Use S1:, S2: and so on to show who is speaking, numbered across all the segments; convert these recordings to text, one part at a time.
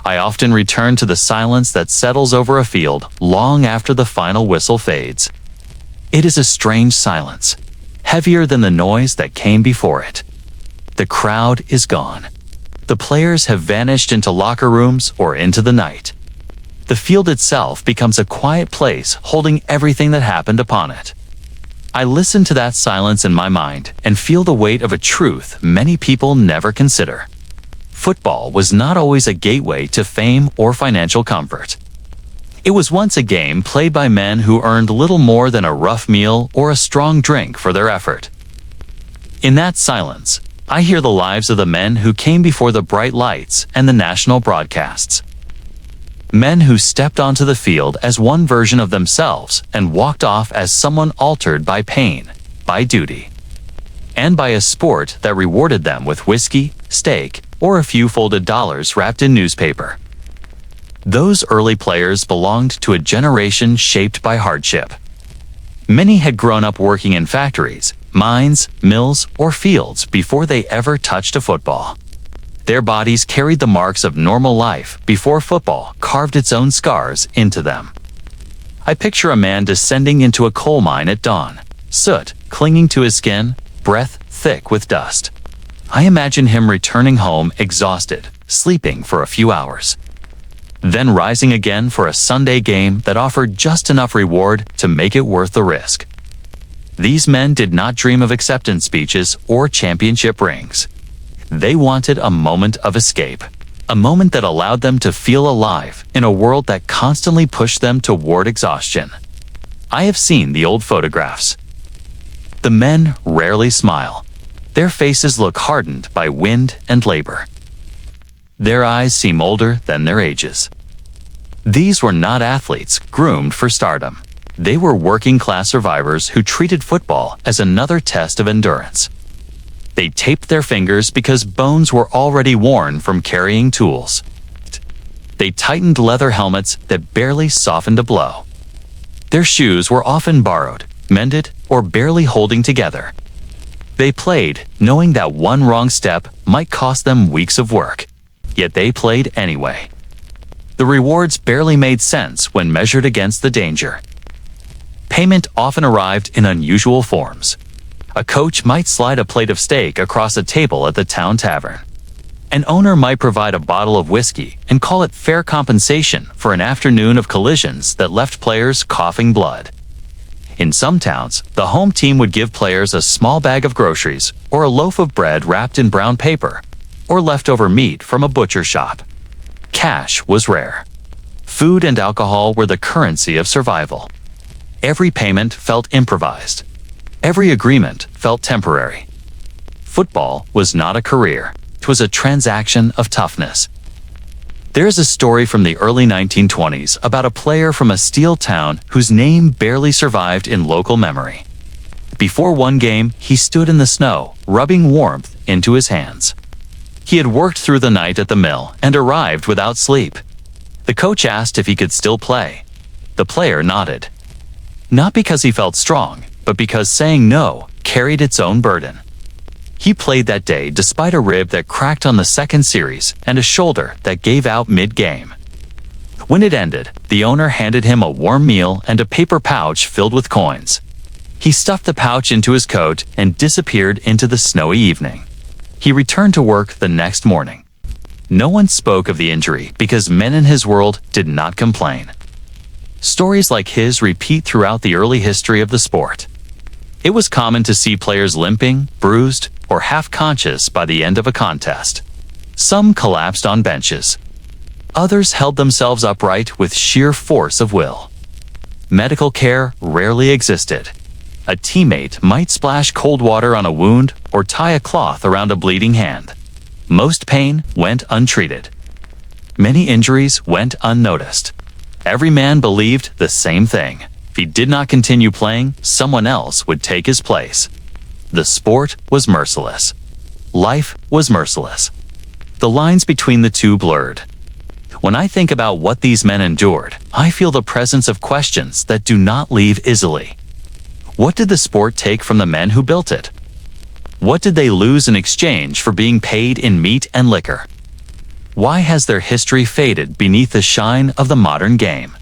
S1: I often return to the silence that settles over a field long after the final whistle fades. It is a strange silence, heavier than the noise that came before it. The crowd is gone. The players have vanished into locker rooms or into the night. The field itself becomes a quiet place holding everything that happened upon it. I listen to that silence in my mind and feel the weight of a truth many people never consider. Football was not always a gateway to fame or financial comfort. It was once a game played by men who earned little more than a rough meal or a strong drink for their effort. In that silence, I hear the lives of the men who came before the bright lights and the national broadcasts. Men who stepped onto the field as one version of themselves and walked off as someone altered by pain, by duty, and by a sport that rewarded them with whiskey, steak, or a few folded dollars wrapped in newspaper. Those early players belonged to a generation shaped by hardship. Many had grown up working in factories, mines, mills, or fields before they ever touched a football. Their bodies carried the marks of normal life before football carved its own scars into them. I picture a man descending into a coal mine at dawn, soot clinging to his skin, breath thick with dust. I imagine him returning home exhausted, sleeping for a few hours, then rising again for a Sunday game that offered just enough reward to make it worth the risk. These men did not dream of acceptance speeches or championship rings. They wanted a moment of escape, a moment that allowed them to feel alive in a world that constantly pushed them toward exhaustion. I have seen the old photographs. The men rarely smile. Their faces look hardened by wind and labor. Their eyes seem older than their ages. These were not athletes groomed for stardom. They were working-class survivors who treated football as another test of endurance. They taped their fingers because bones were already worn from carrying tools. They tightened leather helmets that barely softened a blow. Their shoes were often borrowed, mended, or barely holding together. They played, knowing that one wrong step might cost them weeks of work, yet they played anyway. The rewards barely made sense when measured against the danger. Payment often arrived in unusual forms. A coach might slide a plate of steak across a table at the town tavern. An owner might provide a bottle of whiskey and call it fair compensation for an afternoon of collisions that left players coughing blood. In some towns, the home team would give players a small bag of groceries or a loaf of bread wrapped in brown paper, or leftover meat from a butcher shop. Cash was rare. Food and alcohol were the currency of survival. Every payment felt improvised. Every agreement felt temporary. Football was not a career. It was a transaction of toughness. There is a story from the early 1920s about a player from a steel town whose name barely survived in local memory. Before one game, he stood in the snow, rubbing warmth into his hands. He had worked through the night at the mill and arrived without sleep. The coach asked if he could still play. The player nodded. Not because he felt strong, but because saying no carried its own burden. He played that day despite a rib that cracked on the second series and a shoulder that gave out mid-game. When it ended, the owner handed him a warm meal and a paper pouch filled with coins. He stuffed the pouch into his coat and disappeared into the snowy evening. He returned to work the next morning. No one spoke of the injury because men in his world did not complain. Stories like his repeat throughout the early history of the sport. It was common to see players limping, bruised, or half-conscious by the end of a contest. Some collapsed on benches. Others held themselves upright with sheer force of will. Medical care rarely existed. A teammate might splash cold water on a wound or tie a cloth around a bleeding hand. Most pain went untreated. Many injuries went unnoticed. Every man believed the same thing. If he did not continue playing, someone else would take his place. The sport was merciless. Life was merciless. The lines between the two blurred. When I think about what these men endured, I feel the presence of questions that do not leave easily. What did the sport take from the men who built it? What did they lose in exchange for being paid in meat and liquor? Why has their history faded beneath the shine of the modern game?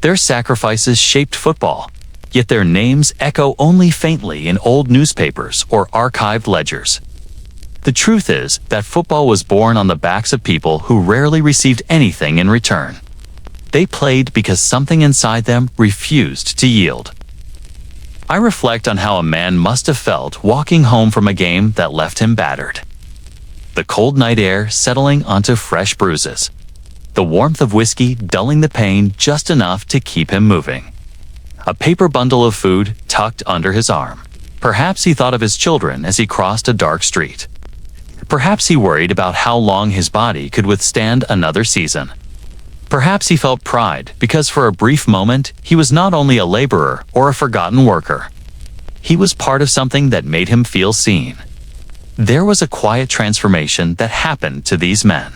S1: Their sacrifices shaped football, yet their names echo only faintly in old newspapers or archived ledgers. The truth is that football was born on the backs of people who rarely received anything in return. They played because something inside them refused to yield. I reflect on how a man must have felt walking home from a game that left him battered. The cold night air settling onto fresh bruises. The warmth of whiskey dulling the pain just enough to keep him moving. A paper bundle of food tucked under his arm. Perhaps he thought of his children as he crossed a dark street. Perhaps he worried about how long his body could withstand another season. Perhaps he felt pride because for a brief moment he was not only a laborer or a forgotten worker. He was part of something that made him feel seen. There was a quiet transformation that happened to these men.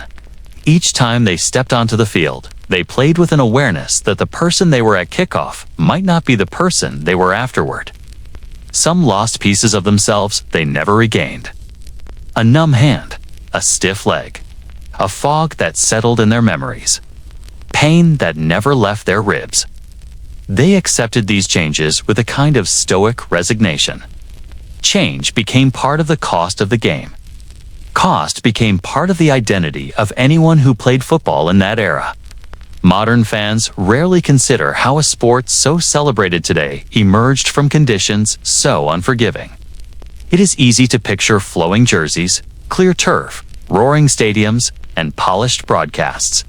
S1: Each time they stepped onto the field, they played with an awareness that the person they were at kickoff might not be the person they were afterward. Some lost pieces of themselves they never regained. A numb hand, a stiff leg, a fog that settled in their memories. Pain that never left their ribs. They accepted these changes with a kind of stoic resignation. Change became part of the cost of the game. Cost became part of the identity of anyone who played football in that era. Modern fans rarely consider how a sport so celebrated today emerged from conditions so unforgiving. It is easy to picture flowing jerseys, clear turf, roaring stadiums, and polished broadcasts.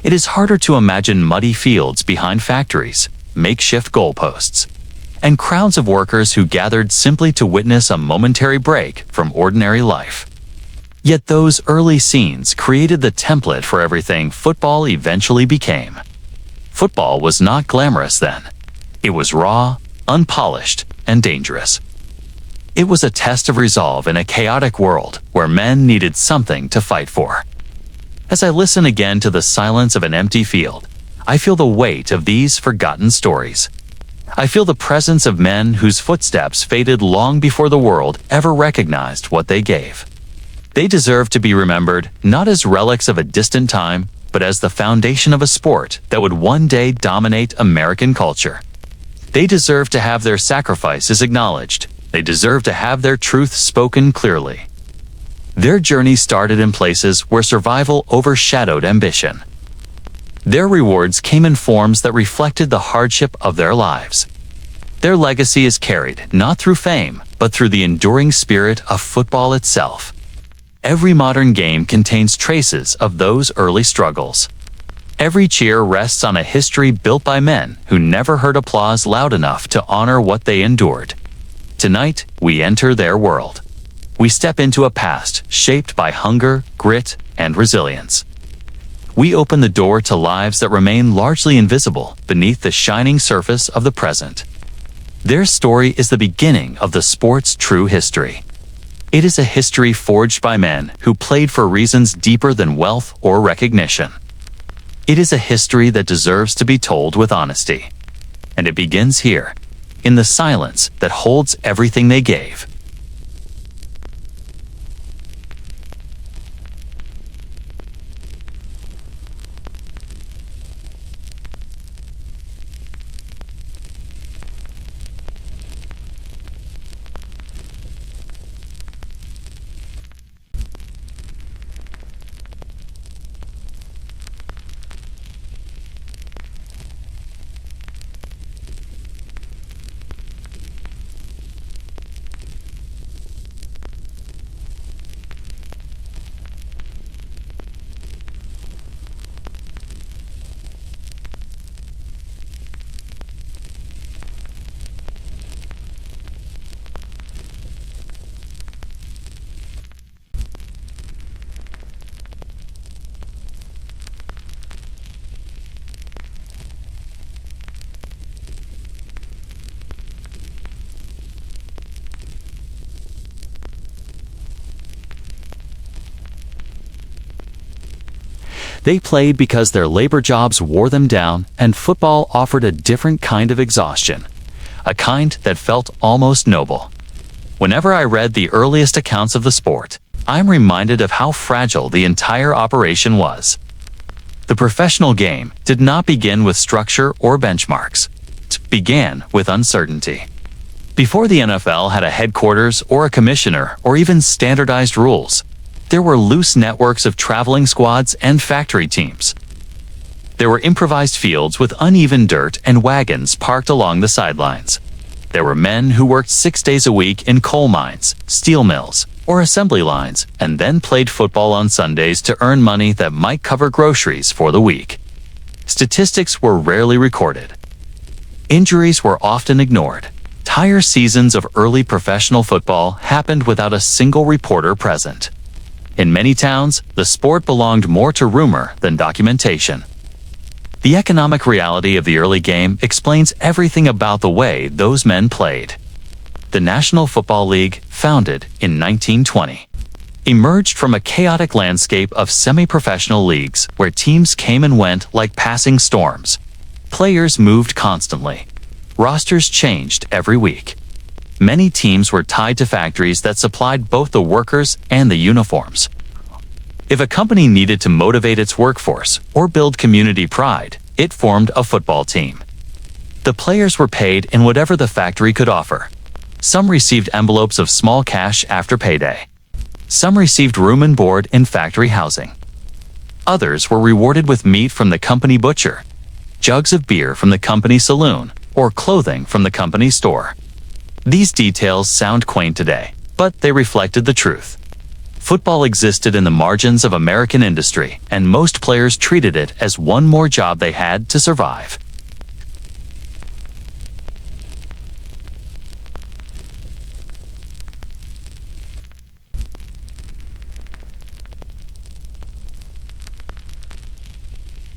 S1: It is harder to imagine muddy fields behind factories, makeshift goalposts, and crowds of workers who gathered simply to witness a momentary break from ordinary life. Yet those early scenes created the template for everything football eventually became. Football was not glamorous then. It was raw, unpolished, and dangerous. It was a test of resolve in a chaotic world where men needed something to fight for. As I listen again to the silence of an empty field, I feel the weight of these forgotten stories. I feel the presence of men whose footsteps faded long before the world ever recognized what they gave. They deserve to be remembered not as relics of a distant time, but as the foundation of a sport that would one day dominate American culture. They deserve to have their sacrifices acknowledged. They deserve to have their truth spoken clearly. Their journey started in places where survival overshadowed ambition. Their rewards came in forms that reflected the hardship of their lives. Their legacy is carried not through fame, but through the enduring spirit of football itself. Every modern game contains traces of those early struggles. Every cheer rests on a history built by men who never heard applause loud enough to honor what they endured. Tonight, we enter their world. We step into a past shaped by hunger, grit, and resilience. We open the door to lives that remain largely invisible beneath the shining surface of the present. Their story is the beginning of the sport's true history. It is a history forged by men who played for reasons deeper than wealth or recognition. It is a history that deserves to be told with honesty. And it begins here, in the silence that holds everything they gave. They played because their labor jobs wore them down, and football offered a different kind of exhaustion, a kind that felt almost noble. Whenever I read the earliest accounts of the sport, I'm reminded of how fragile the entire operation was. The professional game did not begin with structure or benchmarks. It began with uncertainty. Before the NFL had a headquarters or a commissioner or even standardized rules, there were loose networks of traveling squads and factory teams. There were improvised fields with uneven dirt and wagons parked along the sidelines. There were men who worked 6 days a week in coal mines, steel mills, or assembly lines, and then played football on Sundays to earn money that might cover groceries for the week. Statistics were rarely recorded. Injuries were often ignored. Entire seasons of early professional football happened without a single reporter present. In many towns, the sport belonged more to rumor than documentation. The economic reality of the early game explains everything about the way those men played. The National Football League, founded in 1920, emerged from a chaotic landscape of semi-professional leagues where teams came and went like passing storms. Players moved constantly. Rosters changed every week. Many teams were tied to factories that supplied both the workers and the uniforms. If a company needed to motivate its workforce or build community pride, it formed a football team. The players were paid in whatever the factory could offer. Some received envelopes of small cash after payday. Some received room and board in factory housing. Others were rewarded with meat from the company butcher, jugs of beer from the company saloon, or clothing from the company store. These details sound quaint today, but they reflected the truth. Football existed in the margins of American industry, and most players treated it as one more job they had to survive.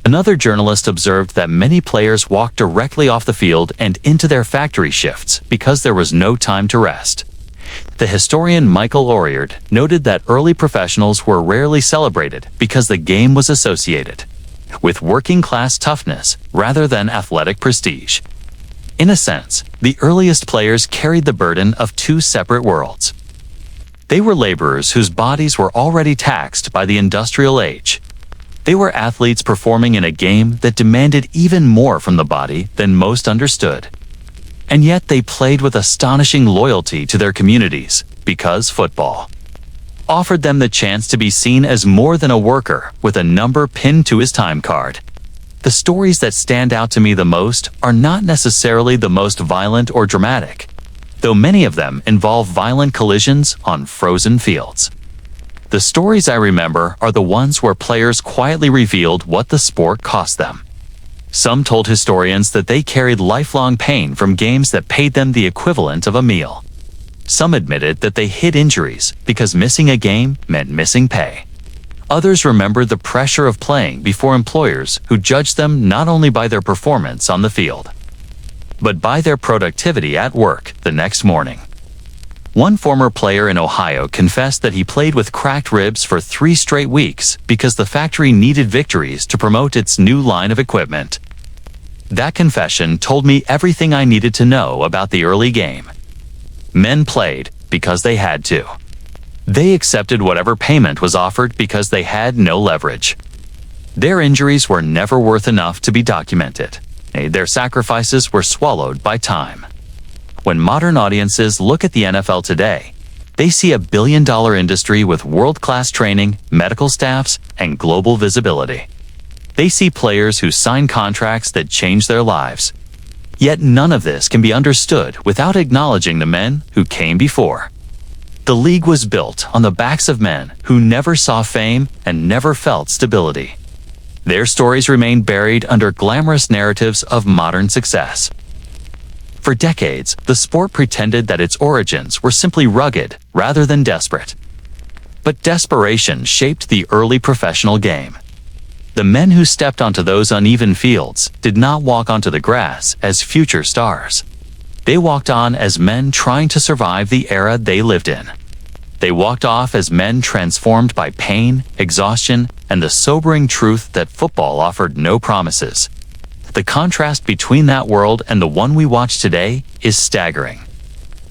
S1: Another journalist observed that many players walked directly off the field and into their factory shifts because there was no time to rest. The historian Michael Oriard noted that early professionals were rarely celebrated because the game was associated with working-class toughness rather than athletic prestige. In a sense, the earliest players carried the burden of two separate worlds. They were laborers whose bodies were already taxed by the industrial age. They were athletes performing in a game that demanded even more from the body than most understood. And yet they played with astonishing loyalty to their communities because football offered them the chance to be seen as more than a worker with a number pinned to his time card. The stories that stand out to me the most are not necessarily the most violent or dramatic, though many of them involve violent collisions on frozen fields. The stories I remember are the ones where players quietly revealed what the sport cost them. Some told historians that they carried lifelong pain from games that paid them the equivalent of a meal. Some admitted that they hid injuries because missing a game meant missing pay. Others remembered the pressure of playing before employers who judged them not only by their performance on the field, but by their productivity at work the next morning. One former player in Ohio confessed that he played with cracked ribs for 3 straight weeks because the factory needed victories to promote its new line of equipment. That confession told me everything I needed to know about the early game. Men played because they had to. They accepted whatever payment was offered because they had no leverage. Their injuries were never worth enough to be documented. Their sacrifices were swallowed by time. When modern audiences look at the NFL today, they see a billion-dollar industry with world-class training, medical staffs, and global visibility. They see players who sign contracts that change their lives. Yet none of this can be understood without acknowledging the men who came before. The league was built on the backs of men who never saw fame and never felt stability. Their stories remain buried under glamorous narratives of modern success. For decades, the sport pretended that its origins were simply rugged rather than desperate. But desperation shaped the early professional game. The men who stepped onto those uneven fields did not walk onto the grass as future stars. They walked on as men trying to survive the era they lived in. They walked off as men transformed by pain, exhaustion, and the sobering truth that football offered no promises. The contrast between that world and the one we watch today is staggering.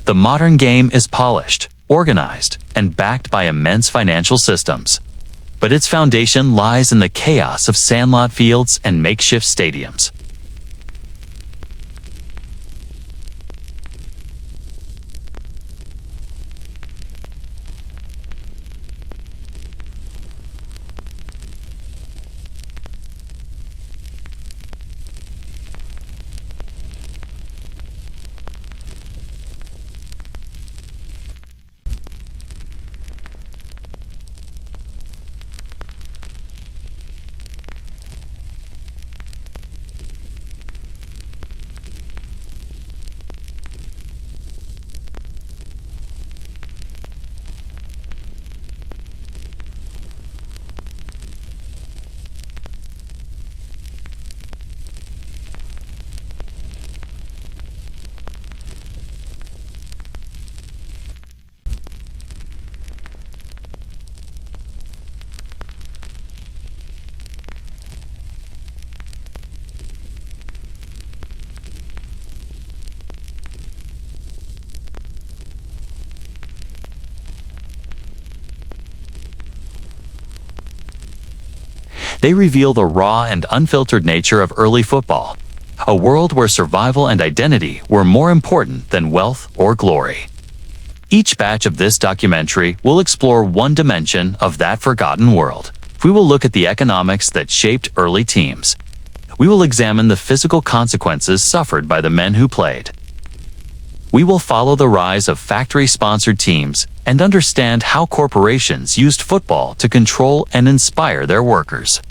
S1: The modern game is polished, organized, and backed by immense financial systems. But its foundation lies in the chaos of sandlot fields and makeshift stadiums. They reveal the raw and unfiltered nature of early football, a world where survival and identity were more important than wealth or glory. Each batch of this documentary will explore one dimension of that forgotten world. We will look at the economics that shaped early teams. We will examine the physical consequences suffered by the men who played. We will follow the rise of factory-sponsored teams and understand how corporations used football to control and inspire their workers.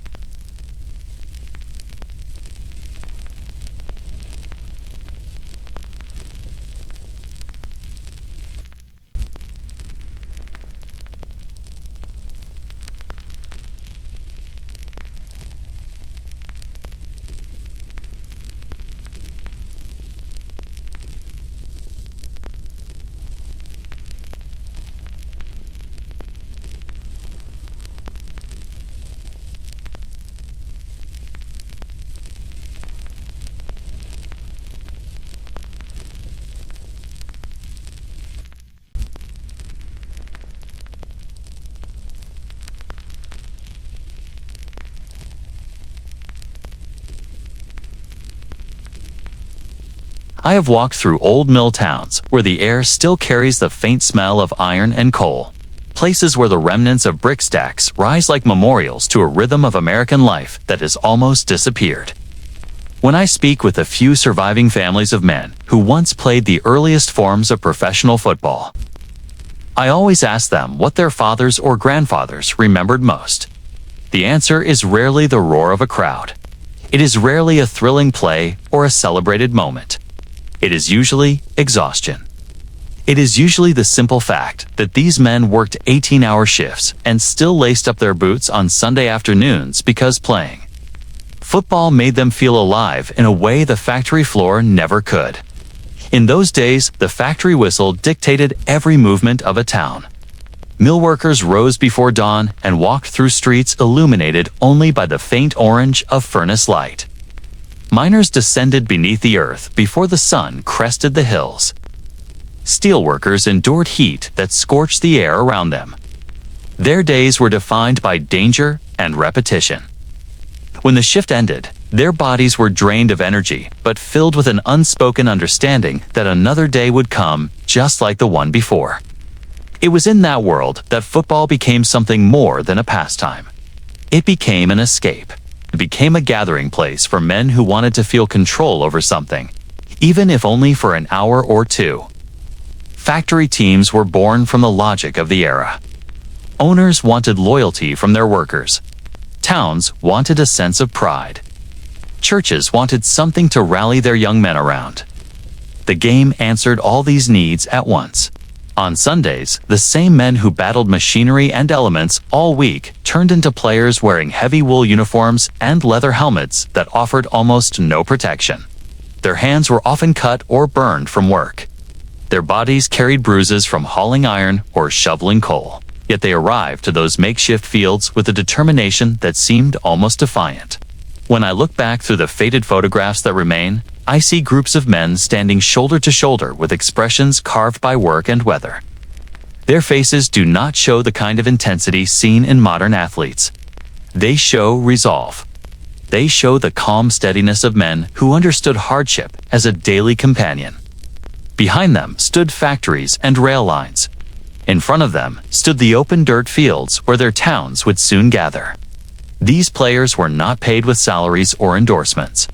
S1: I have walked through old mill towns where the air still carries the faint smell of iron and coal. Places where the remnants of brick stacks rise like memorials to a rhythm of American life that has almost disappeared. When I speak with a few surviving families of men who once played the earliest forms of professional football, I always ask them what their fathers or grandfathers remembered most. The answer is rarely the roar of a crowd. It is rarely a thrilling play or a celebrated moment. It is usually exhaustion. It is usually the simple fact that these men worked 18-hour shifts and still laced up their boots on Sunday afternoons because playing football made them feel alive in a way the factory floor never could. In those days, the factory whistle dictated every movement of a town. Mill workers rose before dawn and walked through streets illuminated only by the faint orange of furnace light. Miners descended beneath the earth before the sun crested the hills. Steelworkers endured heat that scorched the air around them. Their days were defined by danger and repetition. When the shift ended, their bodies were drained of energy, but filled with an unspoken understanding that another day would come just like the one before. It was in that world that football became something more than a pastime. It became an escape. It became a gathering place for men who wanted to feel control over something, even if only for an hour or two. Factory teams were born from the logic of the era. Owners wanted loyalty from their workers. Towns wanted a sense of pride. Churches wanted something to rally their young men around. The game answered all these needs at once. On Sundays, the same men who battled machinery and elements all week turned into players wearing heavy wool uniforms and leather helmets that offered almost no protection. Their hands were often cut or burned from work. Their bodies carried bruises from hauling iron or shoveling coal. Yet they arrived to those makeshift fields with a determination that seemed almost defiant. When I look back through the faded photographs that remain, I see groups of men standing shoulder to shoulder with expressions carved by work and weather. Their faces do not show the kind of intensity seen in modern athletes. They show resolve. They show the calm steadiness of men who understood hardship as a daily companion. Behind them stood factories and rail lines. In front of them stood the open dirt fields where their towns would soon gather. These players were not paid with salaries or endorsements.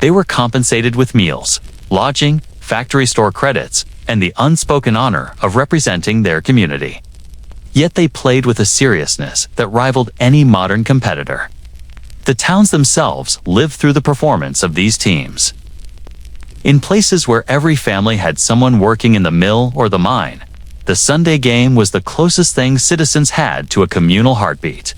S1: They were compensated with meals, lodging, factory store credits, and the unspoken honor of representing their community. Yet they played with a seriousness that rivaled any modern competitor. The towns themselves lived through the performance of these teams. In places where every family had someone working in the mill or the mine, the Sunday game was the closest thing citizens had to a communal heartbeat.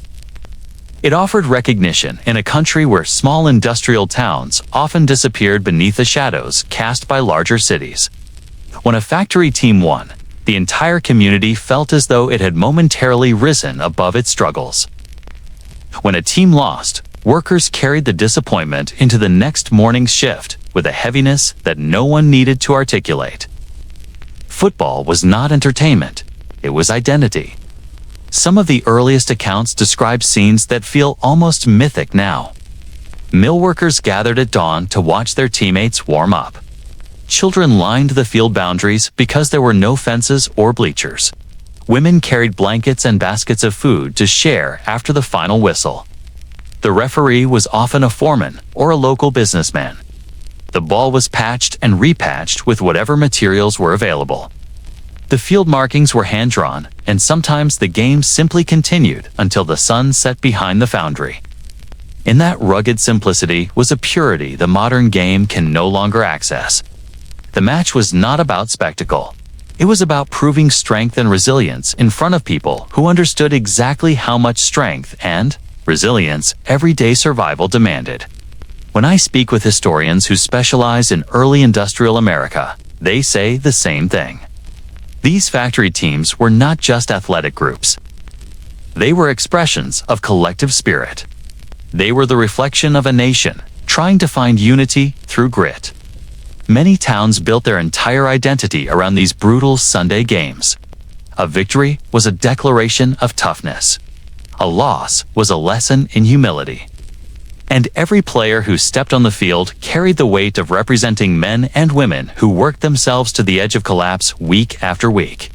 S1: It offered recognition in a country where small industrial towns often disappeared beneath the shadows cast by larger cities. When a factory team won, the entire community felt as though it had momentarily risen above its struggles. When a team lost, workers carried the disappointment into the next morning's shift with a heaviness that no one needed to articulate. Football was not entertainment, it was identity. Some of the earliest accounts describe scenes that feel almost mythic now. Mill workers gathered at dawn to watch their teammates warm up. Children lined the field boundaries because there were no fences or bleachers. Women carried blankets and baskets of food to share after the final whistle. The referee was often a foreman or a local businessman. The ball was patched and repatched with whatever materials were available. The field markings were hand-drawn, and sometimes the game simply continued until the sun set behind the foundry. In that rugged simplicity was a purity the modern game can no longer access. The match was not about spectacle. It was about proving strength and resilience in front of people who understood exactly how much strength and resilience everyday survival demanded. When I speak with historians who specialize in early industrial America, they say the same thing. These factory teams were not just athletic groups. They were expressions of collective spirit. They were the reflection of a nation trying to find unity through grit. Many towns built their entire identity around these brutal Sunday games. A victory was a declaration of toughness. A loss was a lesson in humility. And every player who stepped on the field carried the weight of representing men and women who worked themselves to the edge of collapse week after week.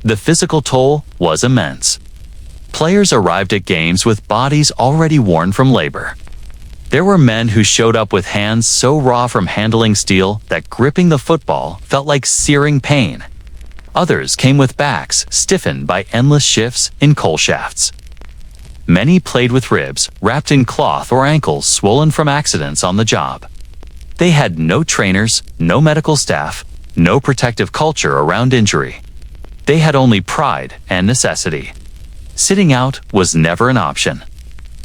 S1: The physical toll was immense. Players arrived at games with bodies already worn from labor. There were men who showed up with hands so raw from handling steel that gripping the football felt like searing pain. Others came with backs stiffened by endless shifts in coal shafts. Many played with ribs wrapped in cloth or ankles swollen from accidents on the job. They had no trainers, no medical staff, no protective culture around injury. They had only pride and necessity. Sitting out was never an option.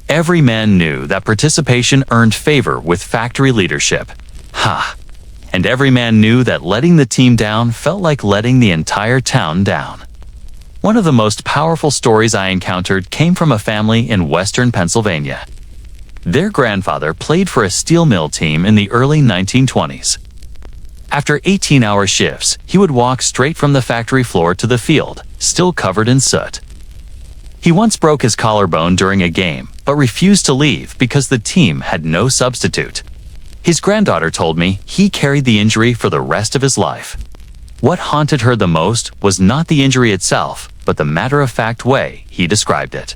S1: Every man knew that participation earned favor with factory leadership. And every man knew that letting the team down felt like letting the entire town down. One of the most powerful stories I encountered came from a family in western Pennsylvania. Their grandfather played for a steel mill team in the early 1920s. After 18-hour shifts, he would walk straight from the factory floor to the field, still covered in soot. He once broke his collarbone during a game, but refused to leave because the team had no substitute. His granddaughter told me he carried the injury for the rest of his life. What haunted her the most was not the injury itself, but the matter-of-fact way he described it.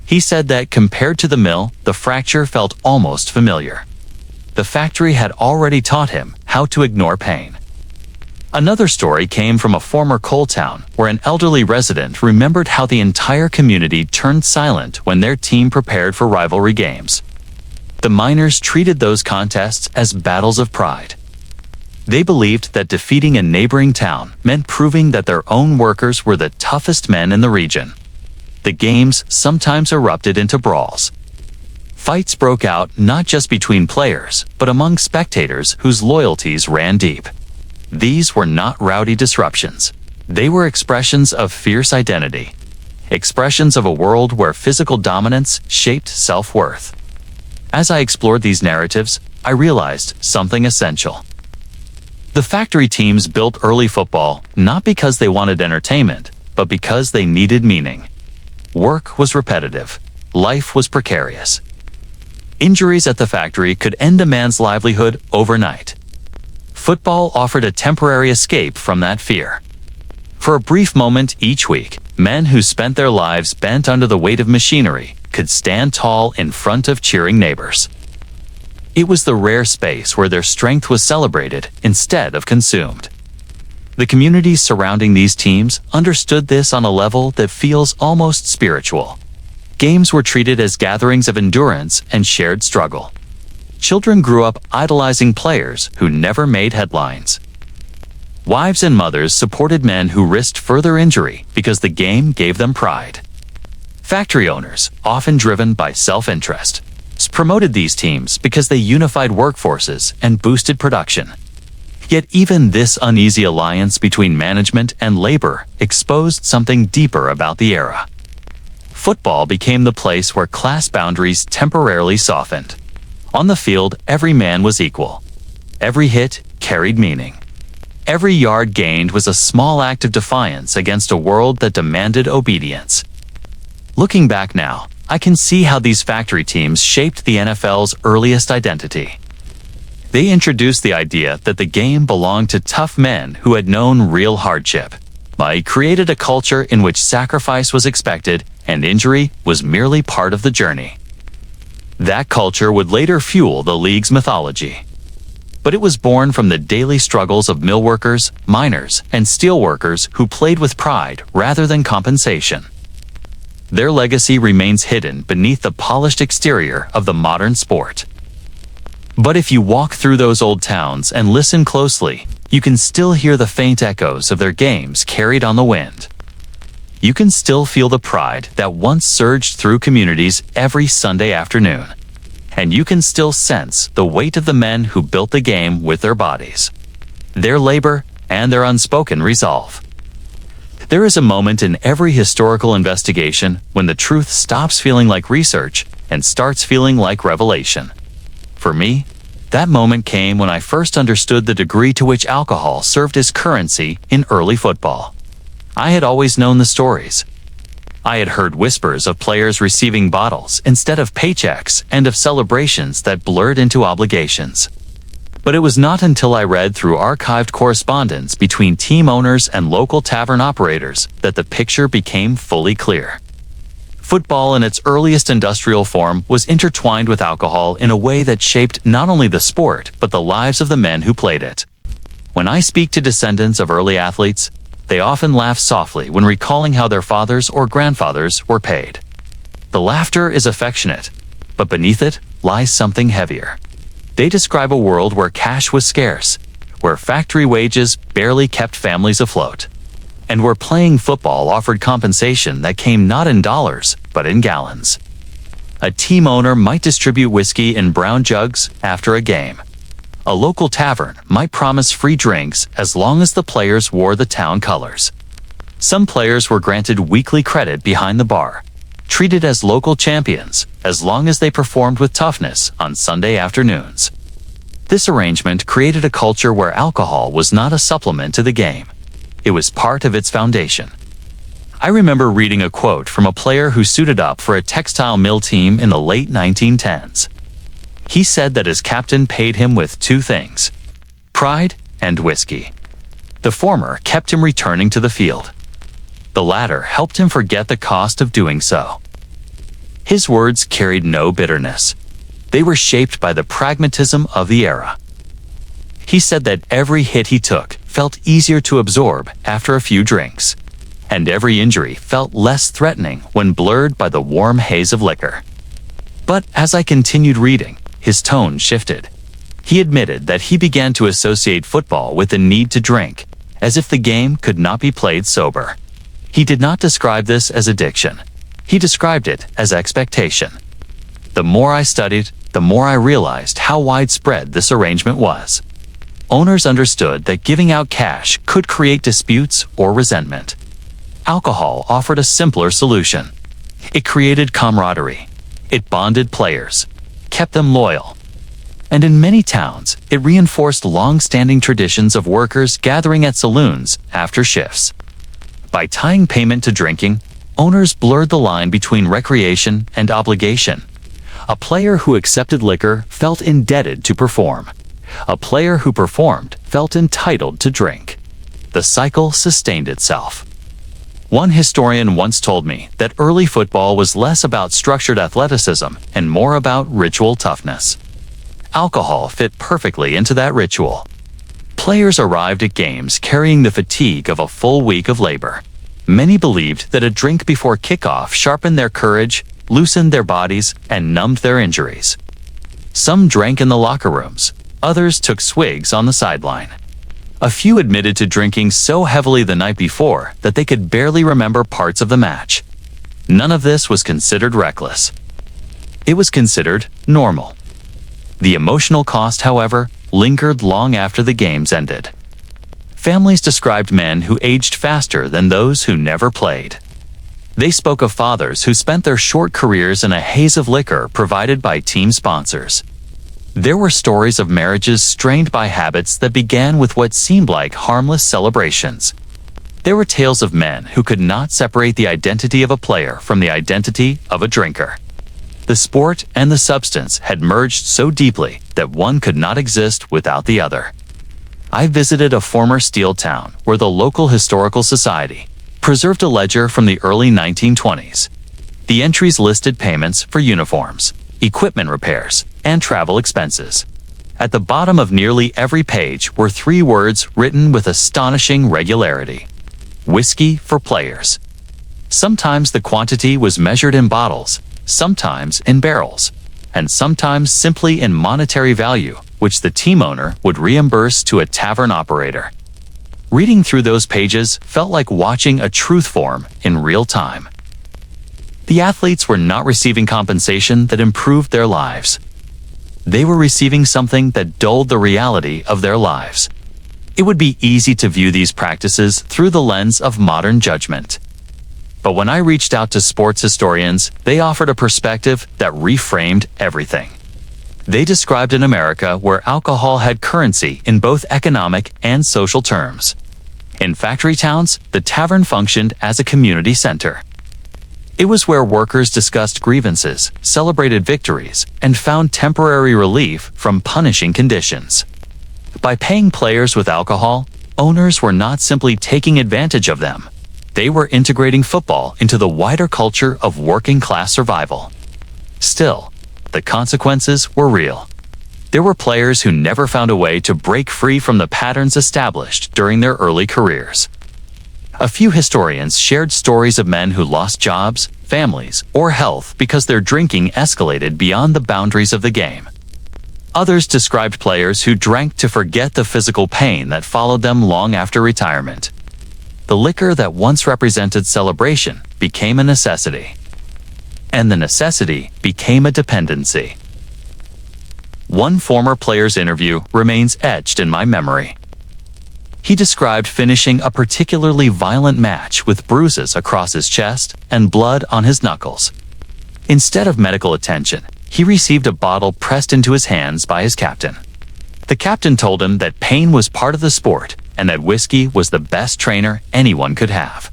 S1: He said that compared to the mill, the fracture felt almost familiar. The factory had already taught him how to ignore pain. Another story came from a former coal town where an elderly resident remembered how the entire community turned silent when their team prepared for rivalry games. The miners treated those contests as battles of pride. They believed that defeating a neighboring town meant proving that their own workers were the toughest men in the region. The games sometimes erupted into brawls. Fights broke out not just between players, but among spectators whose loyalties ran deep. These were not rowdy disruptions. They were expressions of fierce identity. Expressions of a world where physical dominance shaped self-worth. As I explored these narratives, I realized something essential. The factory teams built early football not because they wanted entertainment, but because they needed meaning. Work was repetitive. Life was precarious. Injuries at the factory could end a man's livelihood overnight. Football offered a temporary escape from that fear. For a brief moment each week, men who spent their lives bent under the weight of machinery could stand tall in front of cheering neighbors. It was the rare space where their strength was celebrated instead of consumed. The communities surrounding these teams understood this on a level that feels almost spiritual. Games were treated as gatherings of endurance and shared struggle. Children grew up idolizing players who never made headlines. Wives and mothers supported men who risked further injury because the game gave them pride. Factory owners, often driven by self-interest, promoted these teams because they unified workforces and boosted production. Yet even this uneasy alliance between management and labor exposed something deeper about the era. Football became the place where class boundaries temporarily softened. On the field, every man was equal. Every hit carried meaning. Every yard gained was a small act of defiance against a world that demanded obedience. Looking back now, I can see how these factory teams shaped the NFL's earliest identity. They introduced the idea that the game belonged to tough men who had known real hardship. They created a culture in which sacrifice was expected and injury was merely part of the journey. That culture would later fuel the league's mythology. But it was born from the daily struggles of mill workers, miners, and steel workers who played with pride rather than compensation. Their legacy remains hidden beneath the polished exterior of the modern sport. But if you walk through those old towns and listen closely, you can still hear the faint echoes of their games carried on the wind. You can still feel the pride that once surged through communities every Sunday afternoon. And you can still sense the weight of the men who built the game with their bodies, their labor, and their unspoken resolve. There is a moment in every historical investigation when the truth stops feeling like research and starts feeling like revelation. For me, that moment came when I first understood the degree to which alcohol served as currency in early football. I had always known the stories. I had heard whispers of players receiving bottles instead of paychecks and of celebrations that blurred into obligations. But it was not until I read through archived correspondence between team owners and local tavern operators that the picture became fully clear. Football in its earliest industrial form was intertwined with alcohol in a way that shaped not only the sport but the lives of the men who played it. When I speak to descendants of early athletes, they often laugh softly when recalling how their fathers or grandfathers were paid. The laughter is affectionate, but beneath it lies something heavier. They describe a world where cash was scarce, where factory wages barely kept families afloat, and where playing football offered compensation that came not in dollars, but in gallons. A team owner might distribute whiskey in brown jugs after a game. A local tavern might promise free drinks as long as the players wore the town colors. Some players were granted weekly credit behind the bar, treated as local champions as long as they performed with toughness on Sunday afternoons. This arrangement created a culture where alcohol was not a supplement to the game. It was part of its foundation. I remember reading a quote from a player who suited up for a textile mill team in the late 1910s. He said that his captain paid him with two things: pride and whiskey. The former kept him returning to the field. The latter helped him forget the cost of doing so. His words carried no bitterness. They were shaped by the pragmatism of the era. He said that every hit he took felt easier to absorb after a few drinks, and every injury felt less threatening when blurred by the warm haze of liquor. But as I continued reading, his tone shifted. He admitted that he began to associate football with the need to drink, as if the game could not be played sober. He did not describe this as addiction. He described it as expectation. The more I studied, the more I realized how widespread this arrangement was. Owners understood that giving out cash could create disputes or resentment. Alcohol offered a simpler solution. It created camaraderie. It bonded players, kept them loyal. And in many towns, it reinforced long-standing traditions of workers gathering at saloons after shifts. By tying payment to drinking, owners blurred the line between recreation and obligation. A player who accepted liquor felt indebted to perform. A player who performed felt entitled to drink. The cycle sustained itself. One historian once told me that early football was less about structured athleticism and more about ritual toughness. Alcohol fit perfectly into that ritual. Players arrived at games carrying the fatigue of a full week of labor. Many believed that a drink before kickoff sharpened their courage, loosened their bodies, and numbed their injuries. Some drank in the locker rooms, others took swigs on the sideline. A few admitted to drinking so heavily the night before that they could barely remember parts of the match. None of this was considered reckless. It was considered normal. The emotional cost, however, lingered long after the games ended. Families described men who aged faster than those who never played. They spoke of fathers who spent their short careers in a haze of liquor provided by team sponsors. There were stories of marriages strained by habits that began with what seemed like harmless celebrations. There were tales of men who could not separate the identity of a player from the identity of a drinker. The sport and the substance had merged so deeply that one could not exist without the other. I visited a former steel town where the local historical society preserved a ledger from the early 1920s. The entries listed payments for uniforms, equipment repairs, and travel expenses. At the bottom of nearly every page were 3 words written with astonishing regularity: whiskey for players. Sometimes the quantity was measured in bottles, sometimes in barrels, and sometimes simply in monetary value, which the team owner would reimburse to a tavern operator. Reading through those pages felt like watching a truth form in real time. The athletes were not receiving compensation that improved their lives. They were receiving something that dulled the reality of their lives. It would be easy to view these practices through the lens of modern judgment. But when I reached out to sports historians, they offered a perspective that reframed everything. They described an America where alcohol had currency in both economic and social terms. In factory towns, the tavern functioned as a community center. It was where workers discussed grievances, celebrated victories, and found temporary relief from punishing conditions. By paying players with alcohol, owners were not simply taking advantage of them. They were integrating football into the wider culture of working-class survival. Still, the consequences were real. There were players who never found a way to break free from the patterns established during their early careers. A few historians shared stories of men who lost jobs, families, or health because their drinking escalated beyond the boundaries of the game. Others described players who drank to forget the physical pain that followed them long after retirement. The liquor that once represented celebration became a necessity. And the necessity became a dependency. One former player's interview remains etched in my memory. He described finishing a particularly violent match with bruises across his chest and blood on his knuckles. Instead of medical attention, he received a bottle pressed into his hands by his captain. The captain told him that pain was part of the sport and that whiskey was the best trainer anyone could have.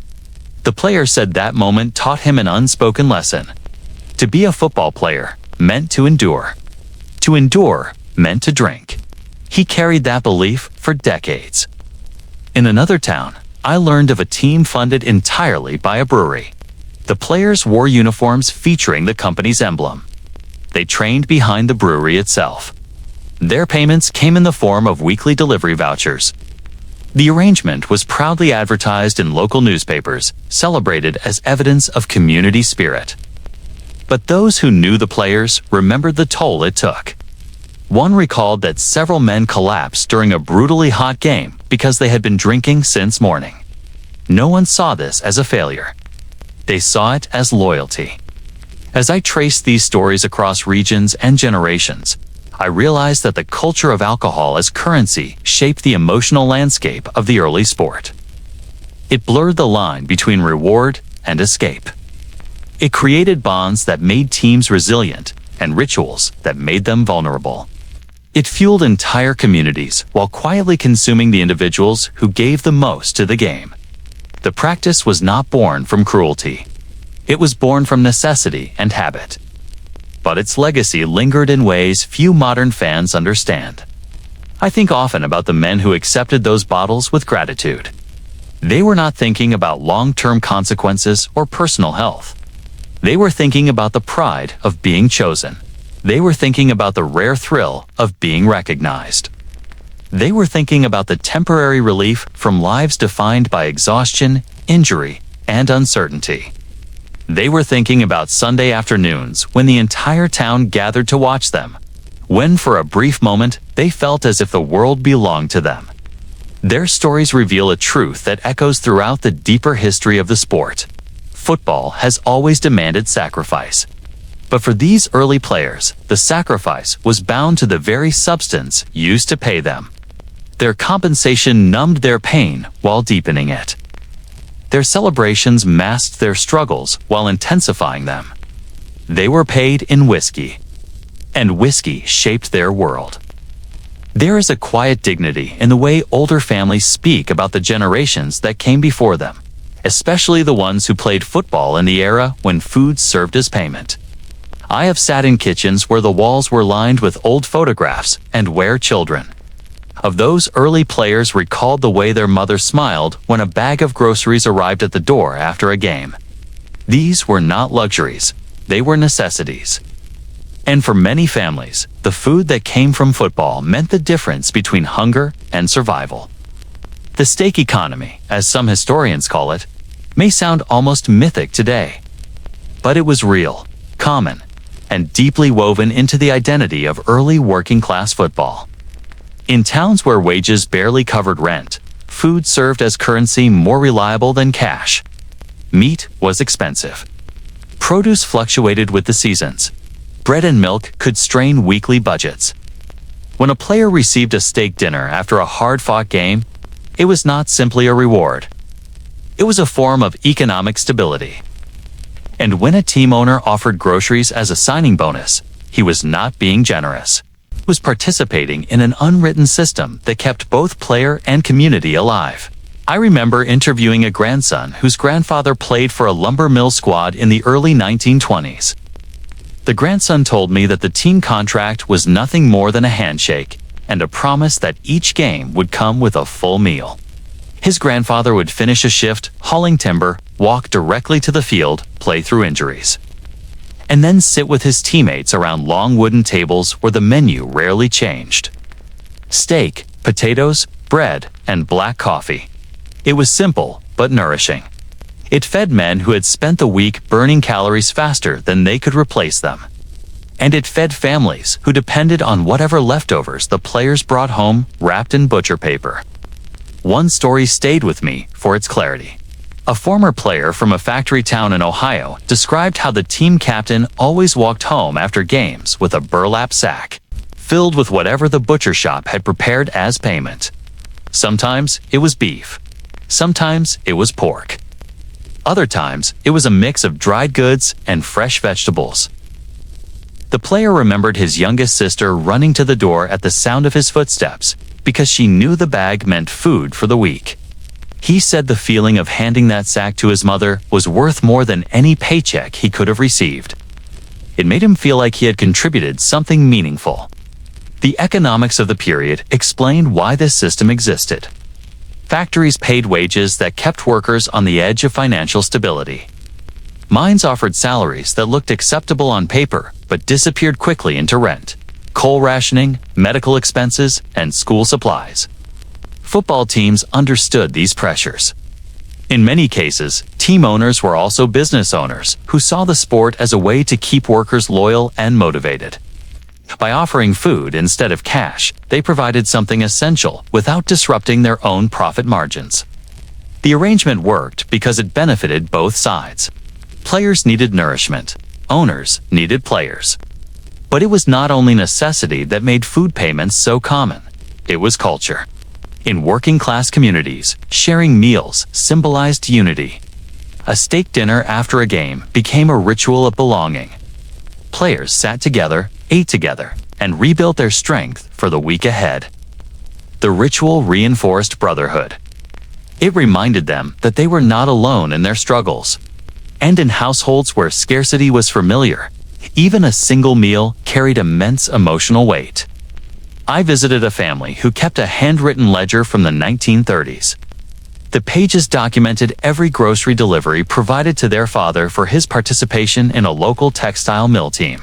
S1: The player said that moment taught him an unspoken lesson. To be a football player meant to endure. To endure meant to drink. He carried that belief for decades. In another town, I learned of a team funded entirely by a brewery. The players wore uniforms featuring the company's emblem. They trained behind the brewery itself. Their payments came in the form of weekly delivery vouchers. The arrangement was proudly advertised in local newspapers, celebrated as evidence of community spirit. But those who knew the players remembered the toll it took. One recalled that several men collapsed during a brutally hot game because they had been drinking since morning. No one saw this as a failure. They saw it as loyalty. As I traced these stories across regions and generations, I realized that the culture of alcohol as currency shaped the emotional landscape of the early sport. It blurred the line between reward and escape. It created bonds that made teams resilient and rituals that made them vulnerable. It fueled entire communities while quietly consuming the individuals who gave the most to the game. The practice was not born from cruelty. It was born from necessity and habit. But its legacy lingered in ways few modern fans understand. I think often about the men who accepted those bottles with gratitude. They were not thinking about long-term consequences or personal health. They were thinking about the pride of being chosen. They were thinking about the rare thrill of being recognized. They were thinking about the temporary relief from lives defined by exhaustion, injury, and uncertainty. They were thinking about Sunday afternoons when the entire town gathered to watch them, when for a brief moment they felt as if the world belonged to them. Their stories reveal a truth that echoes throughout the deeper history of the sport. Football has always demanded sacrifice. But for these early players, the sacrifice was bound to the very substance used to pay them. Their compensation numbed their pain while deepening it. Their celebrations masked their struggles while intensifying them. They were paid in whiskey, and whiskey shaped their world. There is a quiet dignity in the way older families speak about the generations that came before them, especially the ones who played football in the era when food served as payment. I have sat in kitchens where the walls were lined with old photographs and where children of those early players recalled the way their mother smiled when a bag of groceries arrived at the door after a game. These were not luxuries, they were necessities. And for many families, the food that came from football meant the difference between hunger and survival. The steak economy, as some historians call it, may sound almost mythic today. But it was real, common, and deeply woven into the identity of early working-class football. In towns where wages barely covered rent, food served as currency more reliable than cash. Meat was expensive. Produce fluctuated with the seasons. Bread and milk could strain weekly budgets. When a player received a steak dinner after a hard-fought game, it was not simply a reward. It was a form of economic stability. And when a team owner offered groceries as a signing bonus, he was not being generous. He was participating in an unwritten system that kept both player and community alive. I remember interviewing a grandson whose grandfather played for a lumber mill squad in the early 1920s. The grandson told me that the team contract was nothing more than a handshake and a promise that each game would come with a full meal. His grandfather would finish a shift, hauling timber, walk directly to the field, play through injuries, and then sit with his teammates around long wooden tables where the menu rarely changed. Steak, potatoes, bread, and black coffee. It was simple, but nourishing. It fed men who had spent the week burning calories faster than they could replace them. And it fed families who depended on whatever leftovers the players brought home wrapped in butcher paper. One story stayed with me for its clarity. A former player from a factory town in Ohio described how the team captain always walked home after games with a burlap sack, filled with whatever the butcher shop had prepared as payment. Sometimes it was beef. Sometimes it was pork. Other times, it was a mix of dried goods and fresh vegetables. The player remembered his youngest sister running to the door at the sound of his footsteps because she knew the bag meant food for the week. He said the feeling of handing that sack to his mother was worth more than any paycheck he could have received. It made him feel like he had contributed something meaningful. The economics of the period explained why this system existed. Factories paid wages that kept workers on the edge of financial stability. Mines offered salaries that looked acceptable on paper but disappeared quickly into rent, coal rationing, medical expenses, and school supplies. Football teams understood these pressures. In many cases, team owners were also business owners who saw the sport as a way to keep workers loyal and motivated. By offering food instead of cash, they provided something essential without disrupting their own profit margins. The arrangement worked because it benefited both sides. Players needed nourishment. Owners needed players. But it was not only necessity that made food payments so common. It was culture. In working-class communities, sharing meals symbolized unity. A steak dinner after a game became a ritual of belonging. Players sat together, ate together, and rebuilt their strength for the week ahead. The ritual reinforced brotherhood. It reminded them that they were not alone in their struggles. And in households where scarcity was familiar, even a single meal carried immense emotional weight. I visited a family who kept a handwritten ledger from the 1930s. The pages documented every grocery delivery provided to their father for his participation in a local textile mill team.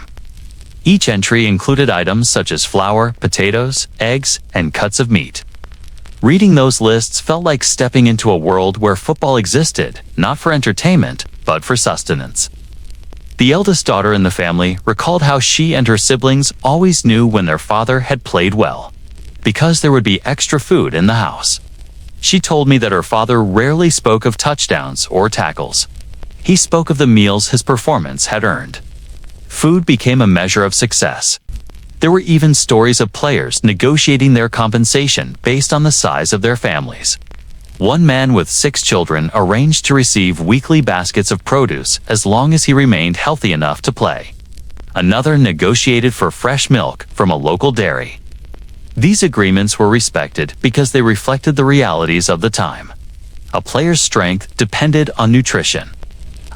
S1: Each entry included items such as flour, potatoes, eggs, and cuts of meat. Reading those lists felt like stepping into a world where football existed, not for entertainment, but for sustenance. The eldest daughter in the family recalled how she and her siblings always knew when their father had played well, because there would be extra food in the house. She told me that her father rarely spoke of touchdowns or tackles. He spoke of the meals his performance had earned. Food became a measure of success. There were even stories of players negotiating their compensation based on the size of their families. One man with 6 children arranged to receive weekly baskets of produce as long as he remained healthy enough to play. Another negotiated for fresh milk from a local dairy. These agreements were respected because they reflected the realities of the time. A player's strength depended on nutrition.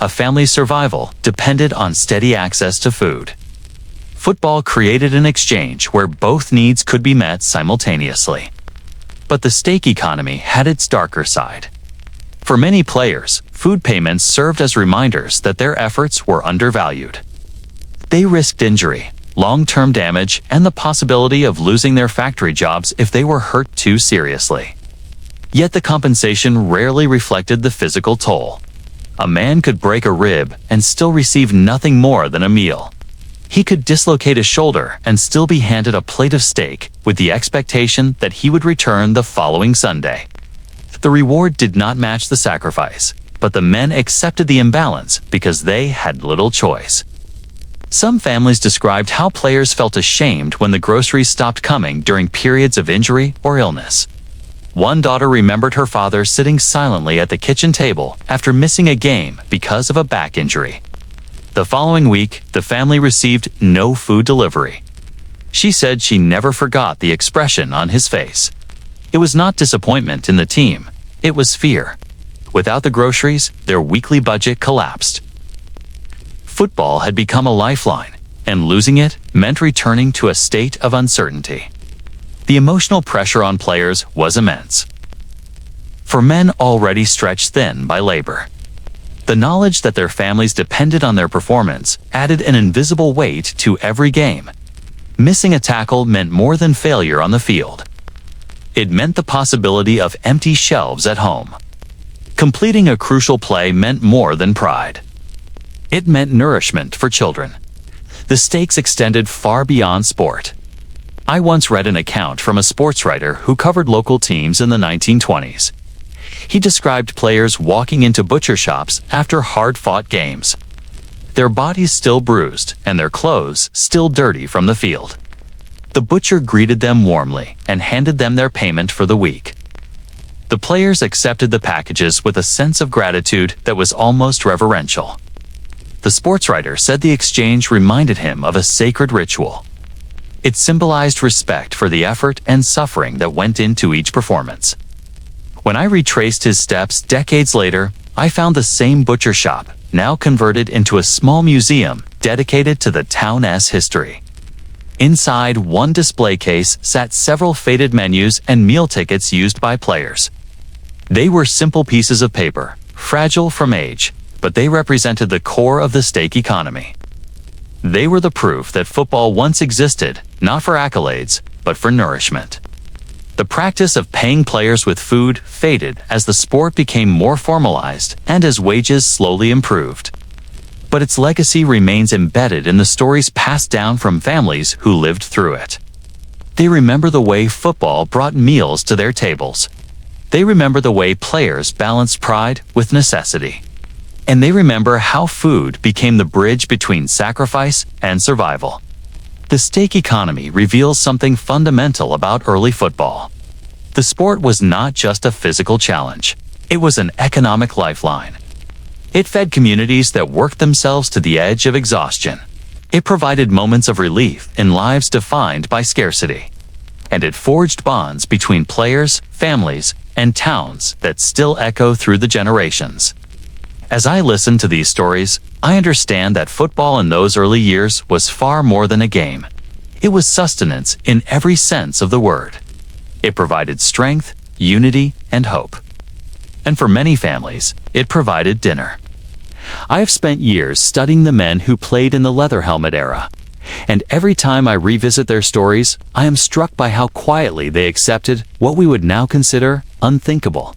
S1: A family's survival depended on steady access to food. Football created an exchange where both needs could be met simultaneously. But the stake economy had its darker side. For many players, food payments served as reminders that their efforts were undervalued. They risked injury, long-term damage, and the possibility of losing their factory jobs if they were hurt too seriously. Yet the compensation rarely reflected the physical toll. A man could break a rib and still receive nothing more than a meal. He could dislocate a shoulder and still be handed a plate of steak with the expectation that he would return the following Sunday. The reward did not match the sacrifice, but the men accepted the imbalance because they had little choice. Some families described how players felt ashamed when the groceries stopped coming during periods of injury or illness. One daughter remembered her father sitting silently at the kitchen table after missing a game because of a back injury. The following week, the family received no food delivery. She said she never forgot the expression on his face. It was not disappointment in the team, it was fear. Without the groceries, their weekly budget collapsed. Football had become a lifeline, and losing it meant returning to a state of uncertainty. The emotional pressure on players was immense. For men already stretched thin by labor, the knowledge that their families depended on their performance added an invisible weight to every game. Missing a tackle meant more than failure on the field. It meant the possibility of empty shelves at home. Completing a crucial play meant more than pride. It meant nourishment for children. The stakes extended far beyond sport. I once read an account from a sports writer who covered local teams in the 1920s. He described players walking into butcher shops after hard-fought games. Their bodies still bruised and their clothes still dirty from the field. The butcher greeted them warmly and handed them their payment for the week. The players accepted the packages with a sense of gratitude that was almost reverential. The sports writer said the exchange reminded him of a sacred ritual. It symbolized respect for the effort and suffering that went into each performance. When I retraced his steps decades later, I found the same butcher shop, now converted into a small museum dedicated to the town's history. Inside one display case sat several faded menus and meal tickets used by players. They were simple pieces of paper, fragile from age, but they represented the core of the stake economy. They were the proof that football once existed, not for accolades, but for nourishment. The practice of paying players with food faded as the sport became more formalized and as wages slowly improved. But its legacy remains embedded in the stories passed down from families who lived through it. They remember the way football brought meals to their tables. They remember the way players balanced pride with necessity. And they remember how food became the bridge between sacrifice and survival. The stake economy reveals something fundamental about early football. The sport was not just a physical challenge. It was an economic lifeline. It fed communities that worked themselves to the edge of exhaustion. It provided moments of relief in lives defined by scarcity. And it forged bonds between players, families, and towns that still echo through the generations. As I listen to these stories, I understand that football in those early years was far more than a game. It was sustenance in every sense of the word. It provided strength, unity, and hope. And for many families, it provided dinner. I have spent years studying the men who played in the leather helmet era, and every time I revisit their stories, I am struck by how quietly they accepted what we would now consider unthinkable.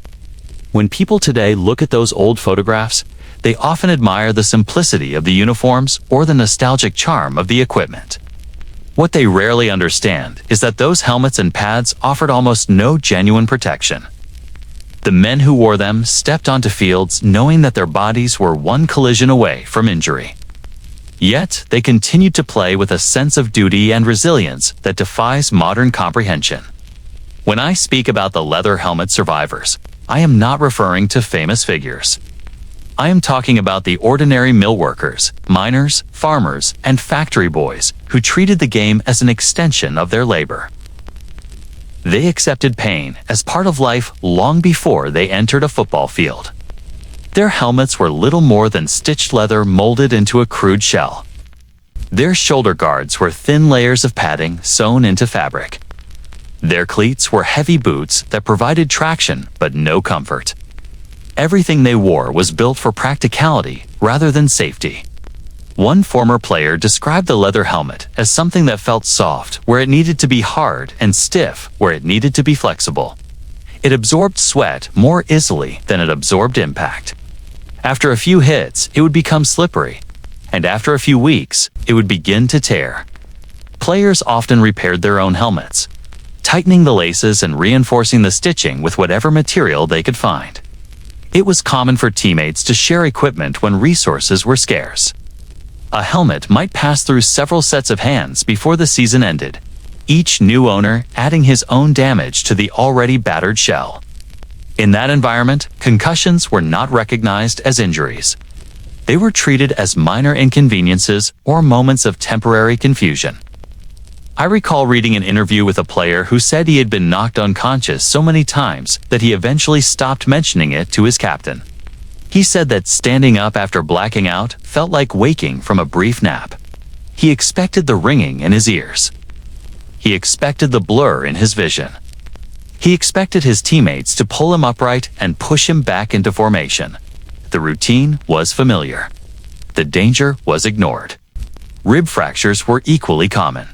S1: When people today look at those old photographs, they often admire the simplicity of the uniforms or the nostalgic charm of the equipment. What they rarely understand is that those helmets and pads offered almost no genuine protection. The men who wore them stepped onto fields knowing that their bodies were one collision away from injury. Yet, they continued to play with a sense of duty and resilience that defies modern comprehension. When I speak about the leather helmet survivors, I am not referring to famous figures. I am talking about the ordinary mill workers, miners, farmers, and factory boys who treated the game as an extension of their labor. They accepted pain as part of life long before they entered a football field. Their helmets were little more than stitched leather molded into a crude shell. Their shoulder guards were thin layers of padding sewn into fabric. Their cleats were heavy boots that provided traction but no comfort. Everything they wore was built for practicality rather than safety. One former player described the leather helmet as something that felt soft where it needed to be hard and stiff where it needed to be flexible. It absorbed sweat more easily than it absorbed impact. After a few hits, it would become slippery, and after a few weeks, it would begin to tear. Players often repaired their own helmets, tightening the laces and reinforcing the stitching with whatever material they could find. It was common for teammates to share equipment when resources were scarce. A helmet might pass through several sets of hands before the season ended, each new owner adding his own damage to the already battered shell. In that environment, concussions were not recognized as injuries. They were treated as minor inconveniences or moments of temporary confusion. I recall reading an interview with a player who said he had been knocked unconscious so many times that he eventually stopped mentioning it to his captain. He said that standing up after blacking out felt like waking from a brief nap. He expected the ringing in his ears. He expected the blur in his vision. He expected his teammates to pull him upright and push him back into formation. The routine was familiar. The danger was ignored. Rib fractures were equally common.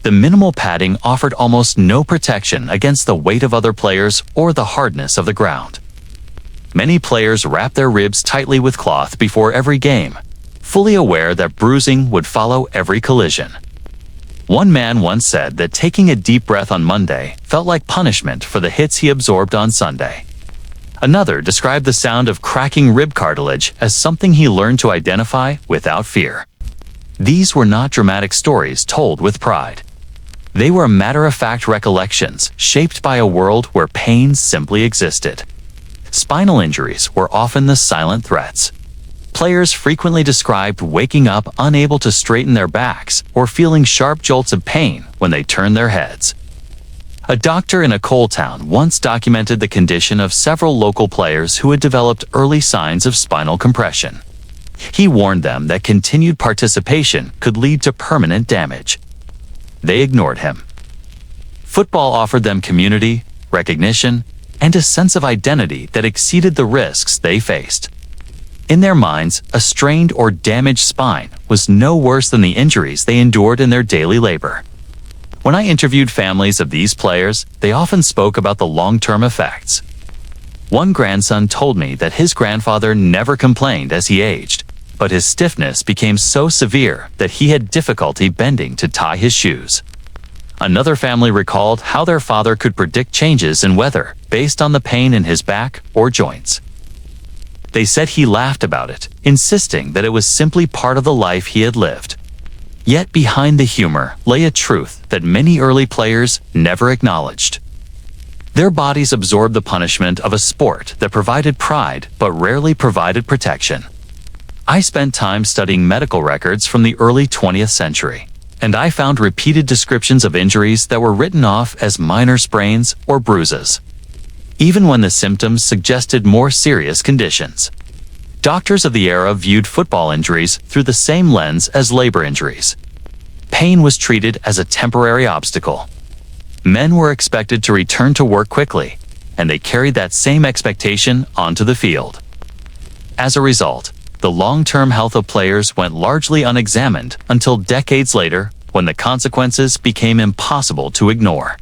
S1: The minimal padding offered almost no protection against the weight of other players or the hardness of the ground. Many players wrapped their ribs tightly with cloth before every game, fully aware that bruising would follow every collision. One man once said that taking a deep breath on Monday felt like punishment for the hits he absorbed on Sunday. Another described the sound of cracking rib cartilage as something he learned to identify without fear. These were not dramatic stories told with pride. They were matter-of-fact recollections shaped by a world where pain simply existed. Spinal injuries were often the silent threats. Players frequently described waking up unable to straighten their backs or feeling sharp jolts of pain when they turned their heads. A doctor in a coal town once documented the condition of several local players who had developed early signs of spinal compression. He warned them that continued participation could lead to permanent damage. They ignored him. Football offered them community, recognition, and a sense of identity that exceeded the risks they faced. In their minds, a strained or damaged spine was no worse than the injuries they endured in their daily labor. When I interviewed families of these players, they often spoke about the long-term effects. One grandson told me that his grandfather never complained as he aged, but his stiffness became so severe that he had difficulty bending to tie his shoes. Another family recalled how their father could predict changes in weather based on the pain in his back or joints. They said he laughed about it, insisting that it was simply part of the life he had lived. Yet behind the humor lay a truth that many early players never acknowledged. Their bodies absorbed the punishment of a sport that provided pride but rarely provided protection. I spent time studying medical records from the early 20th century, and I found repeated descriptions of injuries that were written off as minor sprains or bruises. even when the symptoms suggested more serious conditions. Doctors of the era viewed football injuries through the same lens as labor injuries. Pain was treated as a temporary obstacle. Men were expected to return to work quickly, and they carried that same expectation onto the field. As a result, the long-term health of players went largely unexamined until decades later, when the consequences became impossible to ignore.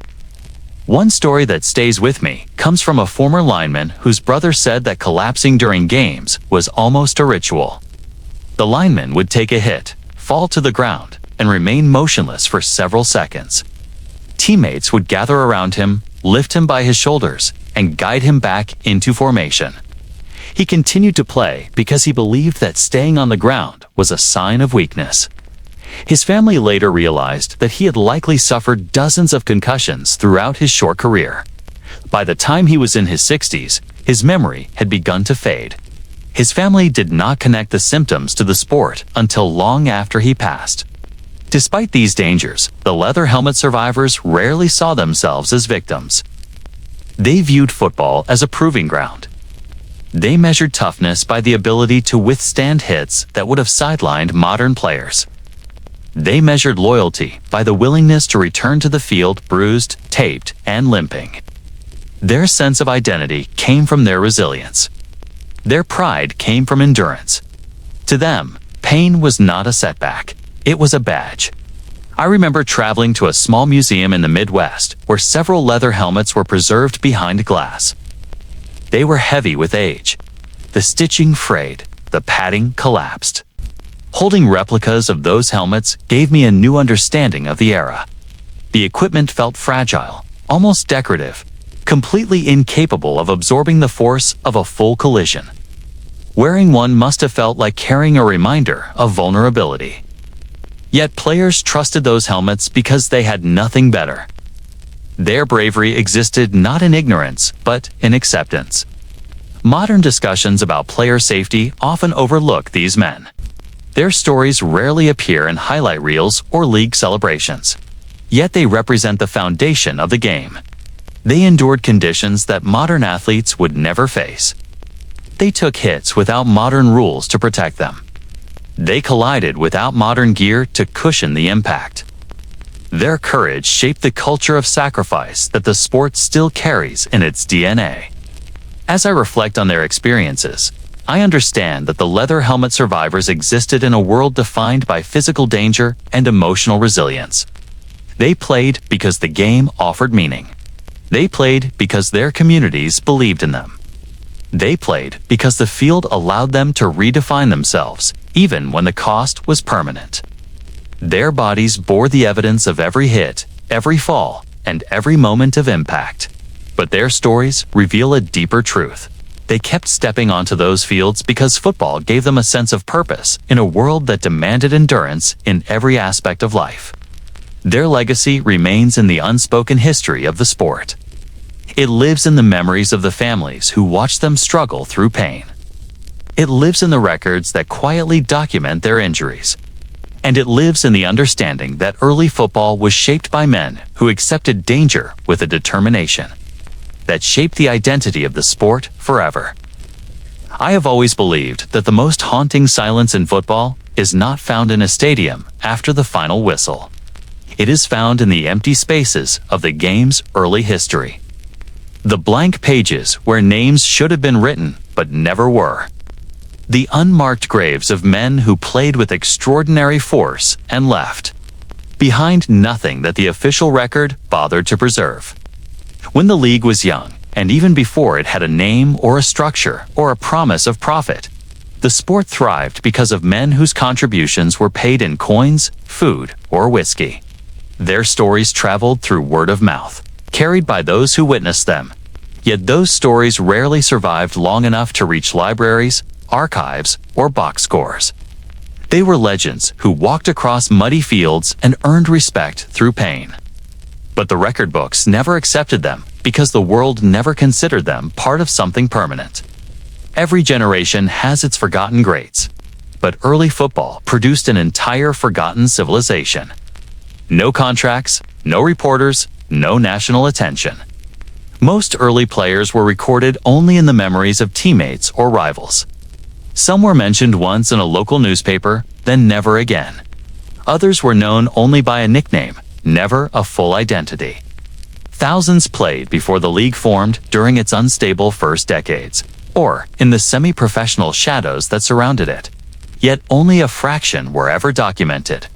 S1: One story that stays with me comes from a former lineman whose brother said that collapsing during games was almost a ritual. The lineman would take a hit, fall to the ground, and remain motionless for several seconds. Teammates would gather around him, lift him by his shoulders, and guide him back into formation. He continued to play because he believed that staying on the ground was a sign of weakness. His family later realized that he had likely suffered dozens of concussions throughout his short career. By the time he was in his 60s, his memory had begun to fade. His family did not connect the symptoms to the sport until long after he passed. Despite these dangers, the leather helmet survivors rarely saw themselves as victims. They viewed football as a proving ground. They measured toughness by the ability to withstand hits that would have sidelined modern players. They measured loyalty by the willingness to return to the field bruised, taped, and limping. Their sense of identity came from their resilience. Their pride came from endurance. To them, pain was not a setback. It was a badge. I remember traveling to a small museum in the Midwest where several leather helmets were preserved behind glass. They were heavy with age. The stitching frayed, the padding collapsed. Holding replicas of those helmets gave me a new understanding of the era. The equipment felt fragile, almost decorative, completely incapable of absorbing the force of a full collision. Wearing one must have felt like carrying a reminder of vulnerability. Yet players trusted those helmets because they had nothing better. Their bravery existed not in ignorance, but in acceptance. Modern discussions about player safety often overlook these men. Their stories rarely appear in highlight reels or league celebrations. Yet they represent the foundation of the game. They endured conditions that modern athletes would never face. They took hits without modern rules to protect them. They collided without modern gear to cushion the impact. Their courage shaped the culture of sacrifice that the sport still carries in its DNA. As I reflect on their experiences, I understand that the leather helmet survivors existed in a world defined by physical danger and emotional resilience. They played because the game offered meaning. They played because their communities believed in them. They played because the field allowed them to redefine themselves, even when the cost was permanent. Their bodies bore the evidence of every hit, every fall, and every moment of impact. But their stories reveal a deeper truth. They kept stepping onto those fields because football gave them a sense of purpose in a world that demanded endurance in every aspect of life. Their legacy remains in the unspoken history of the sport. It lives in the memories of the families who watched them struggle through pain. It lives in the records that quietly document their injuries. And it lives in the understanding that early football was shaped by men who accepted danger with a determination that shaped the identity of the sport forever. I have always believed that the most haunting silence in football is not found in a stadium after the final whistle. It is found in the empty spaces of the game's early history. The blank pages where names should have been written but never were. The unmarked graves of men who played with extraordinary force and left behind nothing that the official record bothered to preserve. When the league was young, and even before it had a name or a structure or a promise of profit, the sport thrived because of men whose contributions were paid in coins, food, or whiskey. Their stories traveled through word of mouth, carried by those who witnessed them. Yet those stories rarely survived long enough to reach libraries, archives, or box scores. They were legends who walked across muddy fields and earned respect through pain. But the record books never accepted them because the world never considered them part of something permanent. Every generation has its forgotten greats, but early football produced an entire forgotten civilization. No contracts, no reporters, no national attention. Most early players were recorded only in the memories of teammates or rivals. Some were mentioned once in a local newspaper, then never again. Others were known only by a nickname, never a full identity. Thousands played before the league formed during its unstable first decades, or in the semi-professional shadows that surrounded it. Yet only a fraction were ever documented.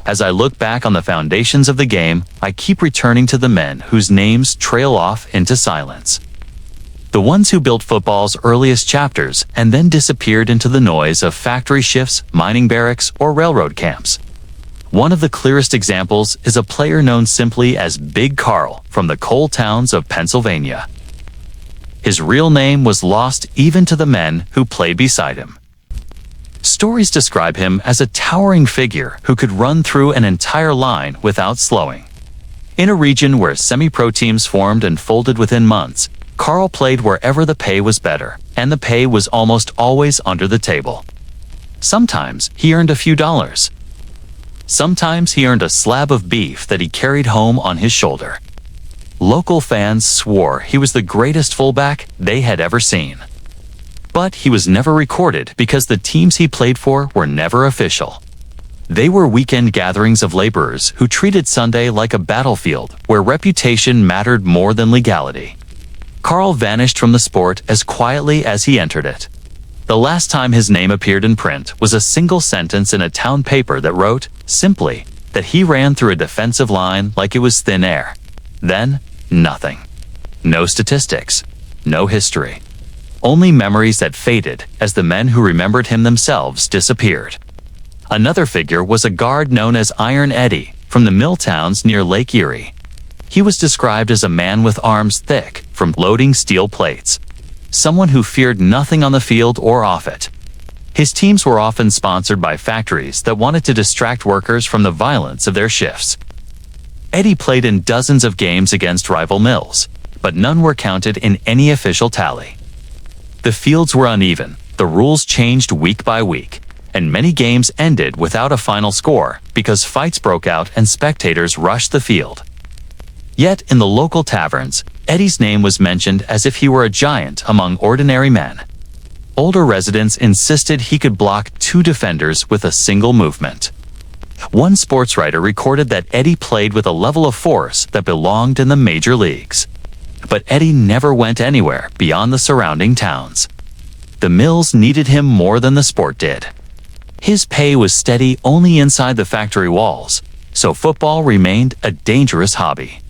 S1: As I look back on the foundations of the game, I keep returning to the men whose names trail off into silence. The ones who built football's earliest chapters and then disappeared into the noise of factory shifts, mining barracks, or railroad camps. One of the clearest examples is a player known simply as Big Carl from the coal towns of Pennsylvania. His real name was lost even to the men who played beside him. Stories describe him as a towering figure who could run through an entire line without slowing. In a region where semi-pro teams formed and folded within months, Carl played wherever the pay was better, and the pay was almost always under the table. Sometimes he earned a few dollars. Sometimes he earned a slab of beef that he carried home on his shoulder. Local fans swore he was the greatest fullback they had ever seen. But he was never recorded because the teams he played for were never official. They were weekend gatherings of laborers who treated Sunday like a battlefield where reputation mattered more than legality. Carl vanished from the sport as quietly as he entered it. The last time his name appeared in print was a single sentence in a town paper that wrote, simply, that he ran through a defensive line like it was thin air. Then, nothing. No statistics. No history. Only memories that faded as the men who remembered him themselves disappeared. Another figure was a guard known as Iron Eddie from the mill towns near Lake Erie. He was described as a man with arms thick from loading steel plates. Someone who feared nothing on the field or off it. His teams were often sponsored by factories that wanted to distract workers from the violence of their shifts. Eddie played in dozens of games against rival mills, but none were counted in any official tally. The fields were uneven, the rules changed week by week, and many games ended without a final score because fights broke out and spectators rushed the field. Yet in the local taverns, Eddie's name was mentioned as if he were a giant among ordinary men. Older residents insisted he could block 2 defenders with a single movement. One sports writer recorded that Eddie played with a level of force that belonged in the major leagues. But Eddie never went anywhere beyond the surrounding towns. The mills needed him more than the sport did. His pay was steady only inside the factory walls, so football remained a dangerous hobby.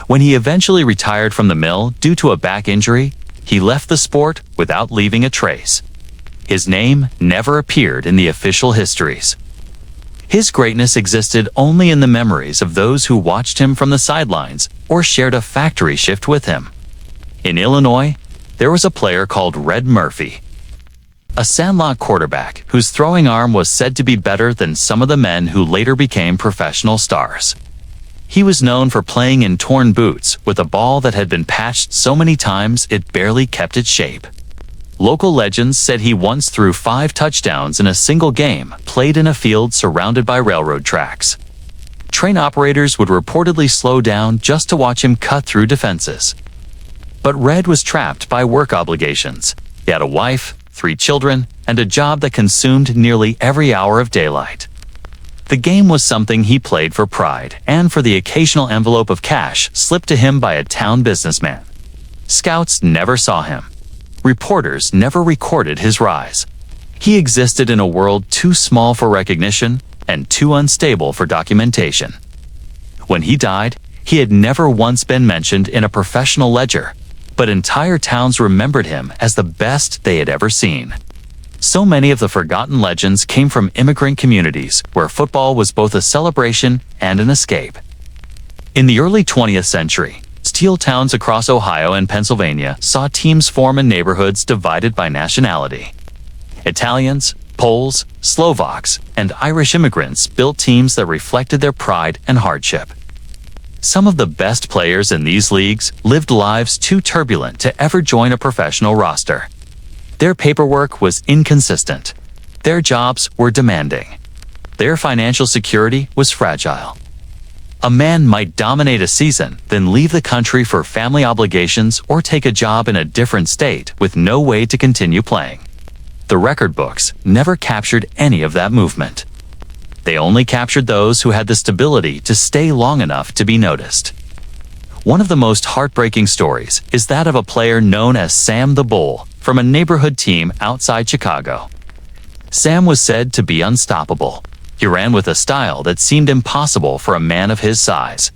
S1: When he eventually retired from the mill due to a back injury, he left the sport without leaving a trace. His name never appeared in the official histories. His greatness existed only in the memories of those who watched him from the sidelines or shared a factory shift with him. In Illinois, there was a player called Red Murphy, a sandlot quarterback whose throwing arm was said to be better than some of the men who later became professional stars. He was known for playing in torn boots with a ball that had been patched so many times it barely kept its shape. Local legends said he once threw 5 touchdowns in a single game played in a field surrounded by railroad tracks. Train operators would reportedly slow down just to watch him cut through defenses. But Red was trapped by work obligations. He had a wife, 3 children, and a job that consumed nearly every hour of daylight. The game was something he played for pride and for the occasional envelope of cash slipped to him by a town businessman. Scouts never saw him. Reporters never recorded his rise. He existed in a world too small for recognition and too unstable for documentation. When he died, he had never once been mentioned in a professional ledger, but entire towns remembered him as the best they had ever seen. So many of the forgotten legends came from immigrant communities where football was both a celebration and an escape. In the early 20th century, steel towns across Ohio and Pennsylvania saw teams form in neighborhoods divided by nationality. Italians, Poles, Slovaks, and Irish immigrants built teams that reflected their pride and hardship. Some of the best players in these leagues lived lives too turbulent to ever join a professional roster. Their paperwork was inconsistent. Their jobs were demanding. Their financial security was fragile. A man might dominate a season, then leave the country for family obligations or take a job in a different state with no way to continue playing. The record books never captured any of that movement. They only captured those who had the stability to stay long enough to be noticed. One of the most heartbreaking stories is that of a player known as Sam the Bull from a neighborhood team outside Chicago. Sam was said to be unstoppable. He ran with a style that seemed impossible for a man of his size.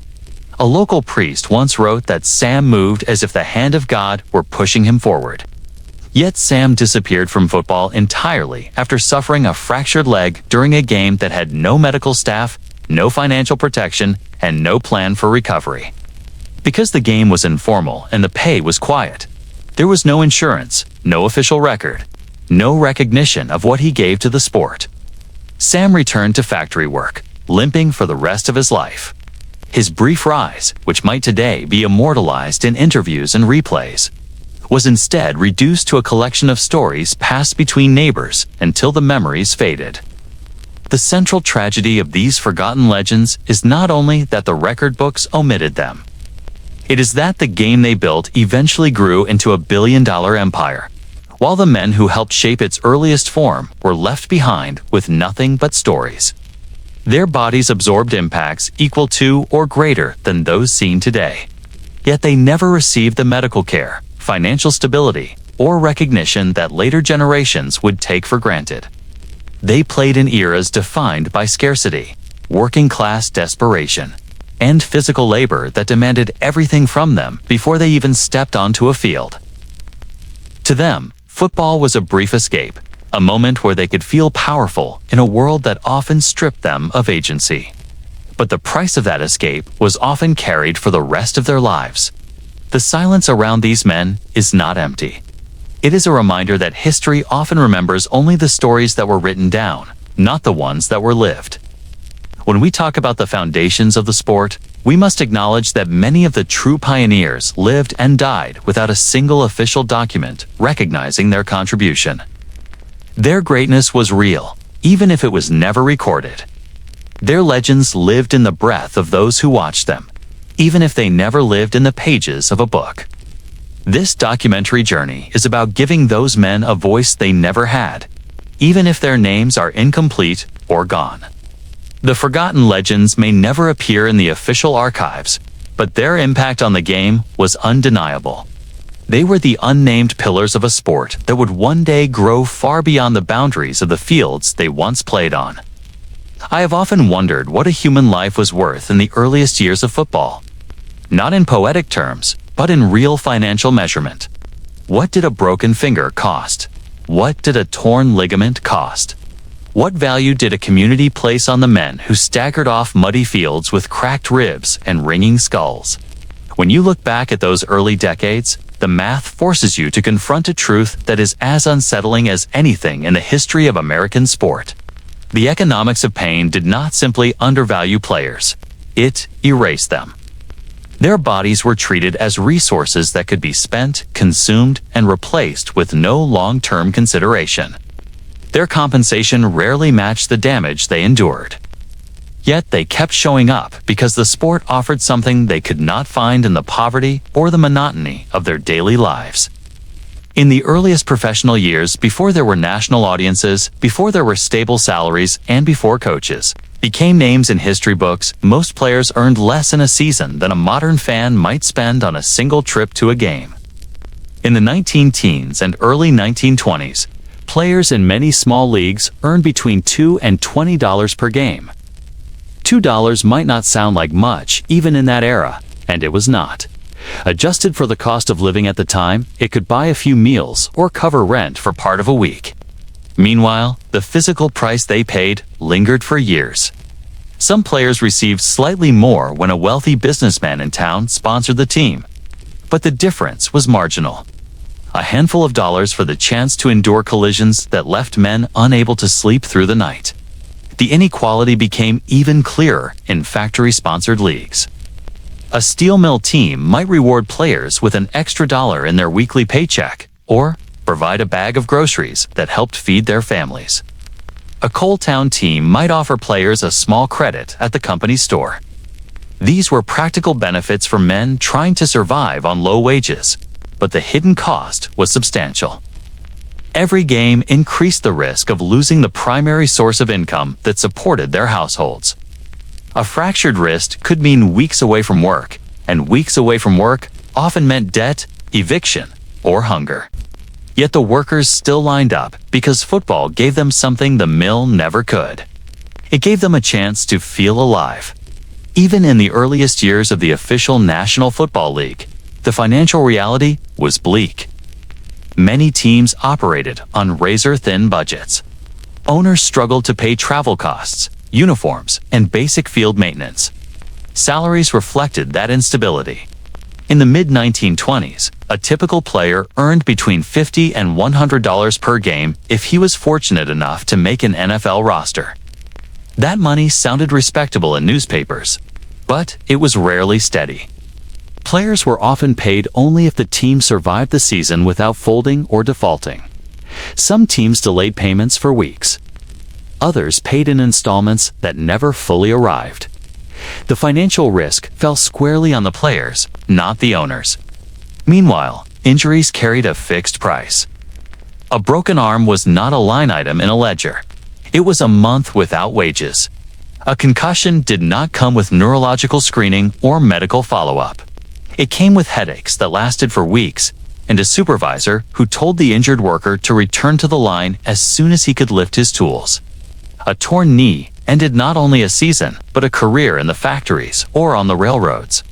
S1: A local priest once wrote that Sam moved as if the hand of God were pushing him forward. Yet Sam disappeared from football entirely after suffering a fractured leg during a game that had no medical staff, no financial protection, and no plan for recovery. Because the game was informal and the pay was quiet, there was no insurance, no official record, no recognition of what he gave to the sport. Sam returned to factory work, limping for the rest of his life. His brief rise, which might today be immortalized in interviews and replays, was instead reduced to a collection of stories passed between neighbors until the memories faded. The central tragedy of these forgotten legends is not only that the record books omitted them. It is that the game they built eventually grew into a billion-dollar empire, while the men who helped shape its earliest form were left behind with nothing but stories. Their bodies absorbed impacts equal to or greater than those seen today. Yet they never received the medical care, financial stability, or recognition that later generations would take for granted. They played in eras defined by scarcity, working-class desperation, and physical labor that demanded everything from them before they even stepped onto a field. To them, football was a brief escape, a moment where they could feel powerful in a world that often stripped them of agency. But the price of that escape was often carried for the rest of their lives. The silence around these men is not empty. It is a reminder that history often remembers only the stories that were written down, not the ones that were lived. When we talk about the foundations of the sport, we must acknowledge that many of the true pioneers lived and died without a single official document recognizing their contribution. Their greatness was real, even if it was never recorded. Their legends lived in the breath of those who watched them, even if they never lived in the pages of a book. This documentary journey is about giving those men a voice they never had, even if their names are incomplete or gone. The forgotten legends may never appear in the official archives, but their impact on the game was undeniable. They were the unnamed pillars of a sport that would one day grow far beyond the boundaries of the fields they once played on. I have often wondered what a human life was worth in the earliest years of football. Not in poetic terms, but in real financial measurement. What did a broken finger cost? What did a torn ligament cost? What value did a community place on the men who staggered off muddy fields with cracked ribs and ringing skulls? When you look back at those early decades, the math forces you to confront a truth that is as unsettling as anything in the history of American sport. The economics of pain did not simply undervalue players. It erased them. Their bodies were treated as resources that could be spent, consumed, and replaced with no long-term consideration. Their compensation rarely matched the damage they endured. Yet they kept showing up because the sport offered something they could not find in the poverty or the monotony of their daily lives. In the earliest professional years, before there were national audiences, before there were stable salaries, and before coaches became names in history books, most players earned less in a season than a modern fan might spend on a single trip to a game. In the 19-teens and early 1920s, players in many small leagues earned between $2 and $20 per game. $2 might not sound like much even in that era, and it was not. Adjusted for the cost of living at the time, it could buy a few meals or cover rent for part of a week. Meanwhile, the physical price they paid lingered for years. Some players received slightly more when a wealthy businessman in town sponsored the team, but the difference was marginal. A handful of dollars for the chance to endure collisions that left men unable to sleep through the night. The inequality became even clearer in factory-sponsored leagues. A steel mill team might reward players with an extra dollar in their weekly paycheck, or provide a bag of groceries that helped feed their families. A coal town team might offer players a small credit at the company store. These were practical benefits for men trying to survive on low wages, but the hidden cost was substantial. Every game increased the risk of losing the primary source of income that supported their households. A fractured wrist could mean weeks away from work, and weeks away from work often meant debt, eviction, or hunger. Yet the workers still lined up because football gave them something the mill never could. It gave them a chance to feel alive. Even in the earliest years of the official National Football League, the financial reality was bleak. Many teams operated on razor-thin budgets. Owners struggled to pay travel costs, uniforms, and basic field maintenance. Salaries reflected that instability. In the mid-1920s, a typical player earned between $50 and $100 per game if he was fortunate enough to make an NFL roster. That money sounded respectable in newspapers, but it was rarely steady. Players were often paid only if the team survived the season without folding or defaulting. Some teams delayed payments for weeks. Others paid in installments that never fully arrived. The financial risk fell squarely on the players, not the owners. Meanwhile, injuries carried a fixed price. A broken arm was not a line item in a ledger. It was a month without wages. A concussion did not come with neurological screening or medical follow-up. It came with headaches that lasted for weeks, and a supervisor who told the injured worker to return to the line as soon as he could lift his tools. A torn knee ended not only a season, but a career in the factories or on the railroads.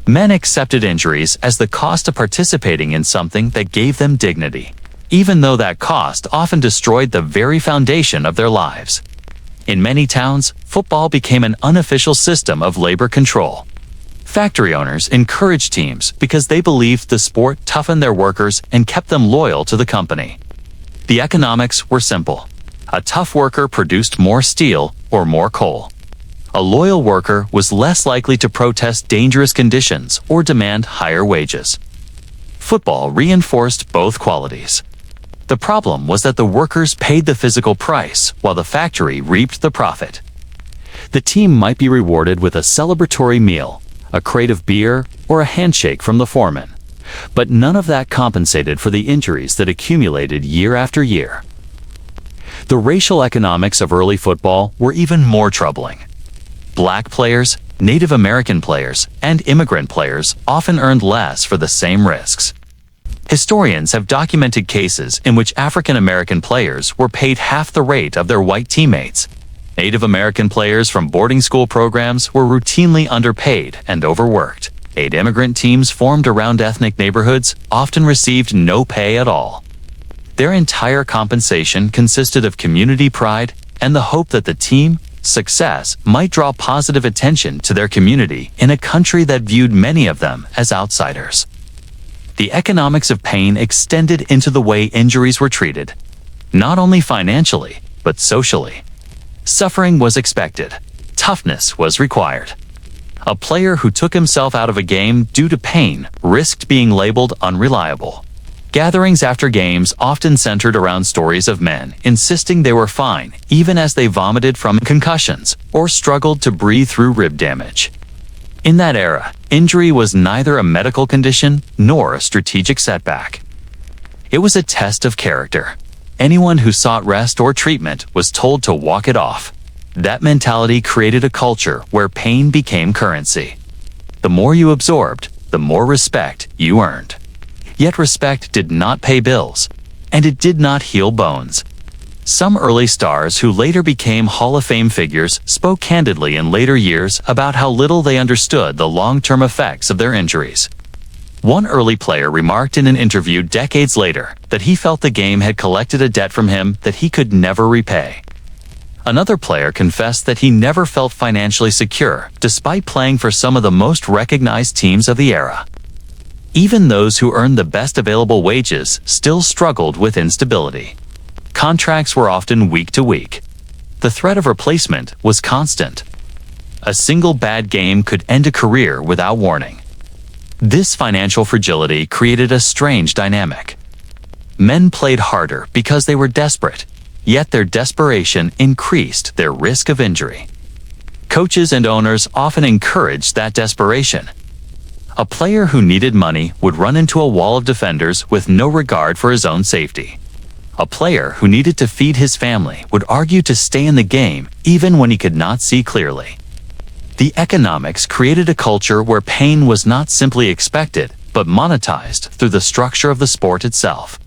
S1: Men accepted injuries as the cost of participating in something that gave them dignity, even though that cost often destroyed the very foundation of their lives. In many towns, football became an unofficial system of labor control. Factory owners encouraged teams because they believed the sport toughened their workers and kept them loyal to the company. The economics were simple. A tough worker produced more steel or more coal. A loyal worker was less likely to protest dangerous conditions or demand higher wages. Football reinforced both qualities. The problem was that the workers paid the physical price while the factory reaped the profit. The team might be rewarded with a celebratory meal, a crate of beer, or a handshake from the foreman, but none of that compensated for the injuries that accumulated year after year. The racial economics of early football were even more troubling. Black players, Native American players, and immigrant players often earned less for the same risks. Historians have documented cases in which African American players were paid half the rate of their white teammates. Native American players from boarding school programs were routinely underpaid and overworked. Immigrant teams formed around ethnic neighborhoods often received no pay at all. Their entire compensation consisted of community pride and the hope that the team's success might draw positive attention to their community in a country that viewed many of them as outsiders. The economics of pain extended into the way injuries were treated, not only financially, but socially. Suffering was expected. Toughness was required. A player who took himself out of a game due to pain risked being labeled unreliable. Gatherings after games often centered around stories of men insisting they were fine even as they vomited from concussions or struggled to breathe through rib damage. In that era, injury was neither a medical condition nor a strategic setback. It was a test of character. Anyone who sought rest or treatment was told to walk it off. That mentality created a culture where pain became currency. The more you absorbed, the more respect you earned. Yet respect did not pay bills, and it did not heal bones. Some early stars who later became Hall of Fame figures spoke candidly in later years about how little they understood the long-term effects of their injuries. One early player remarked in an interview decades later that he felt the game had collected a debt from him that he could never repay. Another player confessed that he never felt financially secure despite playing for some of the most recognized teams of the era. Even those who earned the best available wages still struggled with instability. Contracts were often week to week. The threat of replacement was constant. A single bad game could end a career without warning. This financial fragility created a strange dynamic. Men played harder because they were desperate, yet their desperation increased their risk of injury. Coaches and owners often encouraged that desperation. A player who needed money would run into a wall of defenders with no regard for his own safety. A player who needed to feed his family would argue to stay in the game even when he could not see clearly. The economics created a culture where pain was not simply expected, but monetized through the structure of the sport itself.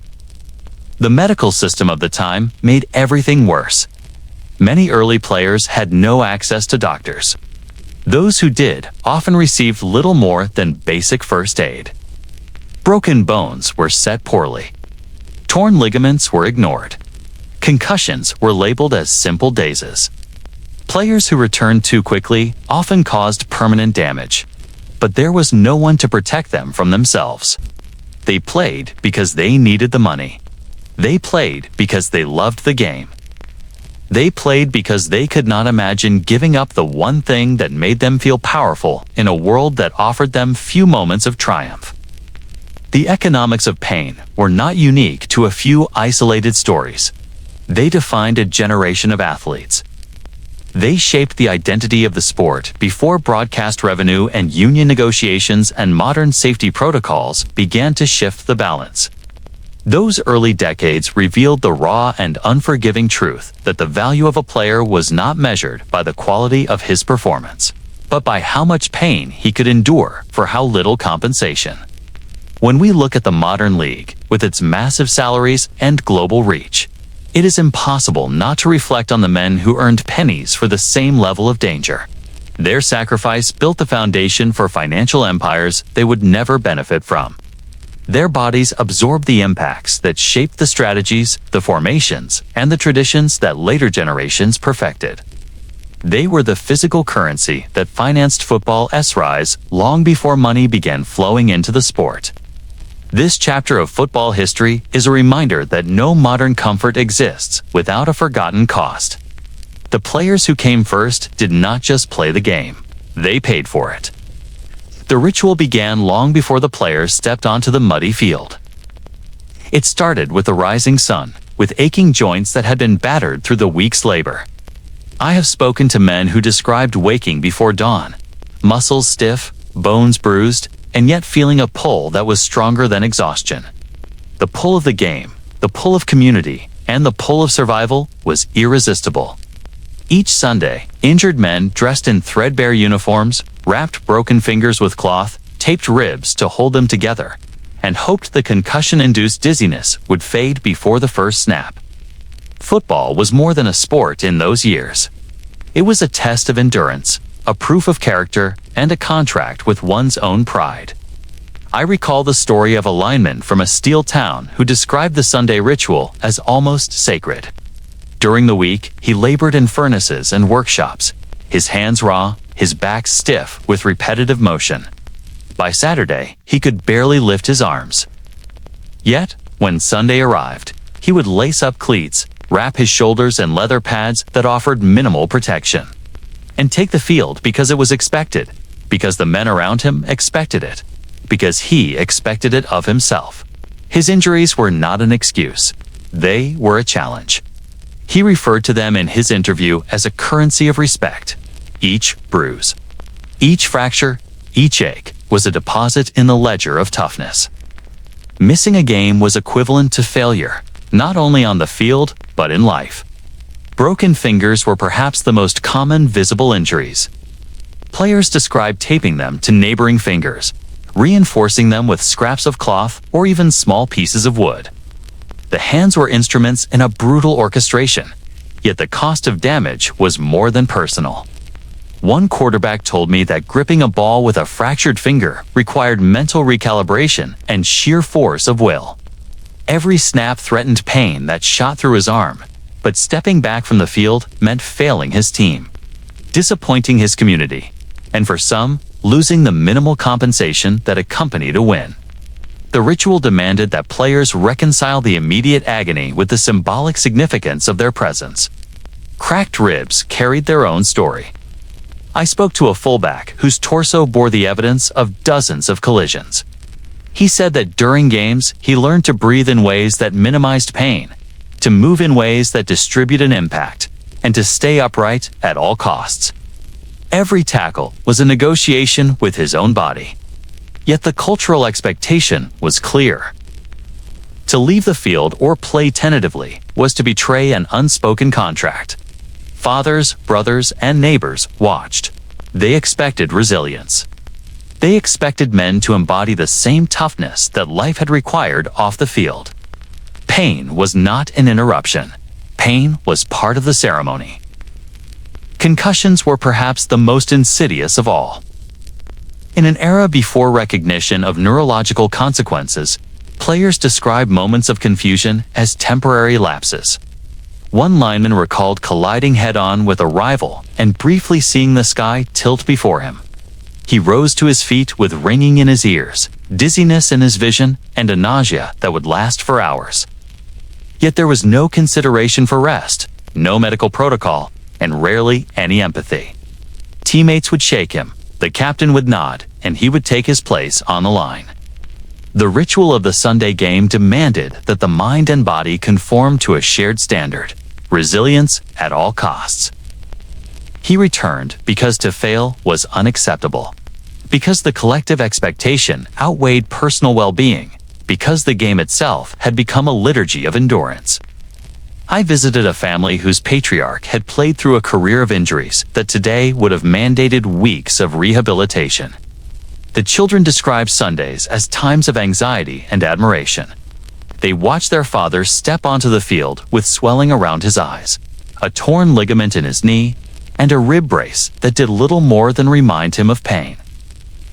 S1: The medical system of the time made everything worse. Many early players had no access to doctors. Those who did often received little more than basic first aid. Broken bones were set poorly. Torn ligaments were ignored. Concussions were labeled as simple dazes. Players who returned too quickly often caused permanent damage, but there was no one to protect them from themselves. They played because they needed the money. They played because they loved the game. They played because they could not imagine giving up the one thing that made them feel powerful in a world that offered them few moments of triumph. The economics of pain were not unique to a few isolated stories. They defined a generation of athletes. They shaped the identity of the sport before broadcast revenue and union negotiations and modern safety protocols began to shift the balance. Those early decades revealed the raw and unforgiving truth that the value of a player was not measured by the quality of his performance, but by how much pain he could endure for how little compensation. When we look at the modern league, with its massive salaries and global reach, it is impossible not to reflect on the men who earned pennies for the same level of danger. Their sacrifice built the foundation for financial empires they would never benefit from. Their bodies absorbed the impacts that shaped the strategies, the formations, and the traditions that later generations perfected. They were the physical currency that financed football's rise long before money began flowing into the sport. This chapter of football history is a reminder that no modern comfort exists without a forgotten cost. The players who came first did not just play the game, they paid for it. The ritual began long before the players stepped onto the muddy field. It started with the rising sun, with aching joints that had been battered through the week's labor. I have spoken to men who described waking before dawn, muscles stiff, bones bruised, and yet feeling a pull that was stronger than exhaustion. The pull of the game, the pull of community, and the pull of survival was irresistible. Each Sunday, injured men dressed in threadbare uniforms, wrapped broken fingers with cloth, taped ribs to hold them together, and hoped the concussion-induced dizziness would fade before the first snap. Football was more than a sport in those years. It was a test of endurance, a proof of character, and a contract with one's own pride. I recall the story of a lineman from a steel town who described the Sunday ritual as almost sacred. During the week, he labored in furnaces and workshops, his hands raw, his back stiff with repetitive motion. By Saturday, he could barely lift his arms. Yet, when Sunday arrived, he would lace up cleats, wrap his shoulders in leather pads that offered minimal protection, and take the field because it was expected, because the men around him expected it, because he expected it of himself. His injuries were not an excuse. They were a challenge. He referred to them in his interview as a currency of respect. Each bruise, each fracture, each ache was a deposit in the ledger of toughness. Missing a game was equivalent to failure, not only on the field, but in life. Broken fingers were perhaps the most common visible injuries. Players described taping them to neighboring fingers, reinforcing them with scraps of cloth or even small pieces of wood. The hands were instruments in a brutal orchestration, yet the cost of damage was more than personal. One quarterback told me that gripping a ball with a fractured finger required mental recalibration and sheer force of will. Every snap threatened pain that shot through his arm, but stepping back from the field meant failing his team, disappointing his community, and for some, losing the minimal compensation that accompanied a win. The ritual demanded that players reconcile the immediate agony with the symbolic significance of their presence. Cracked ribs carried their own story. I spoke to a fullback whose torso bore the evidence of dozens of collisions. He said that during games, he learned to breathe in ways that minimized pain, to move in ways that distribute an impact, and to stay upright at all costs. Every tackle was a negotiation with his own body. Yet the cultural expectation was clear. To leave the field or play tentatively was to betray an unspoken contract. Fathers, brothers, and neighbors watched. They expected resilience. They expected men to embody the same toughness that life had required off the field. Pain was not an interruption. Pain was part of the ceremony. Concussions were perhaps the most insidious of all. In an era before recognition of neurological consequences, players describe moments of confusion as temporary lapses. One lineman recalled colliding head-on with a rival and briefly seeing the sky tilt before him. He rose to his feet with ringing in his ears, dizziness in his vision, and a nausea that would last for hours. Yet there was no consideration for rest, no medical protocol, and rarely any empathy. Teammates would shake him, the captain would nod, and he would take his place on the line. The ritual of the Sunday game demanded that the mind and body conform to a shared standard: resilience at all costs. He returned because to fail was unacceptable, because the collective expectation outweighed personal well-being, because the game itself had become a liturgy of endurance. I visited a family whose patriarch had played through a career of injuries that today would have mandated weeks of rehabilitation. The children described Sundays as times of anxiety and admiration. They watched their father step onto the field with swelling around his eyes, a torn ligament in his knee, and a rib brace that did little more than remind him of pain.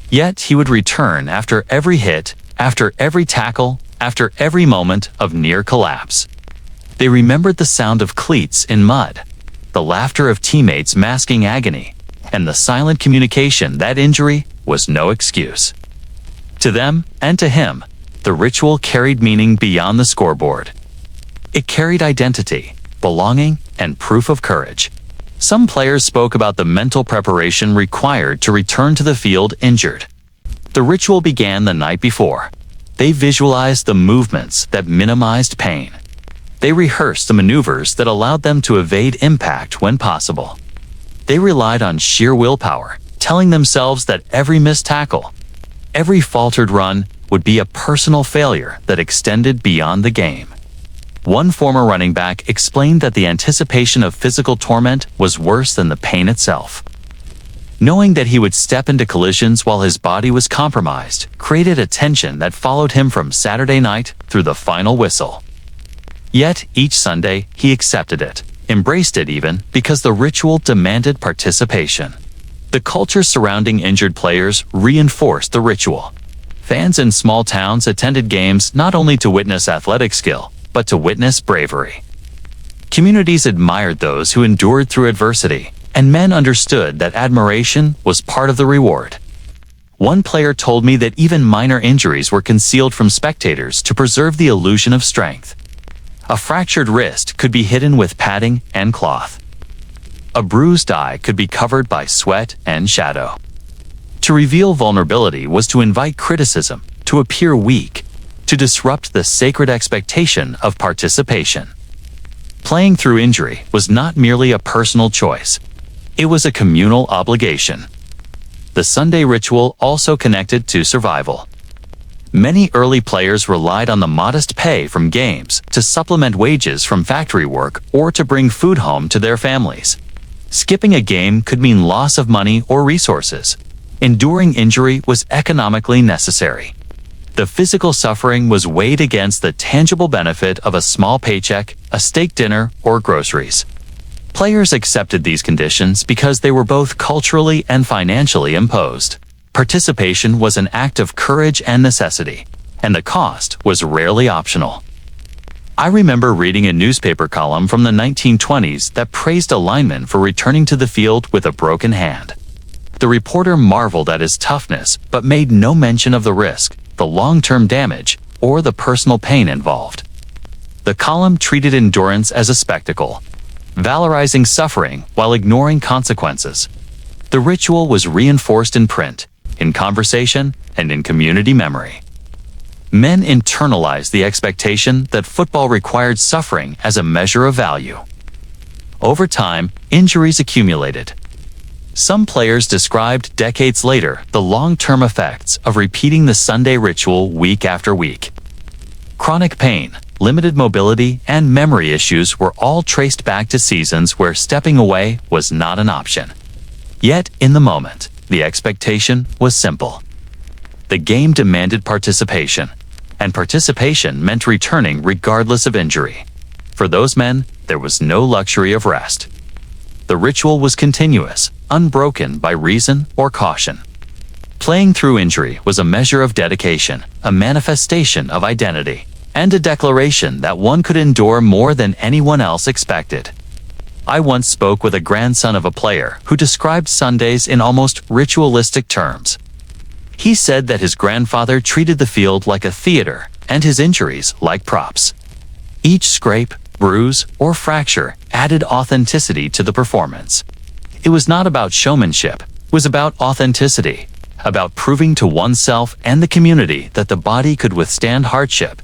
S1: Yet he would return after every hit, after every tackle, after every moment of near collapse. They remembered the sound of cleats in mud, the laughter of teammates masking agony, and the silent communication that injury was no excuse. To them, and to him, the ritual carried meaning beyond the scoreboard. It carried identity, belonging, and proof of courage. Some players spoke about the mental preparation required to return to the field injured. The ritual began the night before. They visualized the movements that minimized pain. They rehearsed the maneuvers that allowed them to evade impact when possible. They relied on sheer willpower, telling themselves that every missed tackle, every faltered run, would be a personal failure that extended beyond the game. One former running back explained that the anticipation of physical torment was worse than the pain itself. Knowing that he would step into collisions while his body was compromised created a tension that followed him from Saturday night through the final whistle. Yet, each Sunday, he accepted it, embraced it even, because the ritual demanded participation. The culture surrounding injured players reinforced the ritual. Fans in small towns attended games not only to witness athletic skill, but to witness bravery. Communities admired those who endured through adversity, and men understood that admiration was part of the reward. One player told me that even minor injuries were concealed from spectators to preserve the illusion of strength. A fractured wrist could be hidden with padding and cloth. A bruised eye could be covered by sweat and shadow. To reveal vulnerability was to invite criticism, to appear weak, to disrupt the sacred expectation of participation. Playing through injury was not merely a personal choice. It was a communal obligation. The Sunday ritual also connected to survival. Many early players relied on the modest pay from games to supplement wages from factory work or to bring food home to their families. Skipping a game could mean loss of money or resources. Enduring injury was economically necessary. The physical suffering was weighed against the tangible benefit of a small paycheck, a steak dinner, or groceries. Players accepted these conditions because they were both culturally and financially imposed. Participation was an act of courage and necessity, and the cost was rarely optional. I remember reading a newspaper column from the 1920s that praised a lineman for returning to the field with a broken hand. The reporter marveled at his toughness but made no mention of the risk, the long-term damage, or the personal pain involved. The column treated endurance as a spectacle, valorizing suffering while ignoring consequences. The ritual was reinforced in print, in conversation, and in community memory. Men internalized the expectation that football required suffering as a measure of value. Over time, injuries accumulated. Some players described decades later the long-term effects of repeating the Sunday ritual week after week. Chronic pain, limited mobility, and memory issues were all traced back to seasons where stepping away was not an option. Yet, in the moment, the expectation was simple. The game demanded participation, and participation meant returning regardless of injury. For those men, there was no luxury of rest. The ritual was continuous, unbroken by reason or caution. Playing through injury was a measure of dedication, a manifestation of identity, and a declaration that one could endure more than anyone else expected. I once spoke with a grandson of a player who described Sundays in almost ritualistic terms. He said that his grandfather treated the field like a theater and his injuries like props. Each scrape, bruise, or fracture added authenticity to the performance. It was not about showmanship, it was about authenticity, about proving to oneself and the community that the body could withstand hardship.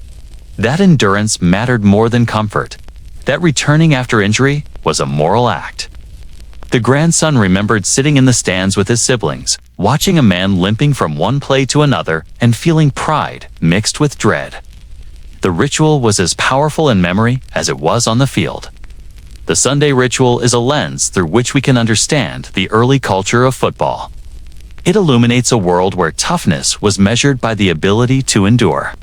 S1: That endurance mattered more than comfort. That returning after injury was a moral act. The grandson remembered sitting in the stands with his siblings, watching a man limping from one play to another and feeling pride mixed with dread. The ritual was as powerful in memory as it was on the field. The Sunday ritual is a lens through which we can understand the early culture of football. It illuminates a world where toughness was measured by the ability to endure,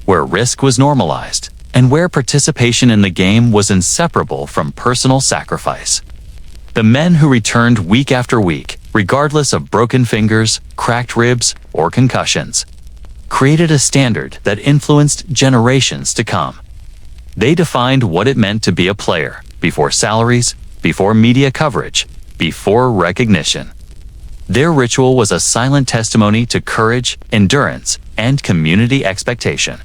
S1: where risk was normalized, and where participation in the game was inseparable from personal sacrifice. The men who returned week after week, regardless of broken fingers, cracked ribs, or concussions, created a standard that influenced generations to come. They defined what it meant to be a player, before salaries, before media coverage, before recognition. Their ritual was a silent testimony to courage, endurance, and community expectation.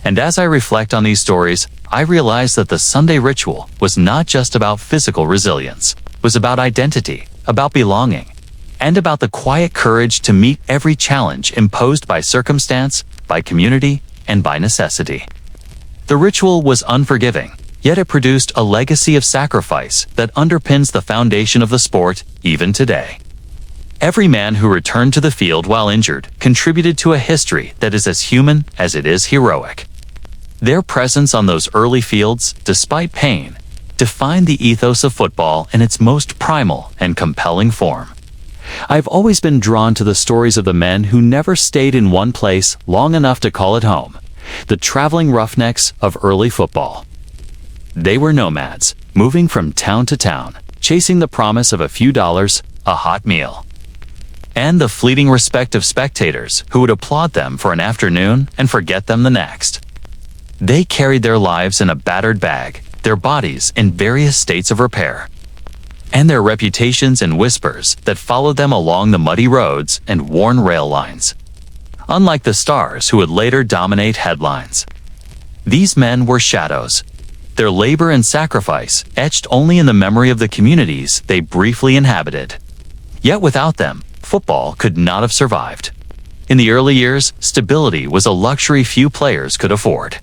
S1: And as I reflect on these stories, I realize that the Sunday ritual was not just about physical resilience. It was about identity, about belonging, and about the quiet courage to meet every challenge imposed by circumstance, by community, and by necessity. The ritual was unforgiving, yet it produced a legacy of sacrifice that underpins the foundation of the sport even today. Every man who returned to the field while injured contributed to a history that is as human as it is heroic. Their presence on those early fields, despite pain, defined the ethos of football in its most primal and compelling form. I've always been drawn to the stories of the men who never stayed in one place long enough to call it home, the traveling roughnecks of early football. They were nomads, moving from town to town, chasing the promise of a few dollars, a hot meal, and the fleeting respect of spectators who would applaud them for an afternoon and forget them the next. They carried their lives in a battered bag, their bodies in various states of repair, and their reputations in whispers that followed them along the muddy roads and worn rail lines. Unlike the stars who would later dominate headlines, these men were shadows, their labor and sacrifice etched only in the memory of the communities they briefly inhabited. Yet without them, football could not have survived. In the early years, stability was a luxury few players could afford.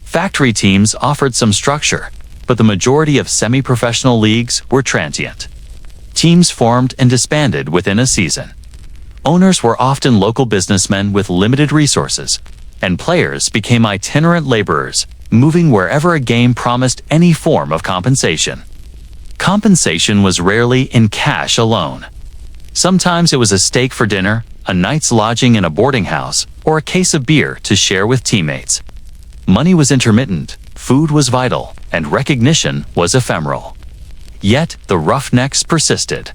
S1: Factory teams offered some structure, but the majority of semi-professional leagues were transient. Teams formed and disbanded within a season. Owners were often local businessmen with limited resources, and players became itinerant laborers, moving wherever a game promised any form of compensation. Compensation was rarely in cash alone. Sometimes it was a steak for dinner, a night's lodging in a boarding house, or a case of beer to share with teammates. Money was intermittent, food was vital, and recognition was ephemeral. Yet the Roughnecks persisted.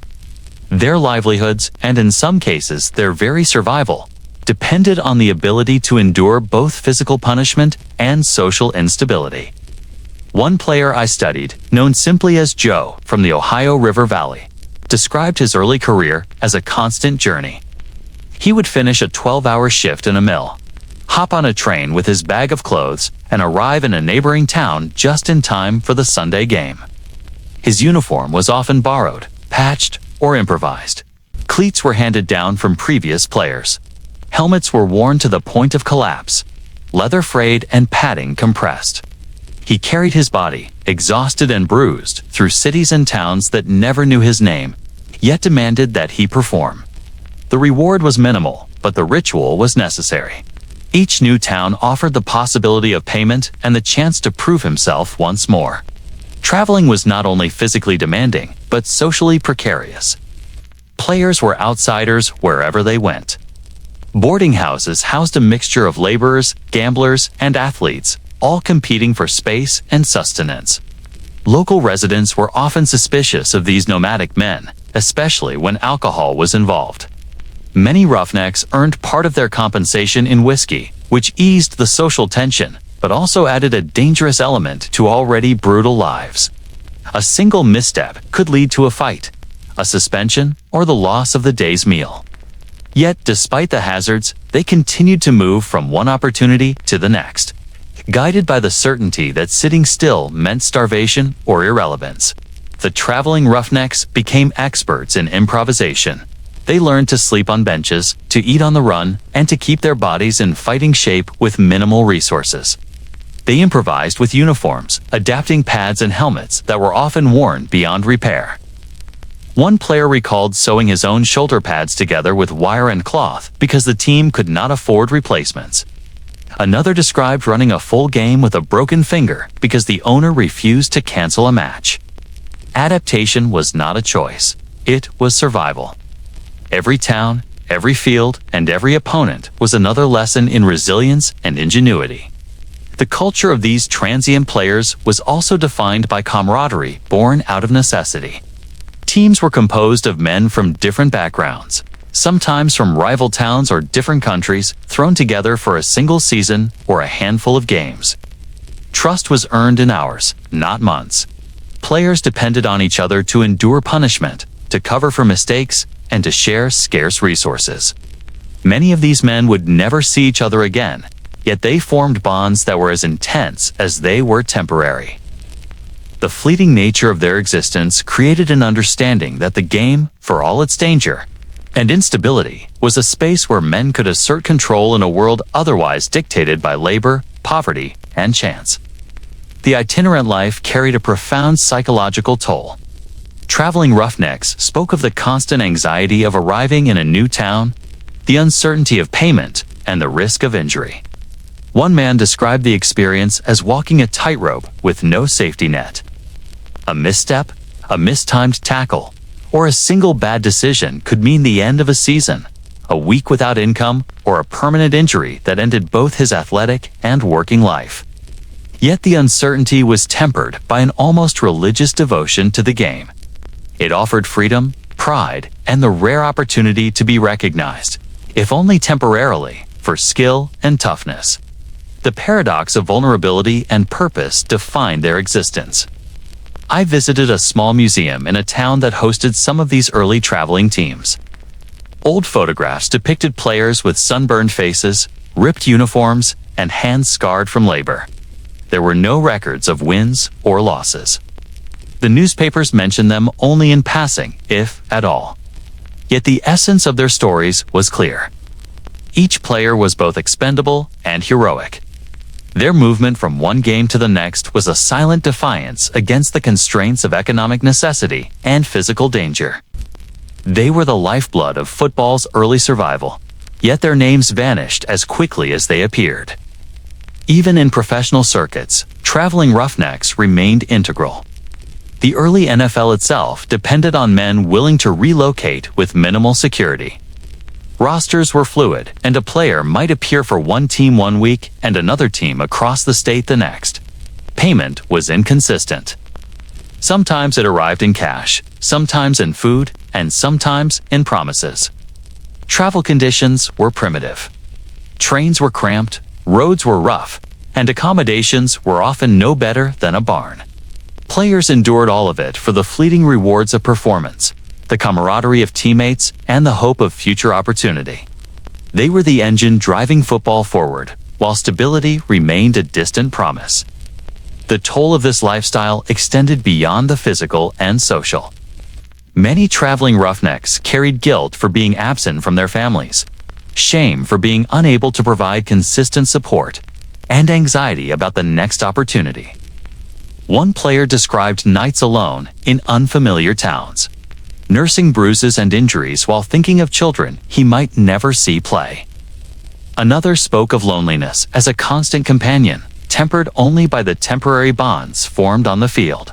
S1: Their livelihoods, and in some cases their very survival, depended on the ability to endure both physical punishment and social instability. One player I studied, known simply as Joe from the Ohio River Valley, described his early career as a constant journey. He would finish a 12-hour shift in a mill, hop on a train with his bag of clothes, and arrive in a neighboring town just in time for the Sunday game. His uniform was often borrowed, patched, or improvised. Cleats were handed down from previous players. Helmets were worn to the point of collapse, leather frayed and padding compressed. He carried his body, exhausted and bruised, through cities and towns that never knew his name, yet demanded that he perform. The reward was minimal, but the ritual was necessary. Each new town offered the possibility of payment and the chance to prove himself once more. Traveling was not only physically demanding, but socially precarious. Players were outsiders wherever they went. Boarding houses housed a mixture of laborers, gamblers, and athletes, all competing for space and sustenance. Local residents were often suspicious of these nomadic men, especially when alcohol was involved. Many roughnecks earned part of their compensation in whiskey, which eased the social tension, but also added a dangerous element to already brutal lives. A single misstep could lead to a fight, a suspension, or the loss of the day's meal. Yet, despite the hazards, they continued to move from one opportunity to the next, guided by the certainty that sitting still meant starvation or irrelevance. The traveling roughnecks became experts in improvisation. They learned to sleep on benches, to eat on the run, and to keep their bodies in fighting shape with minimal resources. They improvised with uniforms, adapting pads and helmets that were often worn beyond repair. One player recalled sewing his own shoulder pads together with wire and cloth because the team could not afford replacements. Another described running a full game with a broken finger because the owner refused to cancel a match. Adaptation was not a choice. It was survival. Every town, every field, and every opponent was another lesson in resilience and ingenuity. The culture of these transient players was also defined by camaraderie born out of necessity. Teams were composed of men from different backgrounds, sometimes from rival towns or different countries, thrown together for a single season or a handful of games. Trust was earned in hours, not months. Players depended on each other to endure punishment, to cover for mistakes, and to share scarce resources. Many of these men would never see each other again, yet they formed bonds that were as intense as they were temporary. The fleeting nature of their existence created an understanding that the game, for all its danger and instability, was a space where men could assert control in a world otherwise dictated by labor, poverty, and chance. The itinerant life carried a profound psychological toll. Traveling roughnecks spoke of the constant anxiety of arriving in a new town, the uncertainty of payment, and the risk of injury. One man described the experience as walking a tightrope with no safety net. A misstep, a mistimed tackle, or a single bad decision could mean the end of a season, a week without income, or a permanent injury that ended both his athletic and working life. Yet the uncertainty was tempered by an almost religious devotion to the game. It offered freedom, pride, and the rare opportunity to be recognized, if only temporarily, for skill and toughness. The paradox of vulnerability and purpose defined their existence. I visited a small museum in a town that hosted some of these early traveling teams. Old photographs depicted players with sunburned faces, ripped uniforms, and hands scarred from labor. There were no records of wins or losses. The newspapers mentioned them only in passing, if at all. Yet the essence of their stories was clear. Each player was both expendable and heroic. Their movement from one game to the next was a silent defiance against the constraints of economic necessity and physical danger. They were the lifeblood of football's early survival, yet their names vanished as quickly as they appeared. Even in professional circuits, traveling roughnecks remained integral. The early NFL itself depended on men willing to relocate with minimal security. Rosters were fluid, and a player might appear for one team one week and another team across the state the next. Payment was inconsistent. Sometimes it arrived in cash, sometimes in food, and sometimes in promises. Travel conditions were primitive. Trains were cramped, roads were rough, and accommodations were often no better than a barn. Players endured all of it for the fleeting rewards of performance, the camaraderie of teammates, and the hope of future opportunity. They were the engine driving football forward, while stability remained a distant promise. The toll of this lifestyle extended beyond the physical and social. Many traveling roughnecks carried guilt for being absent from their families, shame for being unable to provide consistent support, and anxiety about the next opportunity. One player described nights alone in unfamiliar towns. nursing bruises and injuries while thinking of children he might never see play. Another spoke of loneliness as a constant companion, tempered only by the temporary bonds formed on the field.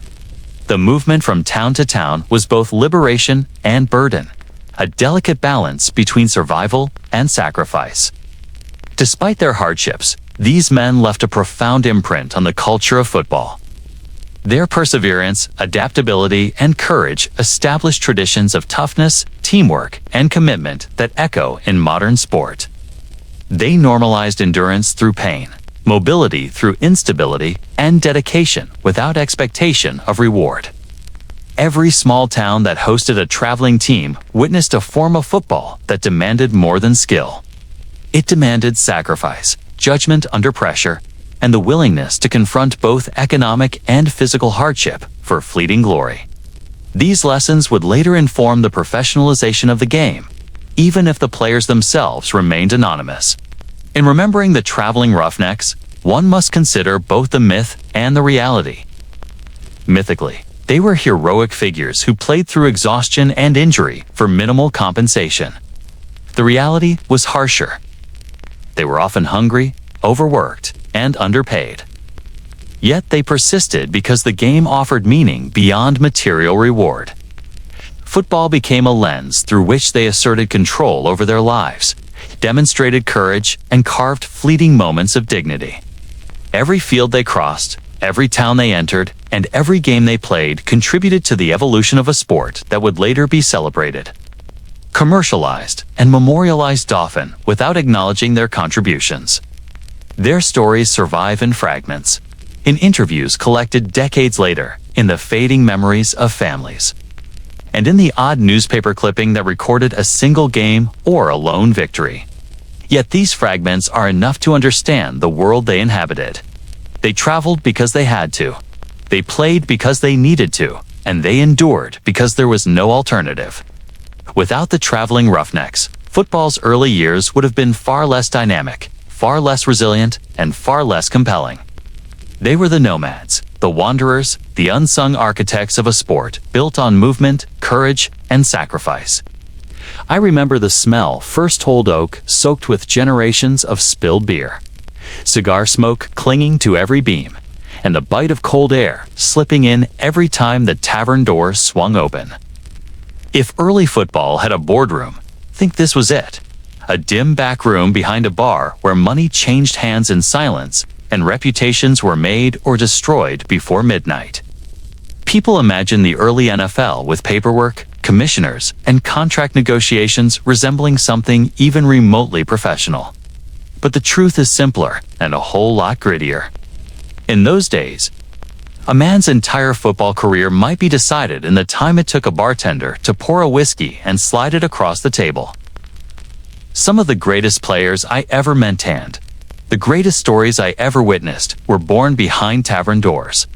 S1: The movement from town to town was both liberation and burden, a delicate balance between survival and sacrifice. Despite their hardships, these men left a profound imprint on the culture of football. Their perseverance, adaptability, and courage established traditions of toughness, teamwork, and commitment that echo in modern sport. They normalized endurance through pain, mobility through instability, and dedication without expectation of reward. Every small town that hosted a traveling team witnessed a form of football that demanded more than skill. It demanded sacrifice, judgment under pressure, and the willingness to confront both economic and physical hardship for fleeting glory. These lessons would later inform the professionalization of the game, even if the players themselves remained anonymous. In remembering the traveling Roughnecks, one must consider both the myth and the reality. Mythically, they were heroic figures who played through exhaustion and injury for minimal compensation. The reality was harsher. They were often hungry, overworked, and underpaid. Yet they persisted because the game offered meaning beyond material reward. Football became a lens through which they asserted control over their lives, demonstrated courage, and carved fleeting moments of dignity. Every field they crossed, every town they entered, and every game they played contributed to the evolution of a sport that would later be celebrated, commercialized, and memorialized often without acknowledging their contributions. Their stories survive in fragments, in interviews collected decades later, in the fading memories of families, and in the odd newspaper clipping that recorded a single game or a lone victory. Yet these fragments are enough to understand the world they inhabited. They traveled because they had to. They played because they needed to, and they endured because there was no alternative. Without the traveling Roughnecks, football's early years would have been far less dynamic, far less resilient, and far less compelling. They were the nomads, the wanderers, the unsung architects of a sport built on movement, courage, and sacrifice. I remember the smell first old oak soaked with generations of spilled beer, cigar smoke clinging to every beam, and the bite of cold air slipping in every time the tavern door swung open. If early football had a boardroom, think this was it. A dim back room behind a bar where money changed hands in silence and reputations were made or destroyed before midnight. People imagine the early NFL with paperwork, commissioners, and contract negotiations resembling something even remotely professional. But the truth is simpler and a whole lot grittier. In those days, a man's entire football career might be decided in the time it took a bartender to pour a whiskey and slide it across the table. Some of the greatest players I ever mentored, the greatest stories I ever witnessed, were born behind tavern doors.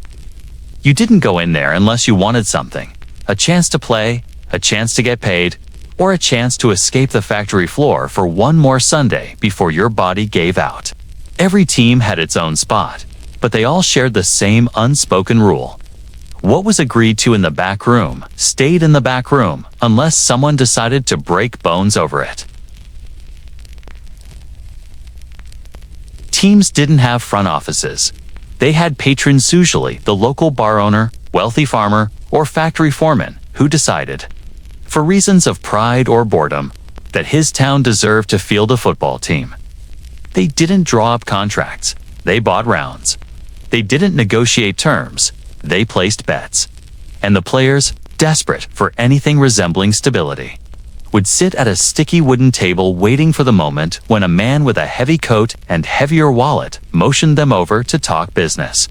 S1: You didn't go in there unless you wanted something, a chance to play, a chance to get paid, or a chance to escape the factory floor for one more Sunday before your body gave out. Every team had its own spot, but they all shared the same unspoken rule. What was agreed to in the back room stayed in the back room unless someone decided to break bones over it. Teams didn't have front offices. They had patrons, usually the local bar owner, wealthy farmer, or factory foreman, who decided, for reasons of pride or boredom, that his town deserved to field a football team. They didn't draw up contracts. They bought rounds. They didn't negotiate terms. They placed bets. And the players, desperate for anything resembling stability, would sit at a sticky wooden table waiting for the moment when a man with a heavy coat and heavier wallet motioned them over to talk business.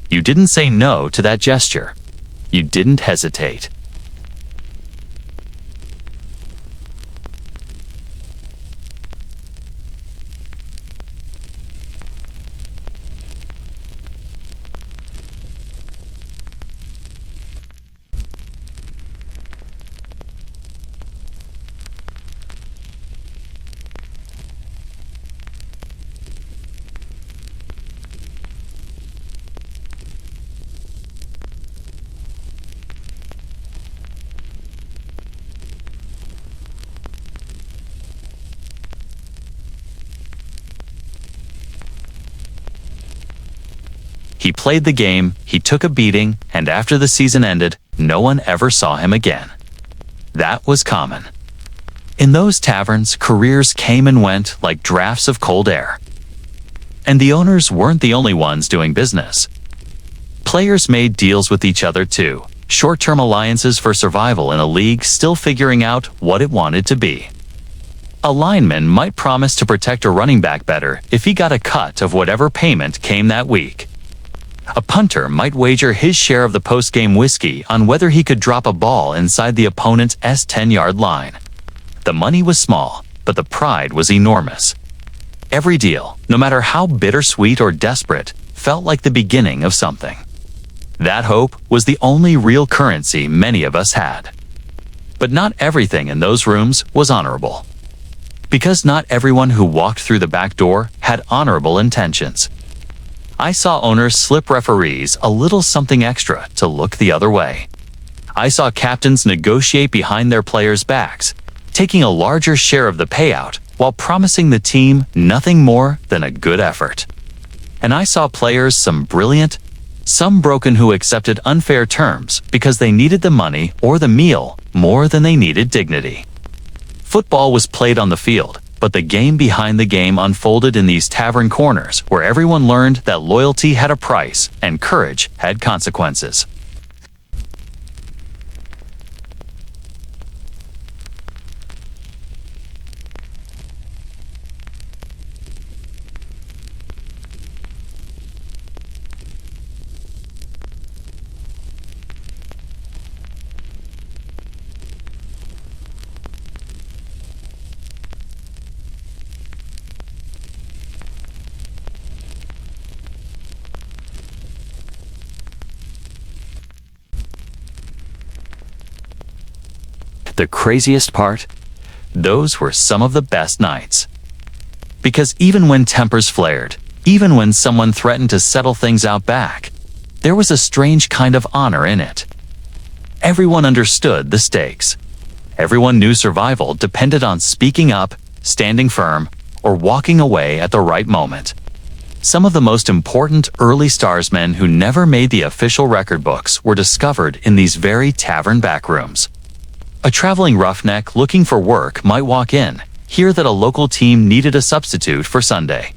S1: You didn't say no to that gesture. You didn't hesitate. He played the game, he took a beating, and after the season ended, no one ever saw him again. That was common. In those taverns, careers came and went like drafts of cold air. And the owners weren't the only ones doing business. Players made deals with each other too, short-term alliances for survival in a league still figuring out what it wanted to be. A lineman might promise to protect a running back better if he got a cut of whatever payment came that week. A punter might wager his share of the post-game whiskey on whether he could drop a ball inside the opponent's 10-yard line. The money was small, but the pride was enormous. Every deal, no matter how bittersweet or desperate, felt like the beginning of something. That hope was the only real currency many of us had. But not everything in those rooms was honorable. Because not everyone who walked through the back door had honorable intentions. I saw owners slip referees a little something extra to look the other way. I saw captains negotiate behind their players' backs, taking a larger share of the payout while promising the team nothing more than a good effort. And I saw players, some brilliant, some broken, who accepted unfair terms because they needed the money or the meal more than they needed dignity. Football was played on the field, but the game behind the game unfolded in these tavern corners where everyone learned that loyalty had a price and courage had consequences. The craziest part? Those were some of the best nights. Because even when tempers flared, even when someone threatened to settle things out back, there was a strange kind of honor in it. Everyone understood the stakes. Everyone knew survival depended on speaking up, standing firm, or walking away at the right moment. Some of the most important early starsmen who never made the official record books were discovered in these very tavern backrooms. A traveling roughneck looking for work might walk in, hear that a local team needed a substitute for Sunday,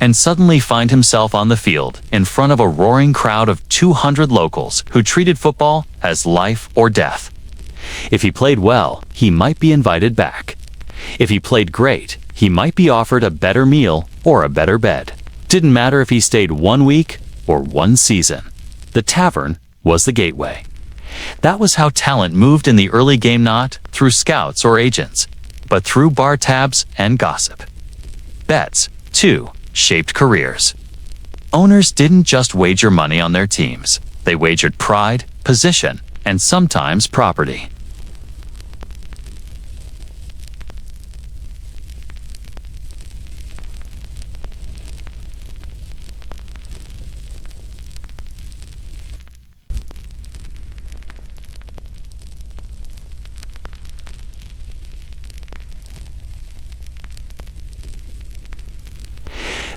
S1: and suddenly find himself on the field in front of a roaring crowd of 200 locals who treated football as life or death. If he played well, he might be invited back. If he played great, he might be offered a better meal or a better bed. Didn't matter if he stayed 1 week or 1 season. The tavern was the gateway. That was how talent moved in the early game, not through scouts or agents, but through bar tabs and gossip. Bets, too, shaped careers. Owners didn't just wager money on their teams. They wagered pride, position, and sometimes property.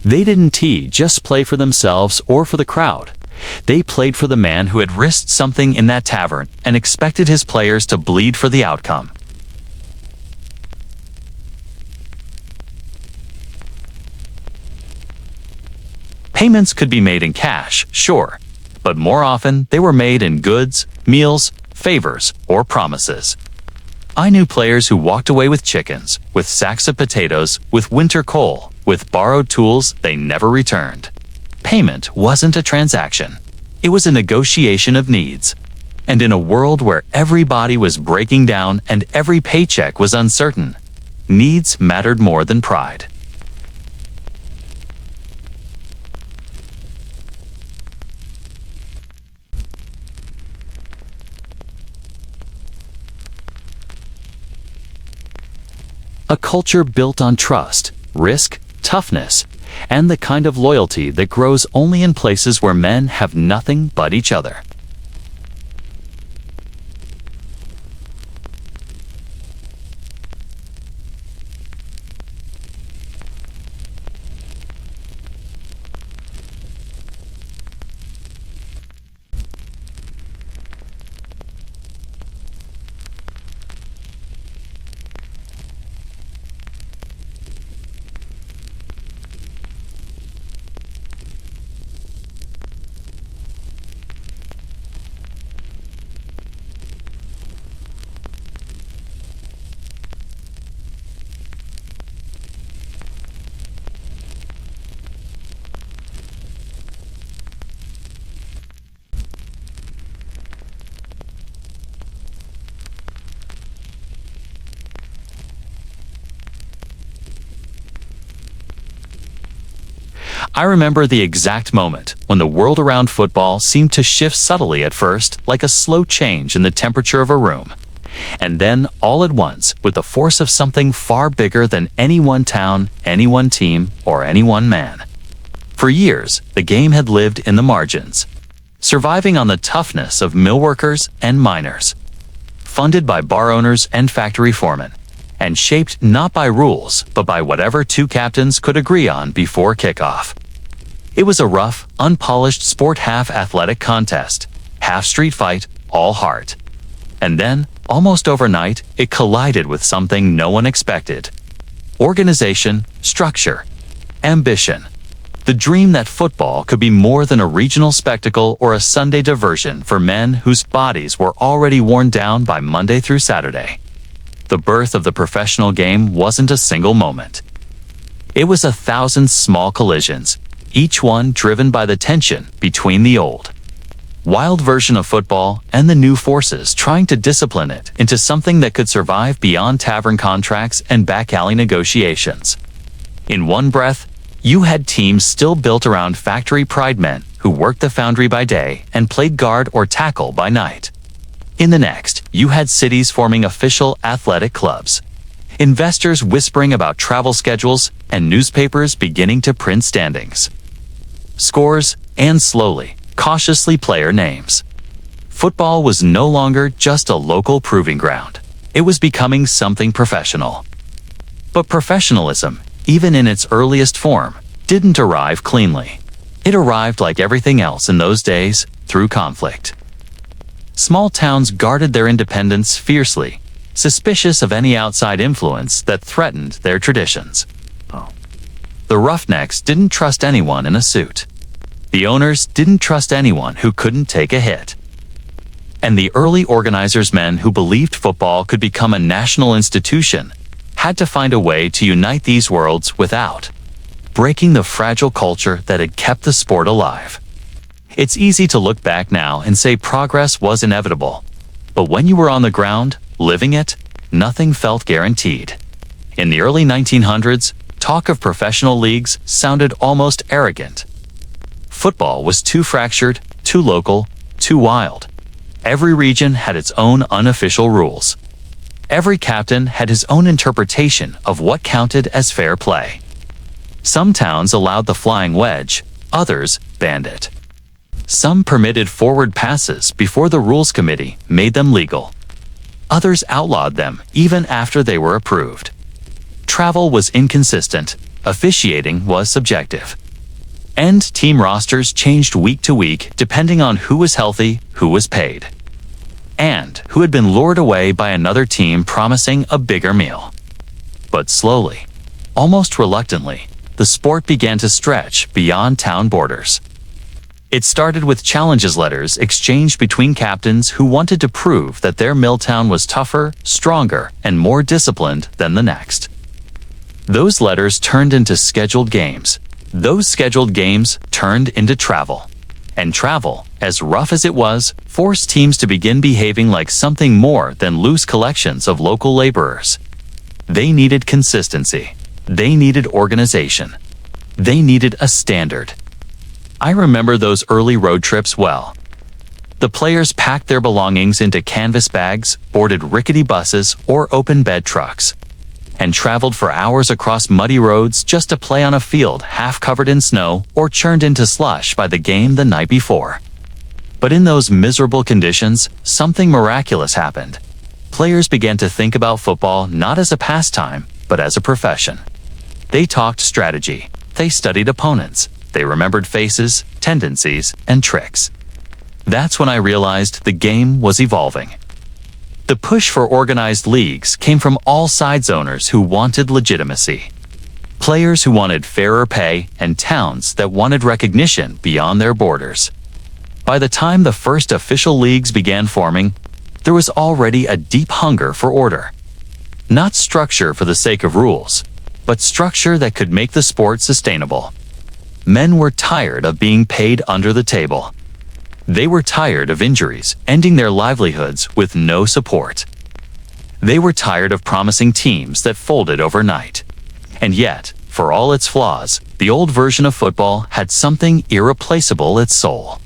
S1: They didn't just play for themselves or for the crowd. They played for the man who had risked something in that tavern and expected his players to bleed for the outcome. Payments could be made in cash, sure, but more often they were made in goods, meals, favors, or promises. I knew players who walked away with chickens, with sacks of potatoes, with winter coal, with borrowed tools they never returned. Payment wasn't a transaction. It was a negotiation of needs. And in a world where everybody was breaking down and every paycheck was uncertain, needs mattered more than pride. A culture built on trust, risk, toughness, and the kind of loyalty that grows only in places where men have nothing but each other. I remember the exact moment when the world around football seemed to shift subtly at first, like a slow change in the temperature of a room. And then, all at once, with the force of something far bigger than any one town, any one team, or any one man. For years, the game had lived in the margins, surviving on the toughness of mill workers and miners, funded by bar owners and factory foremen, and shaped not by rules, but by whatever two captains could agree on before kickoff. It was a rough, unpolished sport, half athletic contest, half street fight, all heart. And then, almost overnight, it collided with something no one expected. Organization, structure, ambition. The dream that football could be more than a regional spectacle or a Sunday diversion for men whose bodies were already worn down by Monday through Saturday. The birth of the professional game wasn't a single moment. It was 1,000 small collisions, each one driven by the tension between the old, wild version of football and the new forces trying to discipline it into something that could survive beyond tavern contracts and back-alley negotiations. In one breath, you had teams still built around factory pride men who worked the foundry by day and played guard or tackle by night. In the next, you had cities forming official athletic clubs, investors whispering about travel schedules, and newspapers beginning to print standings, scores, and slowly, cautiously player names. Football was no longer just a local proving ground. It was becoming something professional. But professionalism, even in its earliest form, didn't arrive cleanly. It arrived like everything else in those days, through conflict. Small towns guarded their independence fiercely, suspicious of any outside influence that threatened their traditions. The Roughnecks didn't trust anyone in a suit. The owners didn't trust anyone who couldn't take a hit. And the early organizers, men who believed football could become a national institution, had to find a way to unite these worlds without breaking the fragile culture that had kept the sport alive. It's easy to look back now and say progress was inevitable. But when you were on the ground, living it, nothing felt guaranteed. In the early 1900s, talk of professional leagues sounded almost arrogant. Football was too fractured, too local, too wild. Every region had its own unofficial rules. Every captain had his own interpretation of what counted as fair play. Some towns allowed the flying wedge, others banned it. Some permitted forward passes before the rules committee made them legal. Others outlawed them even after they were approved. Travel was inconsistent, officiating was subjective. And team rosters changed week to week depending on who was healthy, who was paid, and who had been lured away by another team promising a bigger meal. But slowly, almost reluctantly, the sport began to stretch beyond town borders. It started with challenges letters exchanged between captains who wanted to prove that their mill town was tougher, stronger, and more disciplined than the next. Those letters turned into scheduled games. Those scheduled games turned into travel. And travel, as rough as it was, forced teams to begin behaving like something more than loose collections of local laborers. They needed consistency. They needed organization. They needed a standard. I remember those early road trips well. The players packed their belongings into canvas bags, boarded rickety buses or open bed trucks, and traveled for hours across muddy roads just to play on a field half covered in snow or churned into slush by the game the night before. But in those miserable conditions, something miraculous happened. Players began to think about football not as a pastime, but as a profession. They talked strategy. They studied opponents. They remembered faces, tendencies, and tricks. That's when I realized the game was evolving. The push for organized leagues came from all sides, owners who wanted legitimacy, players who wanted fairer pay, and towns that wanted recognition beyond their borders. By the time the first official leagues began forming, there was already a deep hunger for order. Not structure for the sake of rules, but structure that could make the sport sustainable. Men were tired of being paid under the table. They were tired of injuries, ending their livelihoods with no support. They were tired of promising teams that folded overnight. And yet, For all its flaws, the old version of football had something irreplaceable its soul.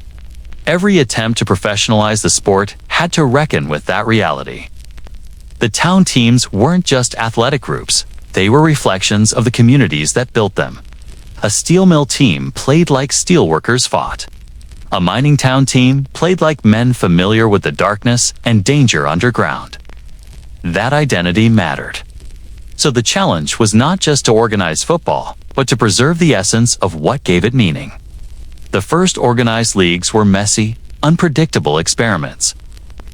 S1: Every attempt to professionalize the sport had to reckon with that reality. The town teams weren't just athletic groups, they were reflections of the communities that built them. A steel mill team played like steelworkers fought. A mining town team played like men familiar with the darkness and danger underground. That identity mattered. So the challenge was not just to organize football, but to preserve the essence of what gave it meaning. The first organized leagues were messy, unpredictable experiments.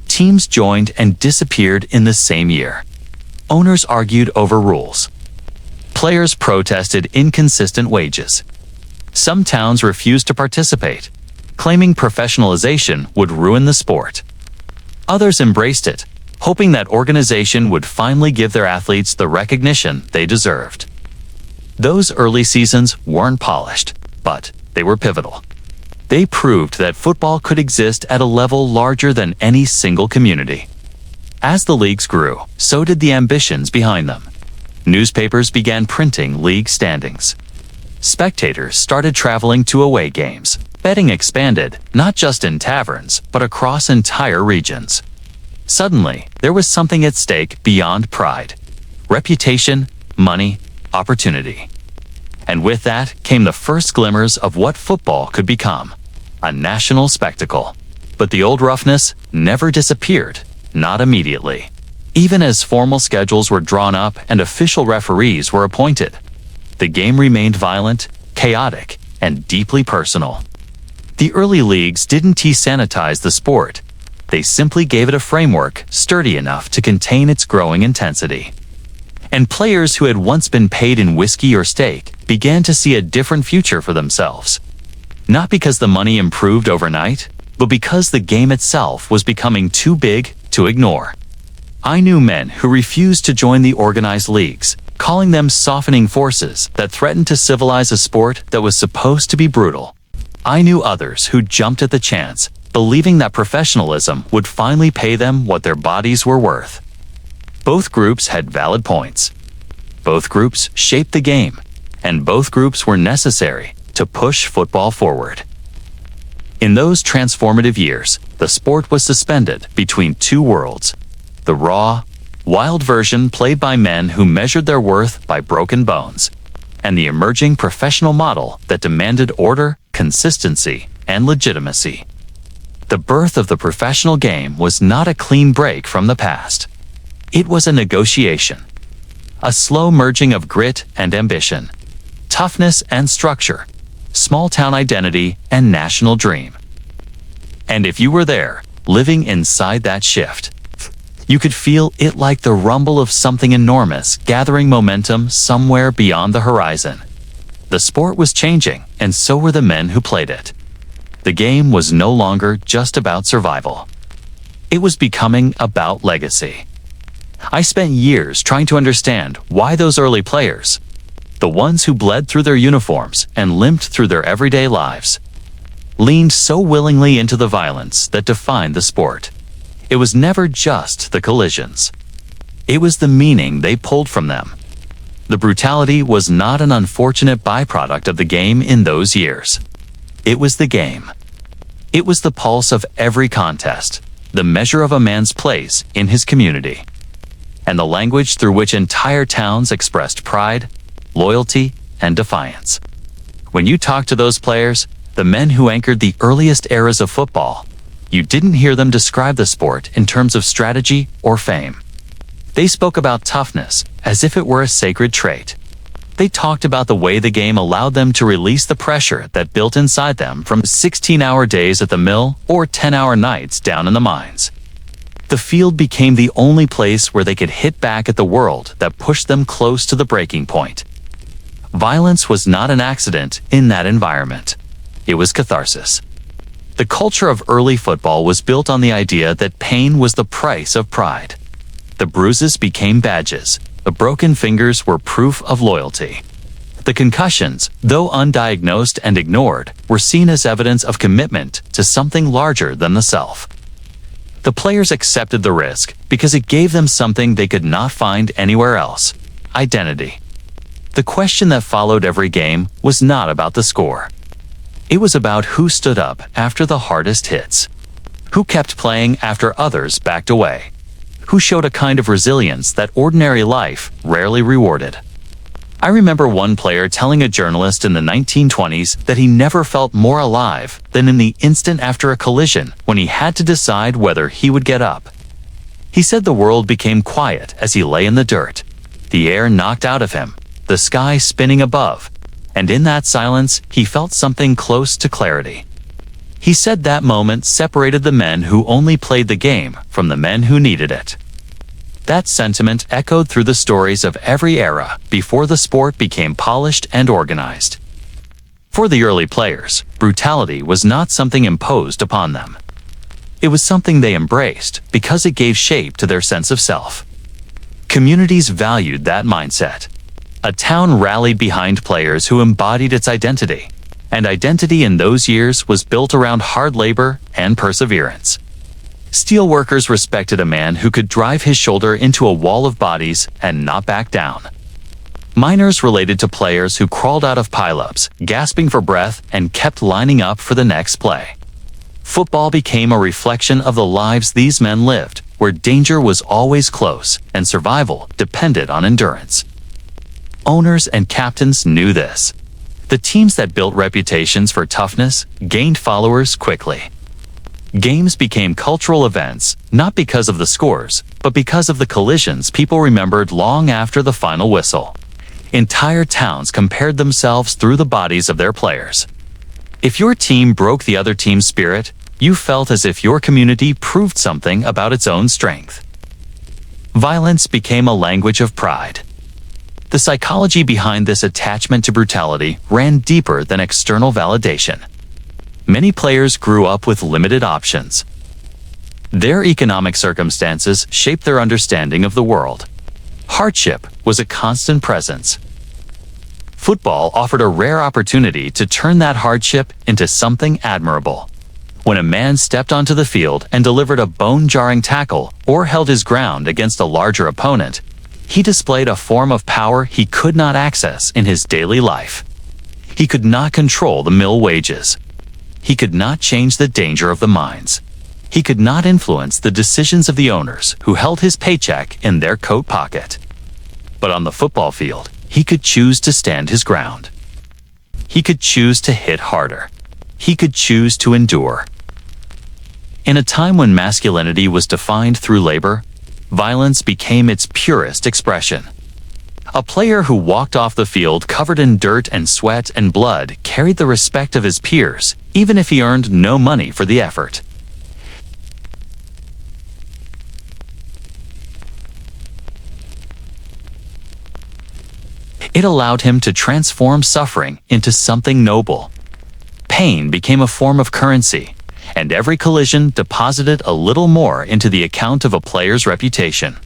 S1: Teams joined and disappeared in the same year. Owners argued over rules. Players protested inconsistent wages. Some towns refused to participate, claiming professionalization would ruin the sport. Others embraced it, hoping that organization would finally give their athletes the recognition they deserved. Those early seasons weren't polished, but they were pivotal. They proved that football could exist at a level larger than any single community. As the leagues grew, so did the ambitions behind them. Newspapers began printing league standings. Spectators started traveling to away games. Betting expanded, not just in taverns, but across entire regions. Suddenly, there was something at stake beyond pride. Reputation, money, opportunity. And with that came the first glimmers of what football could become, a national spectacle. But the old roughness never disappeared, not immediately. Even as formal schedules were drawn up and official referees were appointed, the game remained violent, chaotic, and deeply personal. The early leagues didn't desanitize the sport. They simply gave it a framework sturdy enough to contain its growing intensity. And players who had once been paid in whiskey or steak began to see a different future for themselves. Not because the money improved overnight, but because the game itself was becoming too big to ignore. I knew men who refused to join the organized leagues, calling them softening forces that threatened to civilize a sport that was supposed to be brutal. I knew others who jumped at the chance, believing that professionalism would finally pay them what their bodies were worth. Both groups had valid points. Both groups shaped the game, and both groups were necessary to push football forward. In those transformative years, the sport was suspended between two worlds: the raw, wild version played by men who measured their worth by broken bones, and the emerging professional model that demanded order, consistency, and legitimacy. The birth of the professional game was not a clean break from the past. It was a negotiation, a slow merging of grit and ambition, toughness and structure, small-town identity and national dream. And if you were there, living inside that shift, you could feel it like the rumble of something enormous gathering momentum somewhere beyond the horizon. The sport was changing, and so were the men who played it. The game was no longer just about survival. It was becoming about legacy. I spent years trying to understand why those early players, the ones who bled through their uniforms and limped through their everyday lives, leaned so willingly into the violence that defined the sport. It was never just the collisions. It was the meaning they pulled from them. The brutality was not an unfortunate byproduct of the game in those years. It was the game. It was the pulse of every contest, the measure of a man's place in his community, and the language through which entire towns expressed pride, loyalty, and defiance. When you talked to those players, the men who anchored the earliest eras of football, you didn't hear them describe the sport in terms of strategy or fame. They spoke about toughness as if it were a sacred trait. They talked about the way the game allowed them to release the pressure that built inside them from 16-hour days at the mill or 10-hour nights down in the mines. The field became the only place where they could hit back at the world that pushed them close to the breaking point. Violence was not an accident in that environment. It was catharsis. The culture of early football was built on the idea that pain was the price of pride. The bruises became badges. The broken fingers were proof of loyalty. The concussions, though undiagnosed and ignored, were seen as evidence of commitment to something larger than the self. The players accepted the risk because it gave them something they could not find anywhere else: identity. The question that followed every game was not about the score. It was about who stood up after the hardest hits, who kept playing after others backed away, who showed a kind of resilience that ordinary life rarely rewarded. I remember one player telling a journalist in the 1920s that he never felt more alive than in the instant after a collision when he had to decide whether he would get up. He said the world became quiet as he lay in the dirt, the air knocked out of him, the sky spinning above, and in that silence he felt something close to clarity. He said that moment separated the men who only played the game from the men who needed it. That sentiment echoed through the stories of every era before the sport became polished and organized. For the early players, brutality was not something imposed upon them. It was something they embraced because it gave shape to their sense of self. Communities valued that mindset. A town rallied behind players who embodied its identity, and identity in those years was built around hard labor and perseverance. Steelworkers respected a man who could drive his shoulder into a wall of bodies and not back down. Miners related to players who crawled out of pileups, gasping for breath, and kept lining up for the next play. Football became a reflection of the lives these men lived, where danger was always close and survival depended on endurance. Owners and captains knew this. The teams that built reputations for toughness gained followers quickly. Games became cultural events, not because of the scores, but because of the collisions people remembered long after the final whistle. Entire towns compared themselves through the bodies of their players. If your team broke the other team's spirit, you felt as if your community proved something about its own strength. Violence became a language of pride. The psychology behind this attachment to brutality ran deeper than external validation. Many players grew up with limited options. Their economic circumstances shaped their understanding of the world. Hardship was a constant presence. Football offered a rare opportunity to turn that hardship into something admirable. When a man stepped onto the field and delivered a bone-jarring tackle or held his ground against a larger opponent, he displayed a form of power he could not access in his daily life. He could not control the mill wages. He could not change the danger of the mines. He could not influence the decisions of the owners who held his paycheck in their coat pocket. But on the football field, he could choose to stand his ground. He could choose to hit harder. He could choose to endure. In a time when masculinity was defined through labor, violence became its purest expression. A player who walked off the field covered in dirt and sweat and blood carried the respect of his peers, even if he earned no money for the effort. It allowed him to transform suffering into something noble. Pain became a form of currency, and every collision deposited a little more into the account of a player's reputation.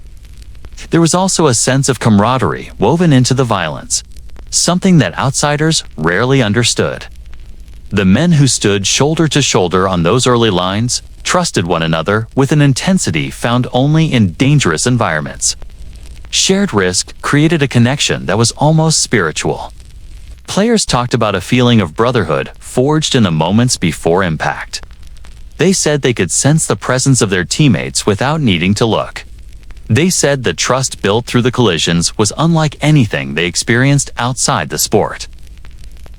S1: There was also a sense of camaraderie woven into the violence, something that outsiders rarely understood. The men who stood shoulder to shoulder on those early lines trusted one another with an intensity found only in dangerous environments. Shared risk created a connection that was almost spiritual. Players talked about a feeling of brotherhood forged in the moments before impact. They said they could sense the presence of their teammates without needing to look. They said the trust built through the collisions was unlike anything they experienced outside the sport.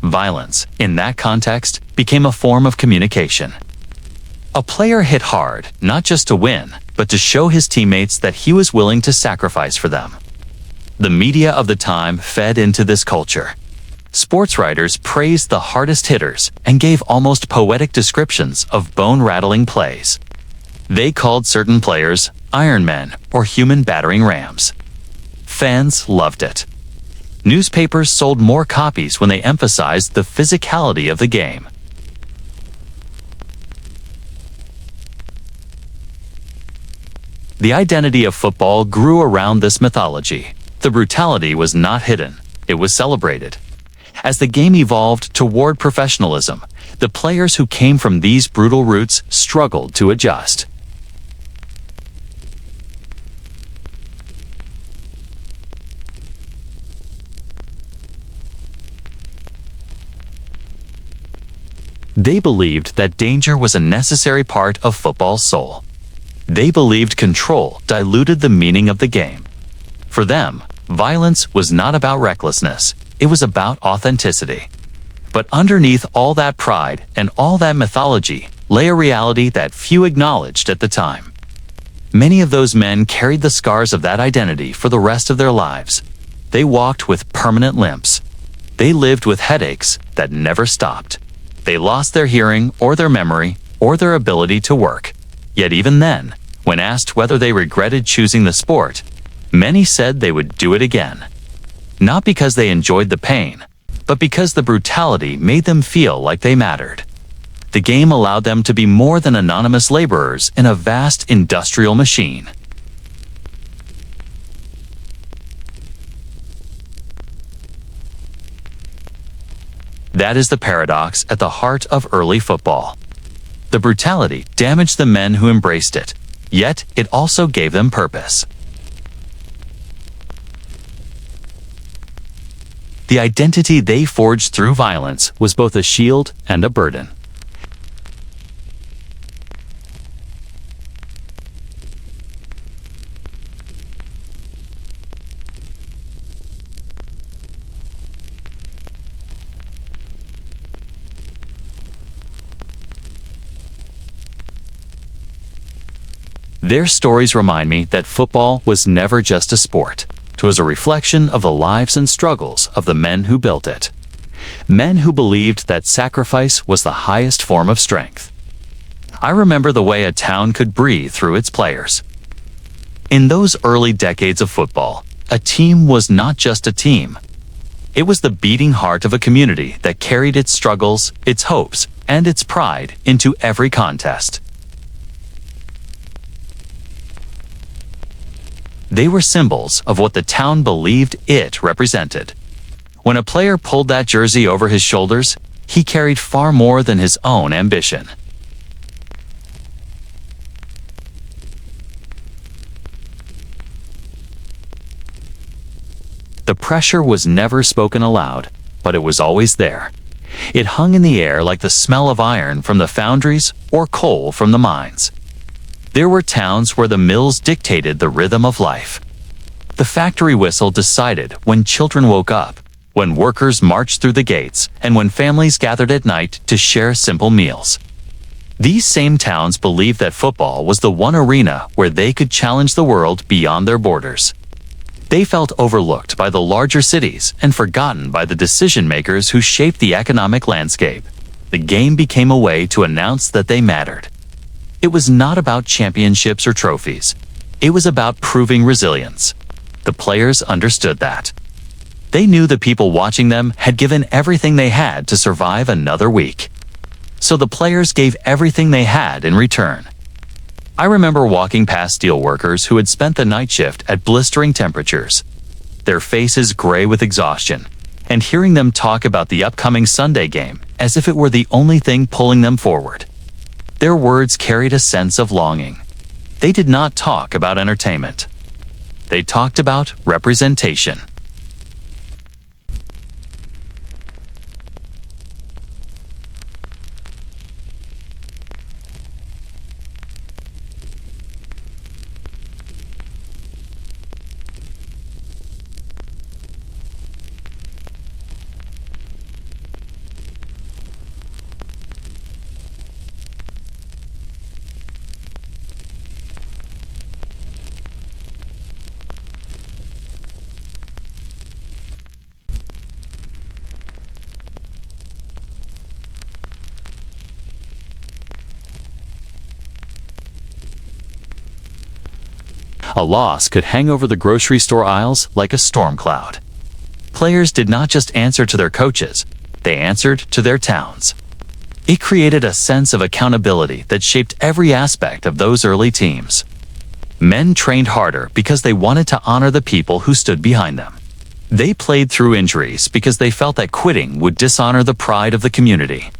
S1: Violence, in that context, became a form of communication. A player hit hard, not just to win, but to show his teammates that he was willing to sacrifice for them. The media of the time fed into this culture. Sports writers praised the hardest hitters and gave almost poetic descriptions of bone-rattling plays. They called certain players Iron Men or human battering rams. Fans loved it. Newspapers sold more copies when they emphasized the physicality of the game. The identity of football grew around this mythology. The brutality was not hidden, it was celebrated. As the game evolved toward professionalism, the players who came from these brutal roots struggled to adjust. They believed that danger was a necessary part of football's soul. They believed control diluted the meaning of the game. For them, violence was not about recklessness, it was about authenticity. But underneath all that pride and all that mythology lay a reality that few acknowledged at the time. Many of those men carried the scars of that identity for the rest of their lives. They walked with permanent limps. They lived with headaches that never stopped. They lost their hearing or their memory or their ability to work. Yet even then, when asked whether they regretted choosing the sport, many said they would do it again. Not because they enjoyed the pain, but because the brutality made them feel like they mattered. The game allowed them to be more than anonymous laborers in a vast industrial machine. That is the paradox at the heart of early football. The brutality damaged the men who embraced it, yet it also gave them purpose. The identity they forged through violence was both a shield and a burden. Their stories remind me that football was never just a sport. It was a reflection of the lives and struggles of the men who built it. Men who believed that sacrifice was the highest form of strength. I remember the way a town could breathe through its players. In those early decades of football, a team was not just a team. It was the beating heart of a community that carried its struggles, its hopes, and its pride into every contest. They were symbols of what the town believed it represented. When a player pulled that jersey over his shoulders, he carried far more than his own ambition. The pressure was never spoken aloud, but it was always there. It hung in the air like the smell of iron from the foundries or coal from the mines. There were towns where the mills dictated the rhythm of life. The factory whistle decided when children woke up, when workers marched through the gates, and when families gathered at night to share simple meals. These same towns believed that football was the one arena where they could challenge the world beyond their borders. They felt overlooked by the larger cities and forgotten by the decision-makers who shaped the economic landscape. The game became a way to announce that they mattered. It was not about championships or trophies. It was about proving resilience. The players understood that. They knew the people watching them had given everything they had to survive another week. So the players gave everything they had in return. I remember walking past steelworkers who had spent the night shift at blistering temperatures, their faces gray with exhaustion, and hearing them talk about the upcoming Sunday game as if it were the only thing pulling them forward. Their words carried a sense of longing. They did not talk about entertainment. They talked about representation. A loss could hang over the grocery store aisles like a storm cloud. Players did not just answer to their coaches, they answered to their towns. It created a sense of accountability that shaped every aspect of those early teams. Men trained harder because they wanted to honor the people who stood behind them. They played through injuries because they felt that quitting would dishonor the pride of the community.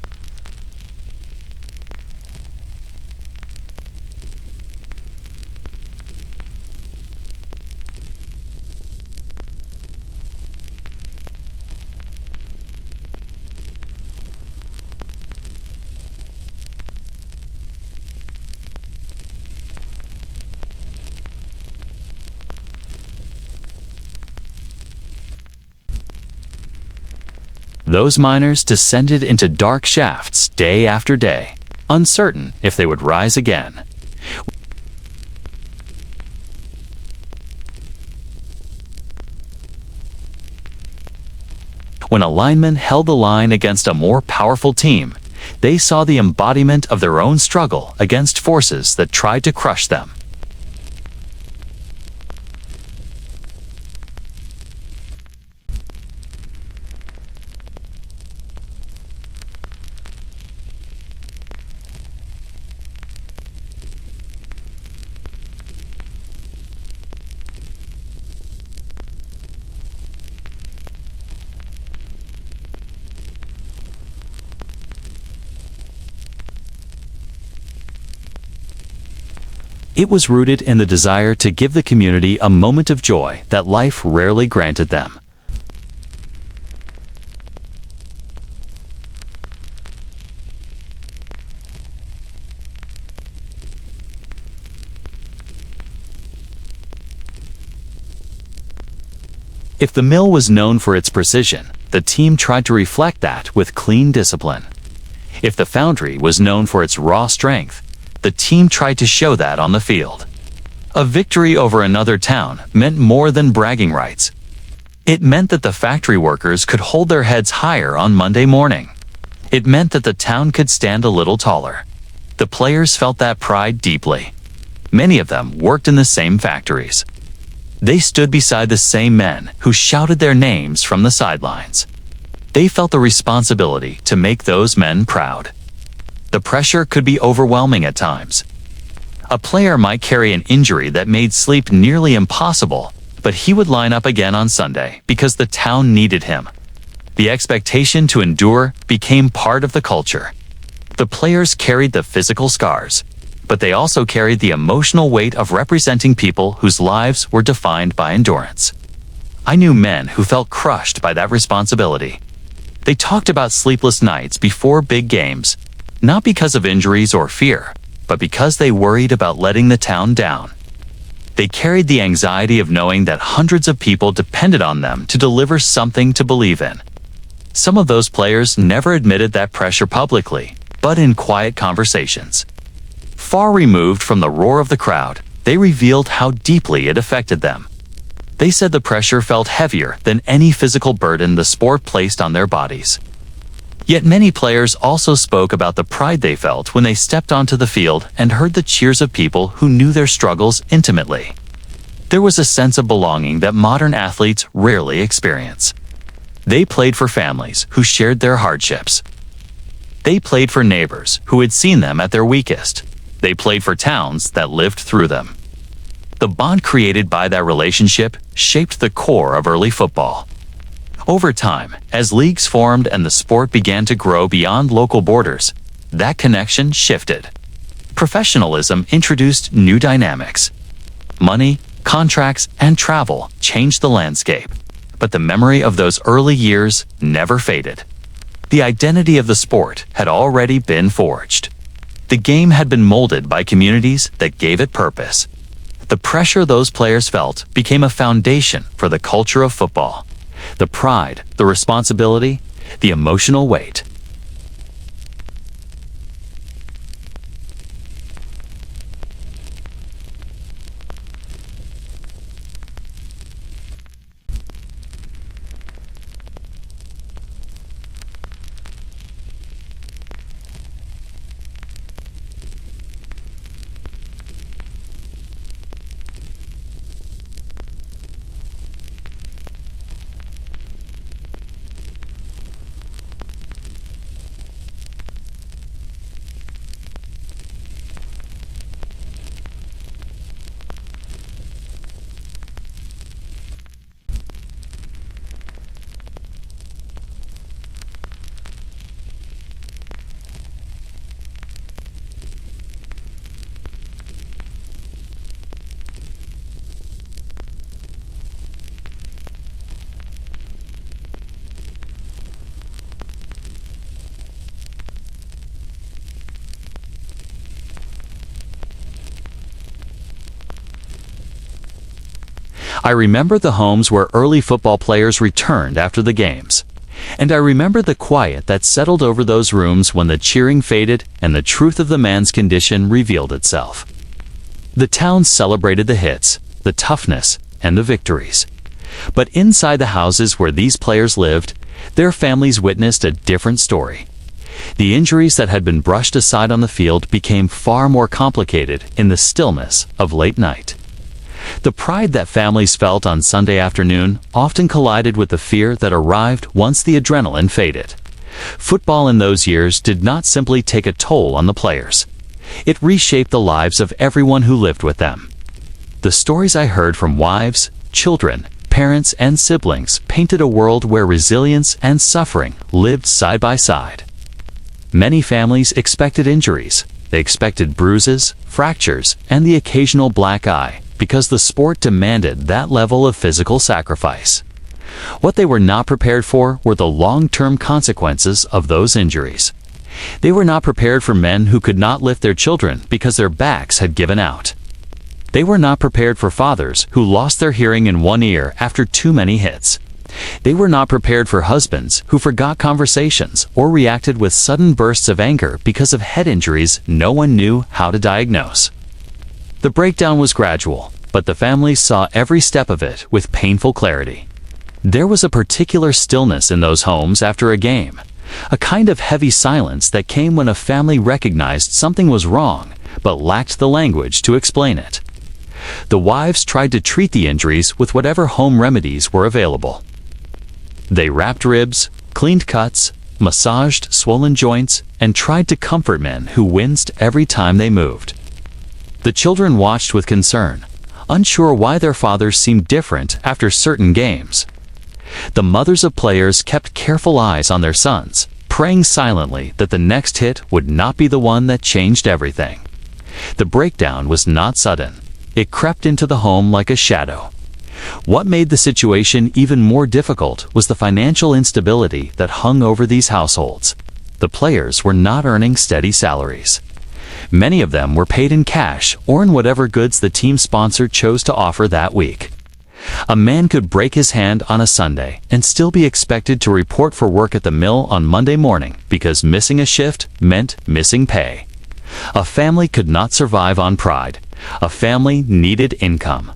S1: Those miners descended into dark shafts day after day, uncertain if they would rise again. When a lineman held the line against a more powerful team, they saw the embodiment of their own struggle against forces that tried to crush them. It was rooted in the desire to give the community a moment of joy that life rarely granted them. If the mill was known for its precision, the team tried to reflect that with clean discipline. If the foundry was known for its raw strength, the team tried to show that on the field. A victory over another town meant more than bragging rights. It meant that the factory workers could hold their heads higher on Monday morning. It meant that the town could stand a little taller. The players felt that pride deeply. Many of them worked in the same factories. They stood beside the same men who shouted their names from the sidelines. They felt the responsibility to make those men proud. The pressure could be overwhelming at times. A player might carry an injury that made sleep nearly impossible, but he would line up again on Sunday because the town needed him. The expectation to endure became part of the culture. The players carried the physical scars, but they also carried the emotional weight of representing people whose lives were defined by endurance. I knew men who felt crushed by that responsibility. They talked about sleepless nights before big games, not because of injuries or fear, but because they worried about letting the town down. They carried the anxiety of knowing that hundreds of people depended on them to deliver something to believe in. Some of those players never admitted that pressure publicly, but in quiet conversations. Far removed from the roar of the crowd, they revealed how deeply it affected them. They said the pressure felt heavier than any physical burden the sport placed on their bodies. Yet many players also spoke about the pride they felt when they stepped onto the field and heard the cheers of people who knew their struggles intimately. There was a sense of belonging that modern athletes rarely experience. They played for families who shared their hardships. They played for neighbors who had seen them at their weakest. They played for towns that lived through them. The bond created by that relationship shaped the core of early football. Over time, as leagues formed and the sport began to grow beyond local borders, that connection shifted. Professionalism introduced new dynamics. Money, contracts, and travel changed the landscape, but the memory of those early years never faded. The identity of the sport had already been forged. The game had been molded by communities that gave it purpose. The pressure those players felt became a foundation for the culture of football. The pride, the responsibility, the emotional weight. I remember the homes where early football players returned after the games. And I remember the quiet that settled over those rooms when the cheering faded and the truth of the man's condition revealed itself. The town celebrated the hits, the toughness, and the victories. But inside the houses where these players lived, their families witnessed a different story. The injuries that had been brushed aside on the field became far more complicated in the stillness of late night. The pride that families felt on Sunday afternoon often collided with the fear that arrived once the adrenaline faded. Football in those years did not simply take a toll on the players. It reshaped the lives of everyone who lived with them. The stories I heard from wives, children, parents, and siblings painted a world where resilience and suffering lived side by side. Many families expected injuries. They expected bruises, fractures, and the occasional black eye, because the sport demanded that level of physical sacrifice. What they were not prepared for were the long-term consequences of those injuries. They were not prepared for men who could not lift their children because their backs had given out. They were not prepared for fathers who lost their hearing in one ear after too many hits. They were not prepared for husbands who forgot conversations or reacted with sudden bursts of anger because of head injuries no one knew how to diagnose. The breakdown was gradual, but the families saw every step of it with painful clarity. There was a particular stillness in those homes after a game, a kind of heavy silence that came when a family recognized something was wrong, but lacked the language to explain it. The wives tried to treat the injuries with whatever home remedies were available. They wrapped ribs, cleaned cuts, massaged swollen joints, and tried to comfort men who winced every time they moved. The children watched with concern, unsure why their fathers seemed different after certain games. The mothers of players kept careful eyes on their sons, praying silently that the next hit would not be the one that changed everything. The breakdown was not sudden. It crept into the home like a shadow. What made the situation even more difficult was the financial instability that hung over these households. The players were not earning steady salaries. Many of them were paid in cash or in whatever goods the team sponsor chose to offer that week. A man could break his hand on a Sunday and still be expected to report for work at the mill on Monday morning because missing a shift meant missing pay. A family could not survive on pride. A family needed income.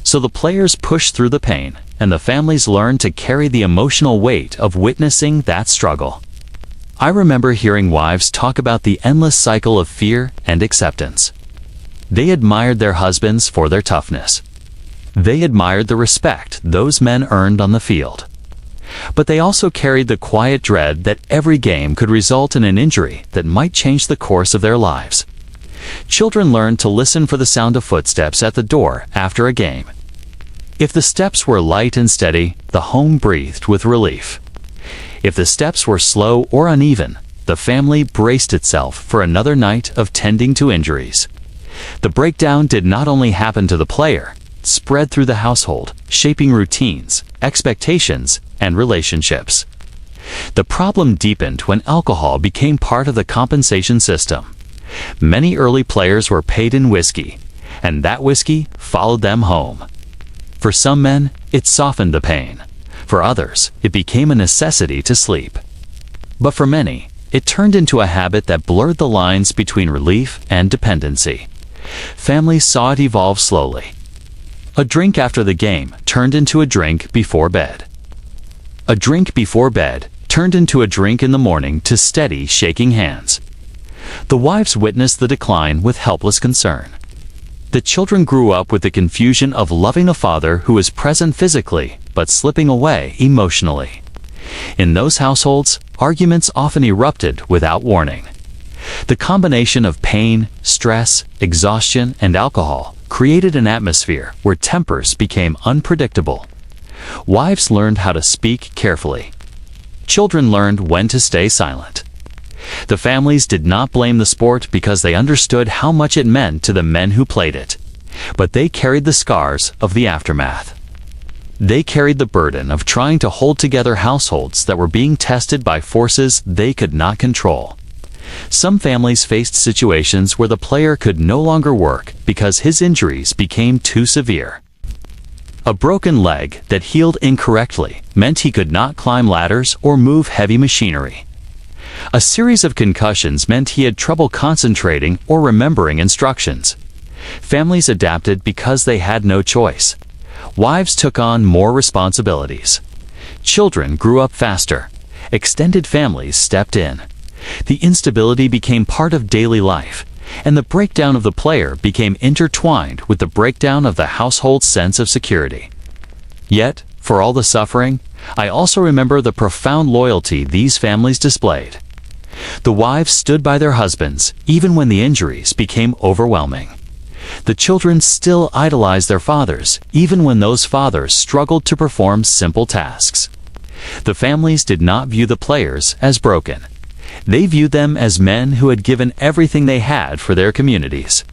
S1: So the players pushed through the pain, and the families learned to carry the emotional weight of witnessing that struggle. I remember hearing wives talk about the endless cycle of fear and acceptance. They admired their husbands for their toughness. They admired the respect those men earned on the field. But they also carried the quiet dread that every game could result in an injury that might change the course of their lives. Children learned to listen for the sound of footsteps at the door after a game. If the steps were light and steady, the home breathed with relief. If the steps were slow or uneven, the family braced itself for another night of tending to injuries. The breakdown did not only happen to the player, it spread through the household, shaping routines, expectations, and relationships. The problem deepened when alcohol became part of the compensation system. Many early players were paid in whiskey, and that whiskey followed them home. For some men, it softened the pain. For others, it became a necessity to sleep. But for many, it turned into a habit that blurred the lines between relief and dependency. Families saw it evolve slowly. A drink after the game turned into a drink before bed. A drink before bed turned into a drink in the morning to steady shaking hands. The wives witnessed the decline with helpless concern. The children grew up with the confusion of loving a father who was present physically, but slipping away emotionally. In those households, arguments often erupted without warning. The combination of pain, stress, exhaustion, and alcohol created an atmosphere where tempers became unpredictable. Wives learned how to speak carefully. Children learned when to stay silent. The families did not blame the sport because they understood how much it meant to the men who played it, but they carried the scars of the aftermath. They carried the burden of trying to hold together households that were being tested by forces they could not control. Some families faced situations where the player could no longer work because his injuries became too severe. A broken leg that healed incorrectly meant he could not climb ladders or move heavy machinery. A series of concussions meant he had trouble concentrating or remembering instructions. Families adapted because they had no choice. Wives took on more responsibilities. Children grew up faster. Extended families stepped in. The instability became part of daily life, and the breakdown of the player became intertwined with the breakdown of the household's sense of security. Yet, for all the suffering, I also remember the profound loyalty these families displayed. The wives stood by their husbands, even when the injuries became overwhelming. The children still idolized their fathers, even when those fathers struggled to perform simple tasks. The families did not view the players as broken. They viewed them as men who had given everything they had for their communities.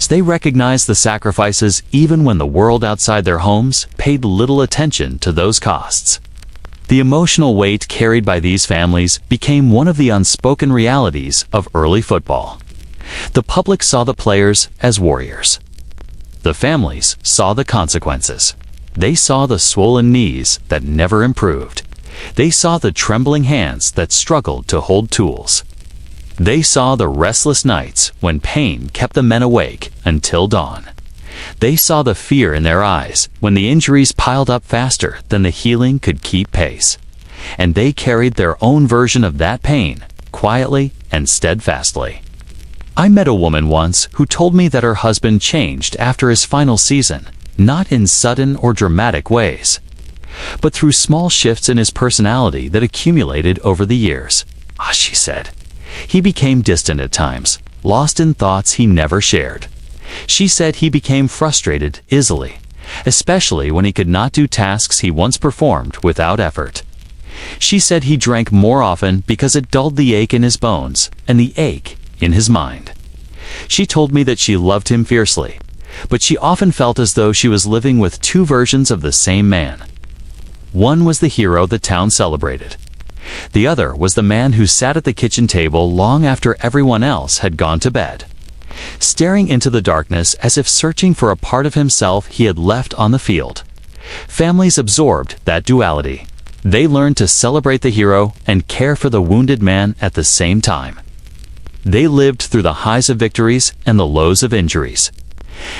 S1: They recognized the sacrifices even when the world outside their homes paid little attention to those costs. The emotional weight carried by these families became one of the unspoken realities of early football. The public saw the players as warriors. The families saw the consequences. They saw the swollen knees that never improved. They saw the trembling hands that struggled to hold tools. They saw the restless nights when pain kept the men awake until dawn. They saw the fear in their eyes when the injuries piled up faster than the healing could keep pace. And they carried their own version of that pain, quietly and steadfastly. I met a woman once who told me that her husband changed after his final season, not in sudden or dramatic ways, but through small shifts in his personality that accumulated over the years. She said, he became distant at times, lost in thoughts he never shared. She said he became frustrated easily, especially when he could not do tasks he once performed without effort. She said he drank more often because it dulled the ache in his bones and the ache in his mind. She told me that she loved him fiercely, but she often felt as though she was living with two versions of the same man. One was the hero the town celebrated. The other was the man who sat at the kitchen table long after everyone else had gone to bed, staring into the darkness as if searching for a part of himself he had left on the field. Families absorbed that duality. They learned to celebrate the hero and care for the wounded man at the same time. They lived through the highs of victories and the lows of injuries.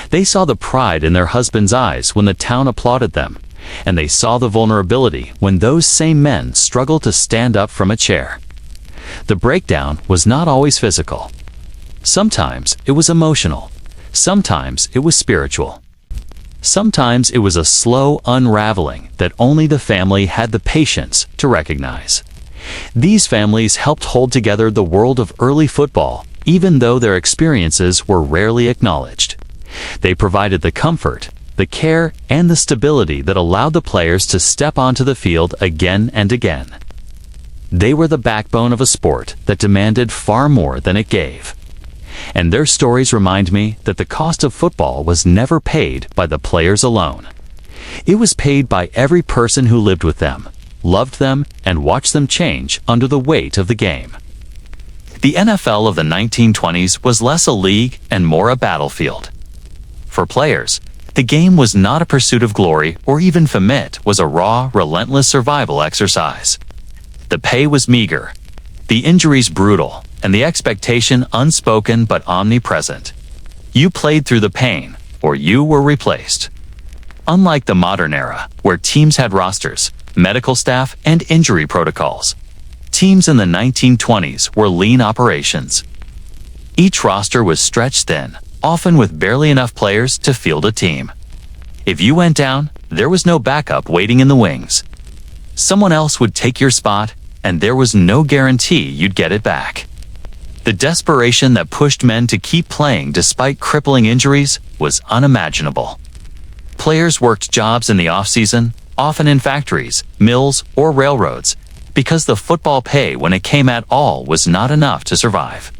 S1: They saw the pride in their husbands' eyes when the town applauded them, and they saw the vulnerability when those same men struggled to stand up from a chair. The breakdown was not always physical. Sometimes it was emotional. Sometimes it was spiritual. Sometimes it was a slow unraveling that only the family had the patience to recognize. These families helped hold together the world of early football, even though their experiences were rarely acknowledged. They provided the comfort, the care, and the stability that allowed the players to step onto the field again and again. They were the backbone of a sport that demanded far more than it gave. And their stories remind me that the cost of football was never paid by the players alone. It was paid by every person who lived with them, loved them, and watched them change under the weight of the game. The NFL of the 1920s was less a league and more a battlefield. For players, the game was not a pursuit of glory or even fame. It was a raw, relentless survival exercise. The pay was meager, the injuries brutal, and the expectation unspoken but omnipresent. You played through the pain, or you were replaced. Unlike the modern era, where teams had rosters, medical staff, and injury protocols, teams in the 1920s were lean operations. Each roster was stretched thin, often with barely enough players to field a team. If you went down, there was no backup waiting in the wings. Someone else would take your spot, and there was no guarantee you'd get it back. The desperation that pushed men to keep playing despite crippling injuries was unimaginable. Players worked jobs in the off-season, often in factories, mills, or railroads, because the football pay when it came at all was not enough to survive.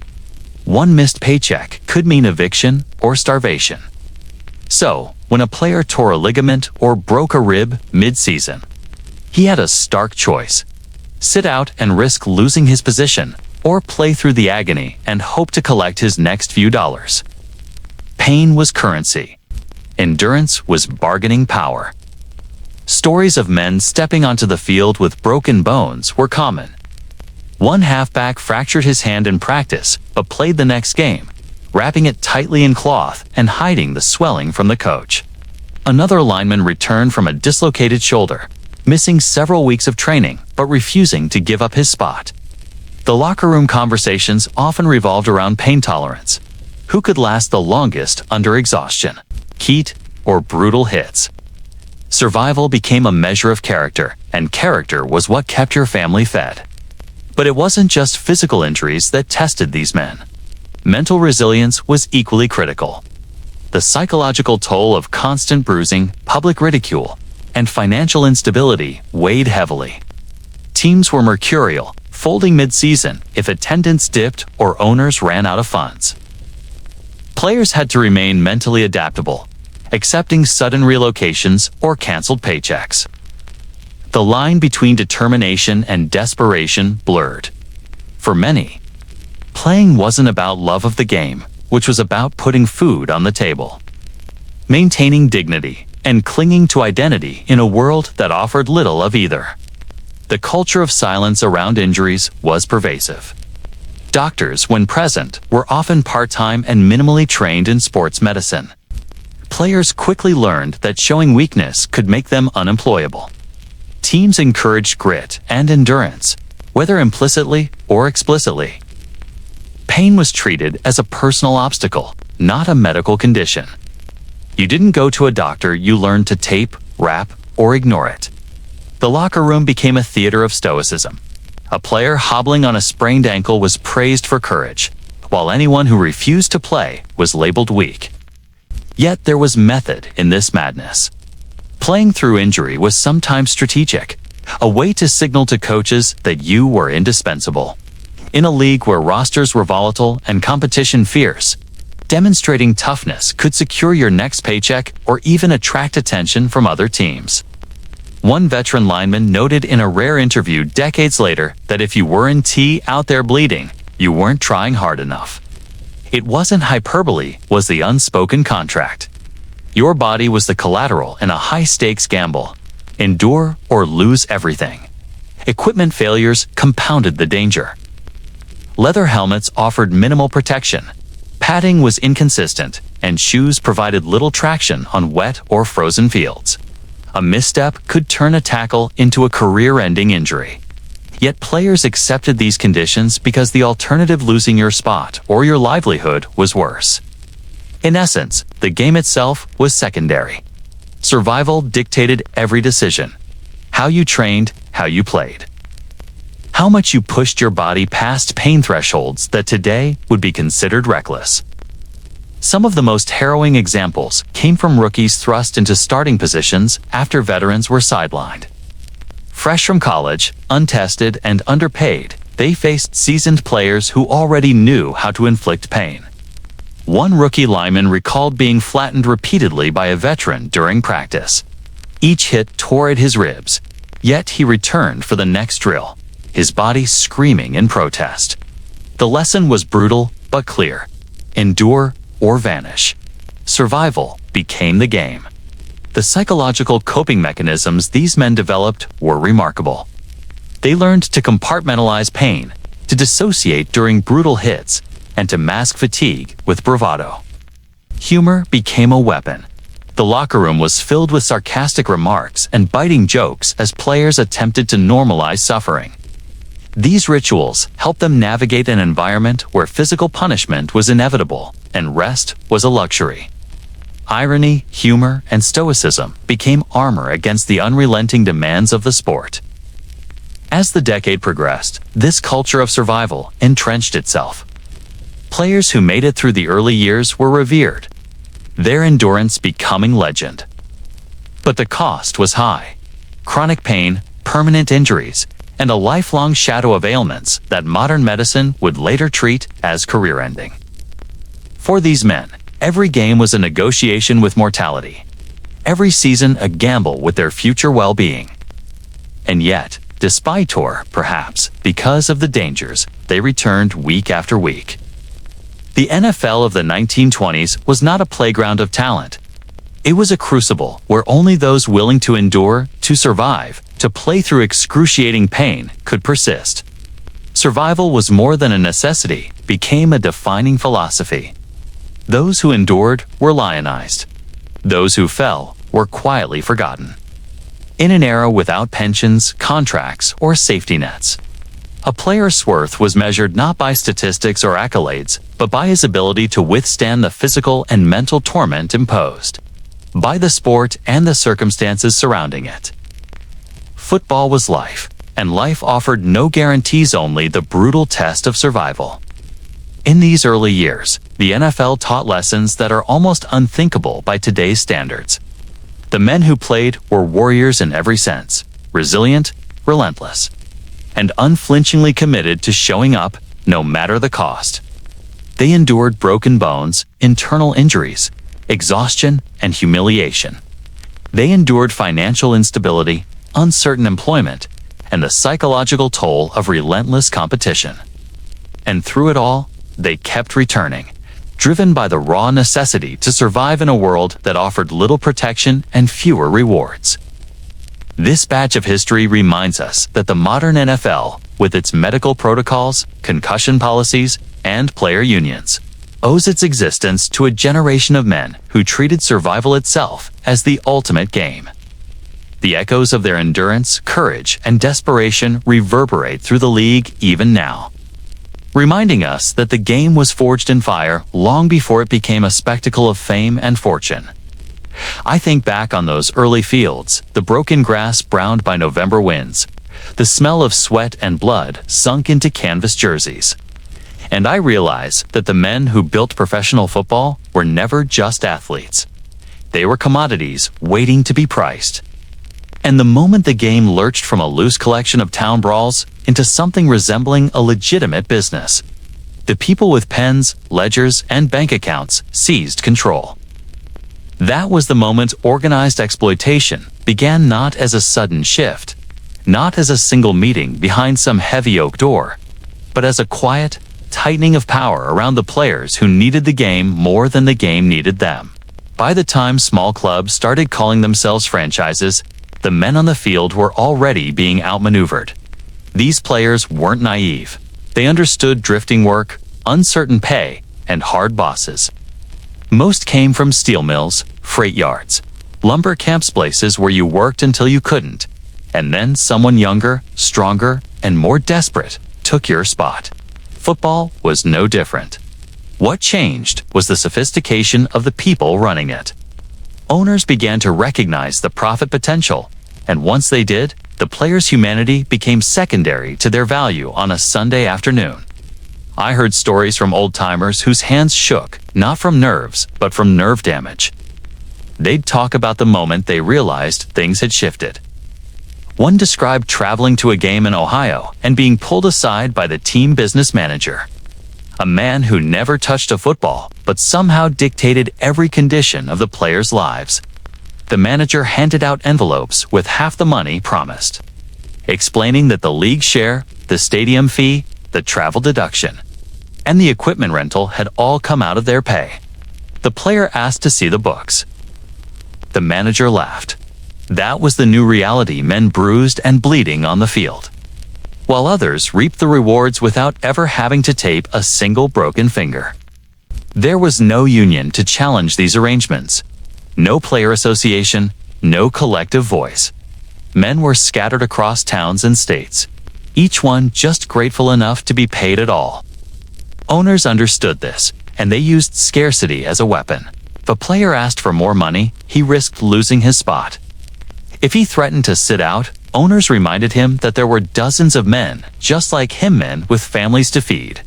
S1: One missed paycheck could mean eviction or starvation. So, when a player tore a ligament or broke a rib mid-season, he had a stark choice: sit out and risk losing his position, or play through the agony and hope to collect his next few dollars. Pain was currency. Endurance was bargaining power. Stories of men stepping onto the field with broken bones were common. One halfback fractured his hand in practice, but played the next game, wrapping it tightly in cloth and hiding the swelling from the coach. Another lineman returned from a dislocated shoulder, missing several weeks of training but refusing to give up his spot. The locker room conversations often revolved around pain tolerance. Who could last the longest under exhaustion, heat, or brutal hits? Survival became a measure of character, and character was what kept your family fed. But it wasn't just physical injuries that tested these men. Mental resilience was equally critical. The psychological toll of constant bruising, public ridicule, and financial instability weighed heavily. Teams were mercurial, folding mid-season if attendance dipped or owners ran out of funds. Players had to remain mentally adaptable, accepting sudden relocations or canceled paychecks. The line between determination and desperation blurred. For many, playing wasn't about love of the game, which was about putting food on the table, maintaining dignity, and clinging to identity in a world that offered little of either. The culture of silence around injuries was pervasive. Doctors, when present, were often part-time and minimally trained in sports medicine. Players quickly learned that showing weakness could make them unemployable. Teams encouraged grit and endurance, whether implicitly or explicitly. Pain was treated as a personal obstacle, not a medical condition. You didn't go to a doctor, you learned to tape, wrap, or ignore it. The locker room became a theater of stoicism. A player hobbling on a sprained ankle was praised for courage, while anyone who refused to play was labeled weak. Yet there was method in this madness. Playing through injury was sometimes strategic, a way to signal to coaches that you were indispensable. In a league where rosters were volatile and competition fierce, demonstrating toughness could secure your next paycheck or even attract attention from other teams. One veteran lineman noted in a rare interview decades later that if you weren't out there bleeding, you weren't trying hard enough. It wasn't hyperbole, was the unspoken contract. Your body was the collateral in a high-stakes gamble. Endure or lose everything. Equipment failures compounded the danger. Leather helmets offered minimal protection. Padding was inconsistent, and shoes provided little traction on wet or frozen fields. A misstep could turn a tackle into a career-ending injury. Yet players accepted these conditions because the alternative, losing your spot or your livelihood, was worse. In essence, the game itself was secondary. Survival dictated every decision. How you trained, how you played. How much you pushed your body past pain thresholds that today would be considered reckless. Some of the most harrowing examples came from rookies thrust into starting positions after veterans were sidelined. Fresh from college, untested and underpaid, they faced seasoned players who already knew how to inflict pain. One rookie lineman recalled being flattened repeatedly by a veteran during practice. Each hit tore at his ribs, yet he returned for the next drill, his body screaming in protest. The lesson was brutal but clear. Endure or vanish. Survival became the game. The psychological coping mechanisms these men developed were remarkable. They learned to compartmentalize pain, to dissociate during brutal hits, and to mask fatigue with bravado. Humor became a weapon. The locker room was filled with sarcastic remarks and biting jokes as players attempted to normalize suffering. These rituals helped them navigate an environment where physical punishment was inevitable and rest was a luxury. Irony, humor, and stoicism became armor against the unrelenting demands of the sport. As the decade progressed, this culture of survival entrenched itself. Players who made it through the early years were revered, their endurance becoming legend. But the cost was high. Chronic pain, permanent injuries, and a lifelong shadow of ailments that modern medicine would later treat as career-ending. For these men, every game was a negotiation with mortality. Every season a gamble with their future well-being. And yet, despite or, perhaps, because of the dangers, they returned week after week. The NFL of the 1920s was not a playground of talent. It was a crucible where only those willing to endure, to survive, to play through excruciating pain could persist. Survival was more than a necessity, became a defining philosophy. Those who endured were lionized. Those who fell were quietly forgotten. In an era without pensions, contracts, or safety nets, a player's worth was measured not by statistics or accolades, but by his ability to withstand the physical and mental torment imposed by the sport and the circumstances surrounding it. Football was life, and life offered no guarantees, only the brutal test of survival. In these early years, the NFL taught lessons that are almost unthinkable by today's standards. The men who played were warriors in every sense, resilient, relentless, and unflinchingly committed to showing up no matter the cost. They endured broken bones, internal injuries, exhaustion, and humiliation. They endured financial instability, uncertain employment, and the psychological toll of relentless competition. And through it all, they kept returning, driven by the raw necessity to survive in a world that offered little protection and fewer rewards. This batch of history reminds us that the modern NFL, with its medical protocols, concussion policies, and player unions, owes its existence to a generation of men who treated survival itself as the ultimate game. The echoes of their endurance, courage, and desperation reverberate through the league even now, reminding us that the game was forged in fire long before it became a spectacle of fame and fortune. I think back on those early fields, the broken grass browned by November winds, the smell of sweat and blood sunk into canvas jerseys. And I realize that the men who built professional football were never just athletes. They were commodities waiting to be priced. And the moment the game lurched from a loose collection of town brawls into something resembling a legitimate business, the people with pens, ledgers, and bank accounts seized control. That was the moment organized exploitation began, not as a sudden shift, not as a single meeting behind some heavy oak door, but as a quiet, tightening of power around the players who needed the game more than the game needed them. By the time small clubs started calling themselves franchises, the men on the field were already being outmaneuvered. These players weren't naive. They understood drifting work, uncertain pay, and hard bosses. Most came from steel mills, freight yards, lumber camps, places where you worked until you couldn't, and then someone younger, stronger, and more desperate took your spot. Football was no different. What changed was the sophistication of the people running it. Owners began to recognize the profit potential, and once they did, the players' humanity became secondary to their value on a Sunday afternoon. I heard stories from old-timers whose hands shook, not from nerves, but from nerve damage. They'd talk about the moment they realized things had shifted. One described traveling to a game in Ohio and being pulled aside by the team business manager, a man who never touched a football but somehow dictated every condition of the players' lives. The manager handed out envelopes with half the money promised, explaining that the league share, the stadium fee, the travel deduction, and the equipment rental had all come out of their pay. The player asked to see the books. The manager laughed. That was the new reality: men bruised and bleeding on the field, while others reaped the rewards without ever having to tape a single broken finger. There was no union to challenge these arrangements, no player association, no collective voice. Men were scattered across towns and states, each one just grateful enough to be paid at all. Owners understood this, and they used scarcity as a weapon. If a player asked for more money, he risked losing his spot. If he threatened to sit out, owners reminded him that there were dozens of men just like him, men with families to feed,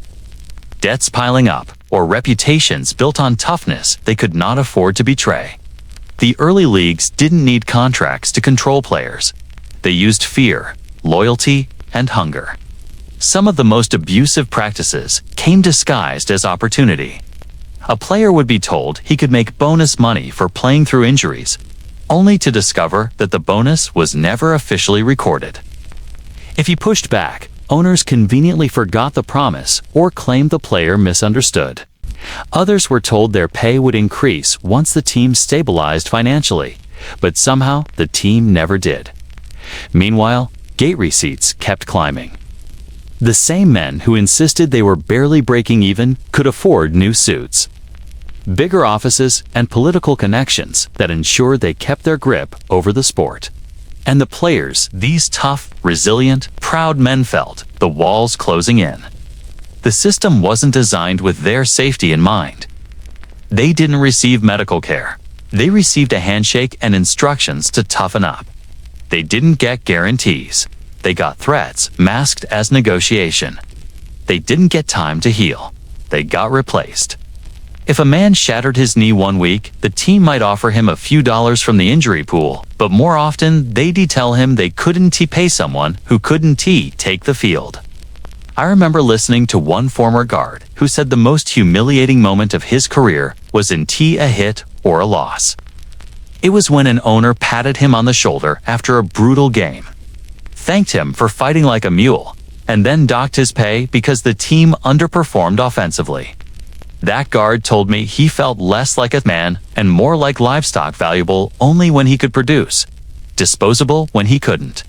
S1: debts piling up, or reputations built on toughness they could not afford to betray. The early leagues didn't need contracts to control players. They used fear, loyalty, and hunger. Some of the most abusive practices came disguised as opportunity. A player would be told he could make bonus money for playing through injuries, only to discover that the bonus was never officially recorded. If he pushed back, owners conveniently forgot the promise or claimed the player misunderstood. Others were told their pay would increase once the team stabilized financially, but somehow the team never did. Meanwhile, gate receipts kept climbing. The same men who insisted they were barely breaking even could afford new suits, bigger offices, and political connections that ensured they kept their grip over the sport. And the players, these tough, resilient, proud men, felt the walls closing in. The system wasn't designed with their safety in mind. They didn't receive medical care. They received a handshake and instructions to toughen up. They didn't get guarantees. They got threats masked as negotiation. They didn't get time to heal. They got replaced. If a man shattered his knee one week, the team might offer him a few dollars from the injury pool, but more often they'd tell him they couldn't pay someone who couldn't take the field. I remember listening to one former guard who said the most humiliating moment of his career was in a hit or a loss. It was when an owner patted him on the shoulder after a brutal game, thanked him for fighting like a mule, and then docked his pay because the team underperformed offensively. That guard told me he felt less like a man and more like livestock, valuable only when he could produce, disposable when he couldn't.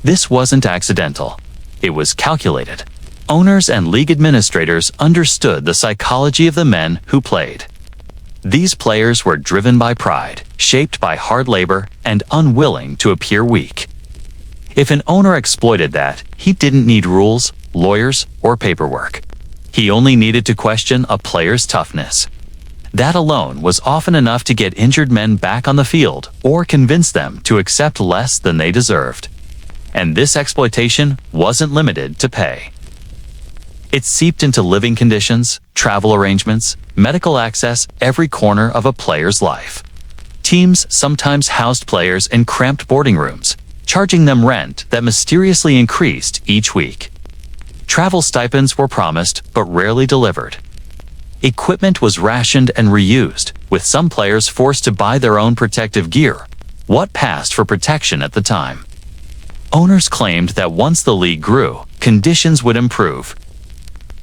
S1: This wasn't accidental. It was calculated. Owners and league administrators understood the psychology of the men who played. These players were driven by pride, shaped by hard labor, and unwilling to appear weak. If an owner exploited that, he didn't need rules, lawyers, or paperwork. He only needed to question a player's toughness. That alone was often enough to get injured men back on the field or convince them to accept less than they deserved. And this exploitation wasn't limited to pay. It seeped into living conditions, travel arrangements, medical access, every corner of a player's life. Teams sometimes housed players in cramped boarding rooms, charging them rent that mysteriously increased each week. Travel stipends were promised but rarely delivered. Equipment was rationed and reused, with some players forced to buy their own protective gear, what passed for protection at the time. Owners claimed that once the league grew, conditions would improve.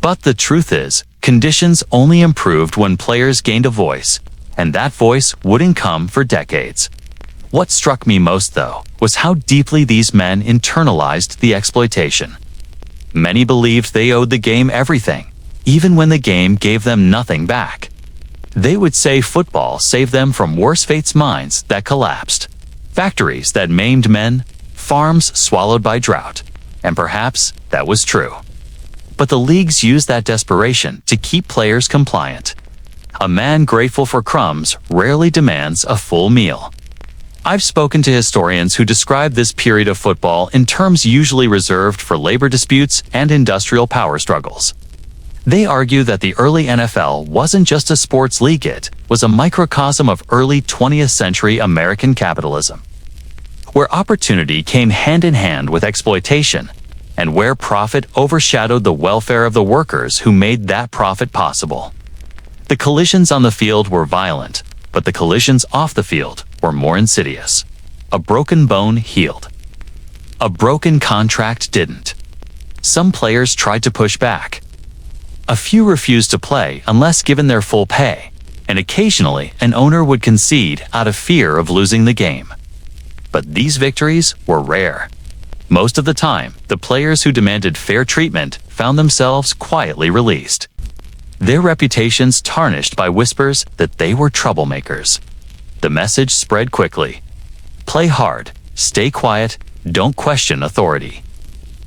S1: But the truth is, conditions only improved when players gained a voice, and that voice wouldn't come for decades. What struck me most, though, was how deeply these men internalized the exploitation. Many believed they owed the game everything, even when the game gave them nothing back. They would say football saved them from worse fate's mines that collapsed, factories that maimed men, farms swallowed by drought, and perhaps that was true. But the leagues used that desperation to keep players compliant. A man grateful for crumbs rarely demands a full meal. I've spoken to historians who describe this period of football in terms usually reserved for labor disputes and industrial power struggles. They argue that the early NFL wasn't just a sports league, it was a microcosm of early 20th century American capitalism, where opportunity came hand in hand with exploitation, and where profit overshadowed the welfare of the workers who made that profit possible. The collisions on the field were violent, but the collisions off the field were more insidious. A broken bone healed. A broken contract didn't. Some players tried to push back. A few refused to play unless given their full pay, and occasionally an owner would concede out of fear of losing the game. But these victories were rare. Most of the time, the players who demanded fair treatment found themselves quietly released, their reputations tarnished by whispers that they were troublemakers. The message spread quickly. Play hard, stay quiet, don't question authority.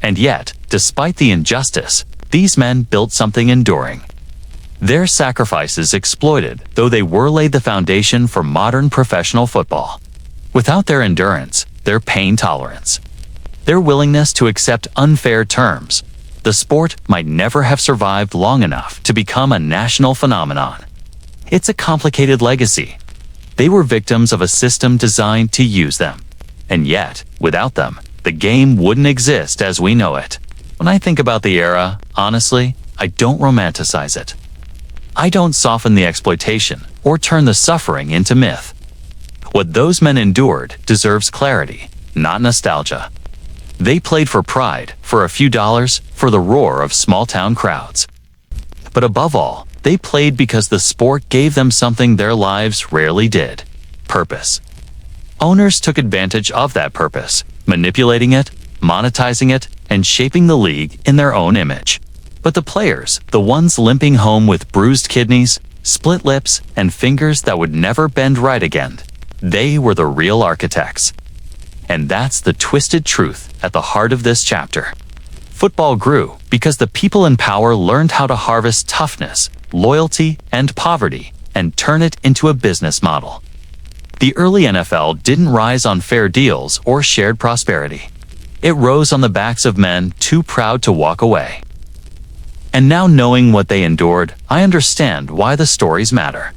S1: And yet, despite the injustice, these men built something enduring. Their sacrifices exploited, though they were laid the foundation for modern professional football. Without their endurance, their pain tolerance, their willingness to accept unfair terms, the sport might never have survived long enough to become a national phenomenon. It's a complicated legacy. They were victims of a system designed to use them. And yet, without them, the game wouldn't exist as we know it. When I think about the era, honestly, I don't romanticize it. I don't soften the exploitation or turn the suffering into myth. What those men endured deserves clarity, not nostalgia. They played for pride, for a few dollars, for the roar of small-town crowds. But above all, They played because the sport gave them something their lives rarely did: purpose. Owners took advantage of that purpose, manipulating it, monetizing it, and shaping the league in their own image. But the players, the ones limping home with bruised kidneys, split lips, and fingers that would never bend right again, they were the real architects. And that's the twisted truth at the heart of this chapter. Football grew because the people in power learned how to harvest toughness, loyalty, and poverty, and turn it into a business model. The early NFL didn't rise on fair deals or shared prosperity. It rose on the backs of men too proud to walk away. And now, knowing what they endured, I understand why the stories matter.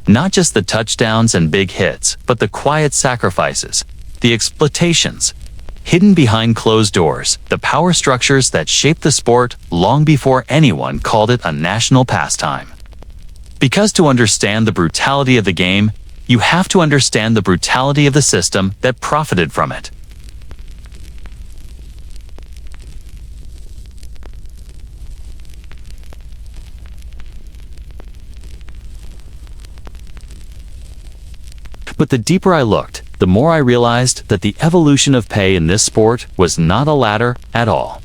S1: Not just the touchdowns and big hits, but the quiet sacrifices, the exploitations, hidden behind closed doors, the power structures that shaped the sport long before anyone called it a national pastime. Because to understand the brutality of the game, you have to understand the brutality of the system that profited from it. But the deeper I looked, the more I realized that the evolution of pay in this sport was not a ladder at all.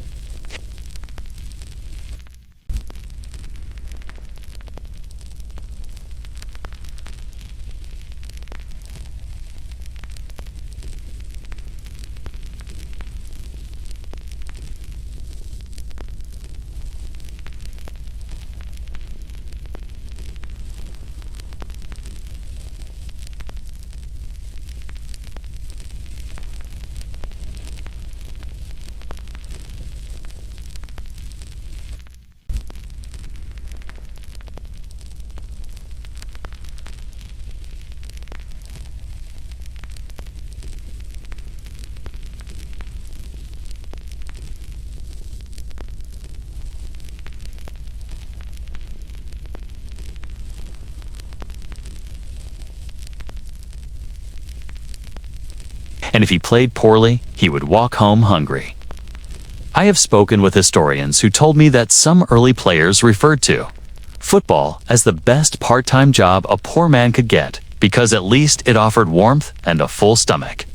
S1: And if he played poorly, he would walk home hungry. I have spoken with historians who told me that some early players referred to football as the best part-time job a poor man could get because at least it offered warmth and a full stomach.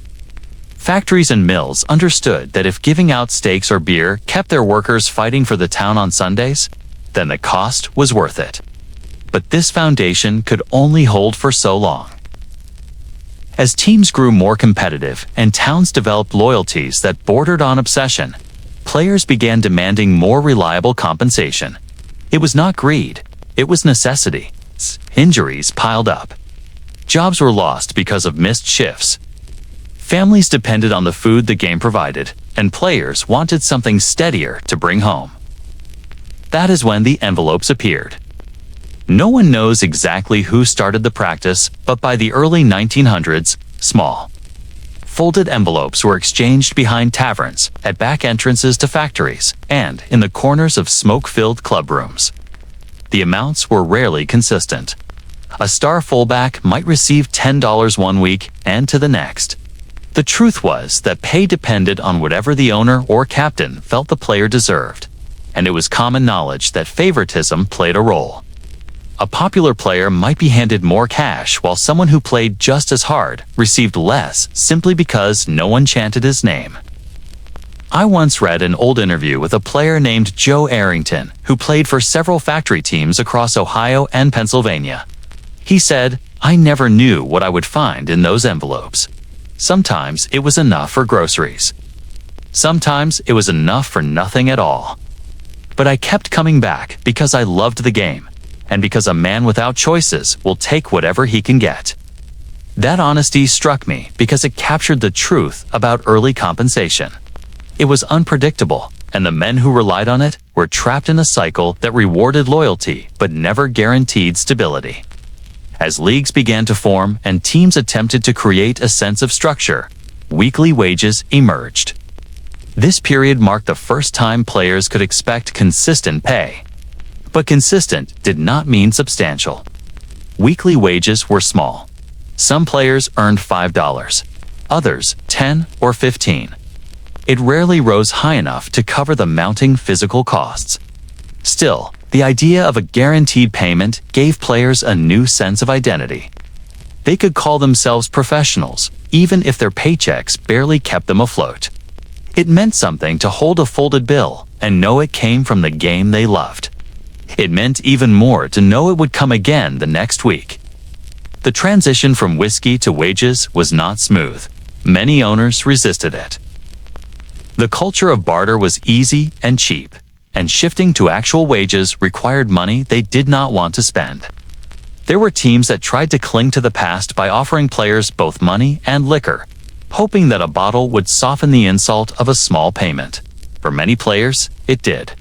S1: Factories and mills understood that if giving out steaks or beer kept their workers fighting for the town on Sundays, then the cost was worth it. But this foundation could only hold for so long. As teams grew more competitive and towns developed loyalties that bordered on obsession, players began demanding more reliable compensation. It was not greed, it was necessity. Injuries piled up. Jobs were lost because of missed shifts. Families depended on the food the game provided, and players wanted something steadier to bring home. That is when the envelopes appeared. No one knows exactly who started the practice, but by the early 1900s, small, folded envelopes were exchanged behind taverns, at back entrances to factories, and in the corners of smoke-filled club rooms. The amounts were rarely consistent. A star fullback might receive $10 one week and to the next. The truth was that pay depended on whatever the owner or captain felt the player deserved, and it was common knowledge that favoritism played a role. A popular player might be handed more cash while someone who played just as hard received less simply because no one chanted his name. I once read an old interview with a player named Joe Arrington who played for several factory teams across Ohio and Pennsylvania. He said, "I never knew what I would find in those envelopes. Sometimes it was enough for groceries. Sometimes it was enough for nothing at all. But I kept coming back because I loved the game, and because a man without choices will take whatever he can get." That honesty struck me because it captured the truth about early compensation. It was unpredictable, and the men who relied on it were trapped in a cycle that rewarded loyalty but never guaranteed stability. As leagues began to form and teams attempted to create a sense of structure, weekly wages emerged. This period marked the first time players could expect consistent pay. But consistent did not mean substantial. Weekly wages were small. Some players earned $5, others $10 or $15. It rarely rose high enough to cover the mounting physical costs. Still, The idea of a guaranteed payment gave players a new sense of identity. They could call themselves professionals, even if their paychecks barely kept them afloat. It meant something to hold a folded bill and know it came from the game they loved. It meant even more to know it would come again the next week. The transition from whiskey to wages was not smooth. Many owners resisted it. The culture of barter was easy and cheap, and shifting to actual wages required money they did not want to spend. There were teams that tried to cling to the past by offering players both money and liquor, hoping that a bottle would soften the insult of a small payment. For many players, it did.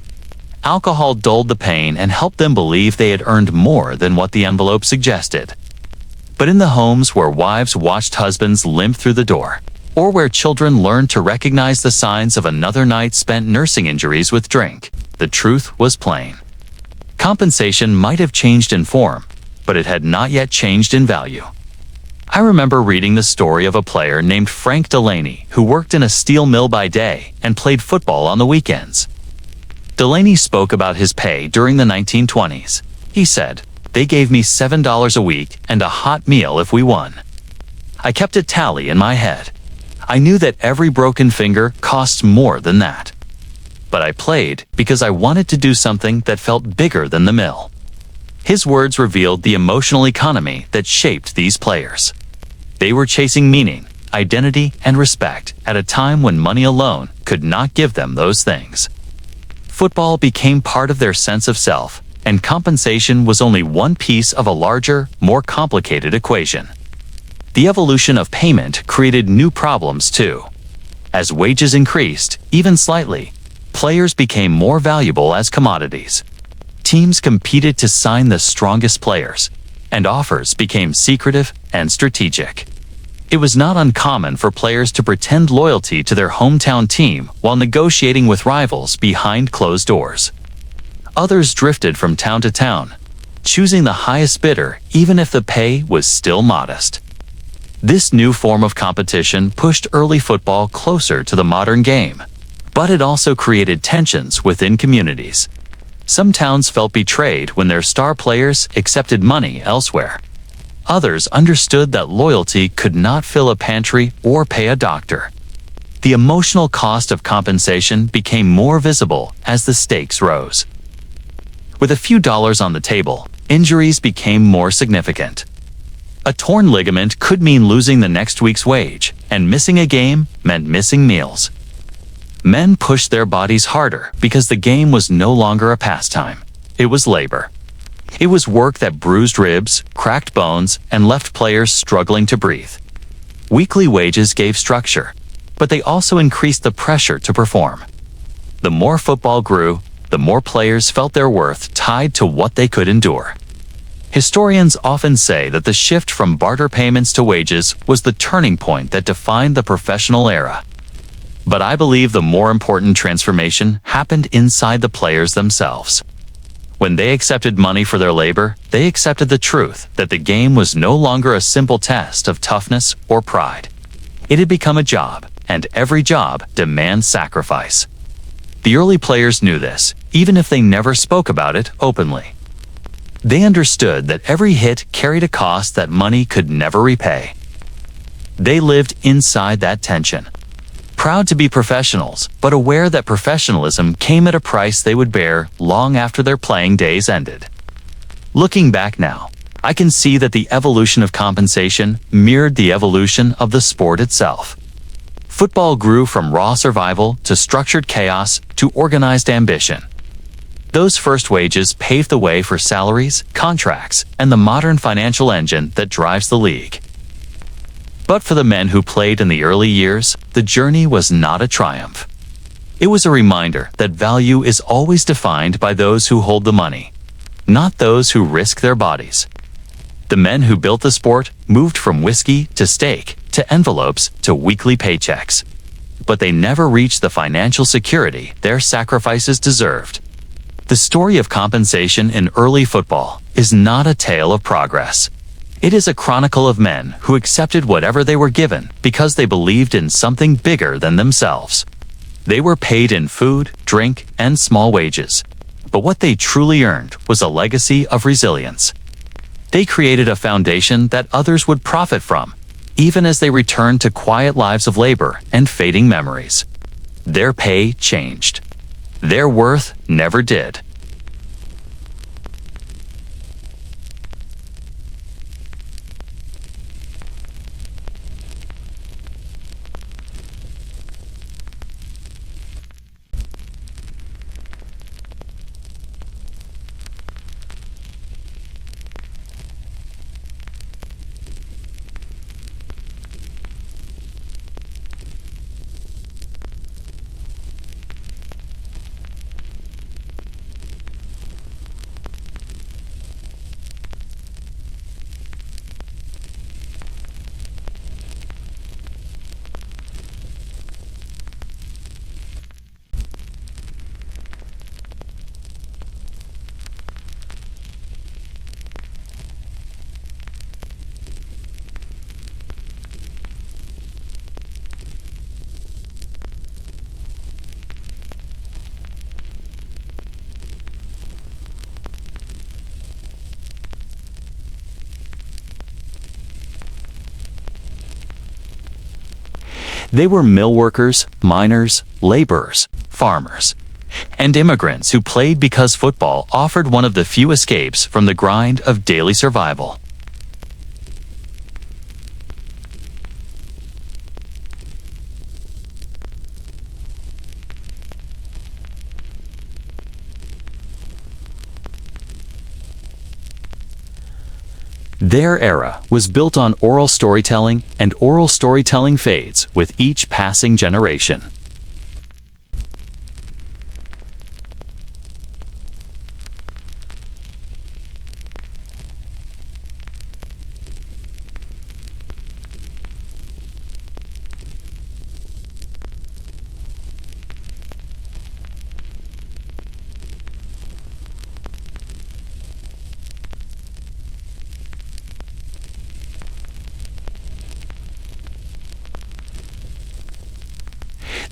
S1: Alcohol dulled the pain and helped them believe they had earned more than what the envelope suggested. But in the homes where wives watched husbands limp through the door, or where children learned to recognize the signs of another night spent nursing injuries with drink, the truth was plain. Compensation might have changed in form, but it had not yet changed in value. I remember reading the story of a player named Frank Delaney who worked in a steel mill by day and played football on the weekends. Delaney spoke about his pay during the 1920s. He said, "They gave me $7 a week and a hot meal if we won." I kept a tally in my head. I knew that every broken finger costs more than that. But I played because I wanted to do something that felt bigger than the mill. His words revealed the emotional economy that shaped these players. They were chasing meaning, identity, and respect at a time when money alone could not give them those things. Football became part of their sense of self, and compensation was only one piece of a larger, more complicated equation. The evolution of payment created new problems too. As wages increased, even slightly, players became more valuable as commodities. Teams competed to sign the strongest players, and offers became secretive and strategic. It was not uncommon for players to pretend loyalty to their hometown team while negotiating with rivals behind closed doors. Others drifted from town to town, choosing the highest bidder even if the pay was still modest. This new form of competition pushed early football closer to the modern game, but it also created tensions within communities. Some towns felt betrayed when their star players accepted money elsewhere. Others understood that loyalty could not fill a pantry or pay a doctor. The emotional cost of compensation became more visible as the stakes rose. With a few dollars on the table, injuries became more significant. A torn ligament could mean losing the next week's wage, and missing a game meant missing meals. Men pushed their bodies harder because the game was no longer a pastime. It was labor. It was work that bruised ribs, cracked bones, and left players struggling to breathe. Weekly wages gave structure, but they also increased the pressure to perform. The more football grew, the more players felt their worth tied to what they could endure. Historians often say that the shift from barter payments to wages was the turning point that defined the professional era. But I believe the more important transformation happened inside the players themselves. When they accepted money for their labor, they accepted the truth that the game was no longer a simple test of toughness or pride. It had become a job, and every job demands sacrifice. The early players knew this, even if they never spoke about it openly. They understood that every hit carried a cost that money could never repay. They lived inside that tension, proud to be professionals, but aware that professionalism came at a price they would bear long after their playing days ended. Looking back now, I can see that the evolution of compensation mirrored the evolution of the sport itself. Football grew from raw survival to structured chaos to organized ambition. Those first wages paved the way for salaries, contracts, and the modern financial engine that drives the league. But for the men who played in the early years, the journey was not a triumph. It was a reminder that value is always defined by those who hold the money, not those who risk their bodies. The men who built the sport moved from whiskey to steak to envelopes to weekly paychecks. But they never reached the financial security their sacrifices deserved. The story of compensation in early football is not a tale of progress. It is a chronicle of men who accepted whatever they were given because they believed in something bigger than themselves. They were paid in food, drink, and small wages, But what they truly earned was a legacy of resilience. They created a foundation that others would profit from, even as they returned to quiet lives of labor and fading memories. Their pay changed. Their worth never did. They were mill workers, miners, laborers, farmers, and immigrants who played because football offered one of the few escapes from the grind of daily survival. Their era was built on oral storytelling, and oral storytelling fades with each passing generation.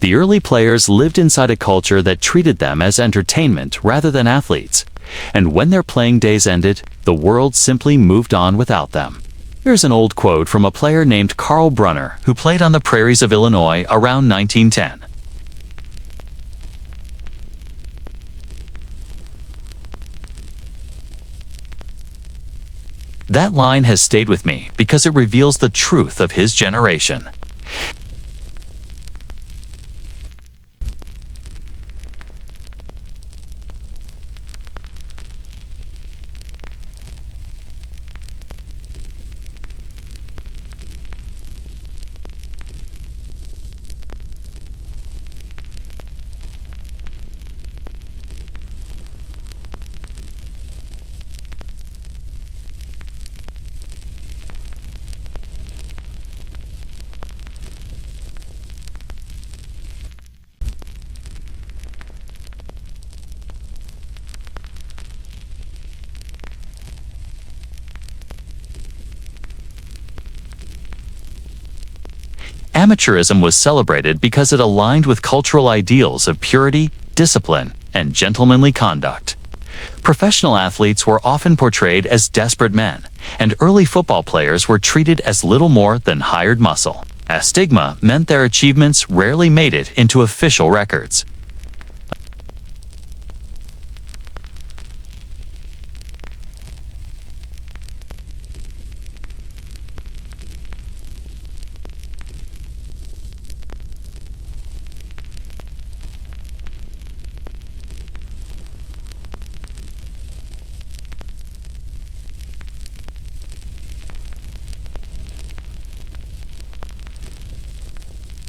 S1: The early players lived inside a culture that treated them as entertainment rather than athletes, and when their playing days ended, the world simply moved on without them. Here's an old quote from a player named Carl Brunner who played on the prairies of Illinois around 1910. That line has stayed with me because it reveals the truth of his generation. Amateurism was celebrated because it aligned with cultural ideals of purity, discipline, and gentlemanly conduct. Professional athletes were often portrayed as desperate men, and early football players were treated as little more than hired muscle. A stigma meant their achievements rarely made it into official records.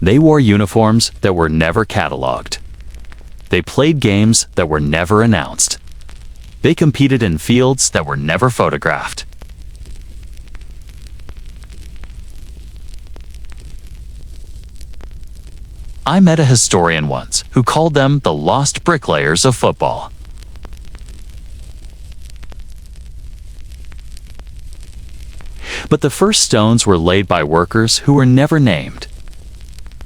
S1: They wore uniforms that were never cataloged. They played games that were never announced. They competed in fields that were never photographed. I met a historian once who called them the lost bricklayers of football. But the first stones were laid by workers who were never named.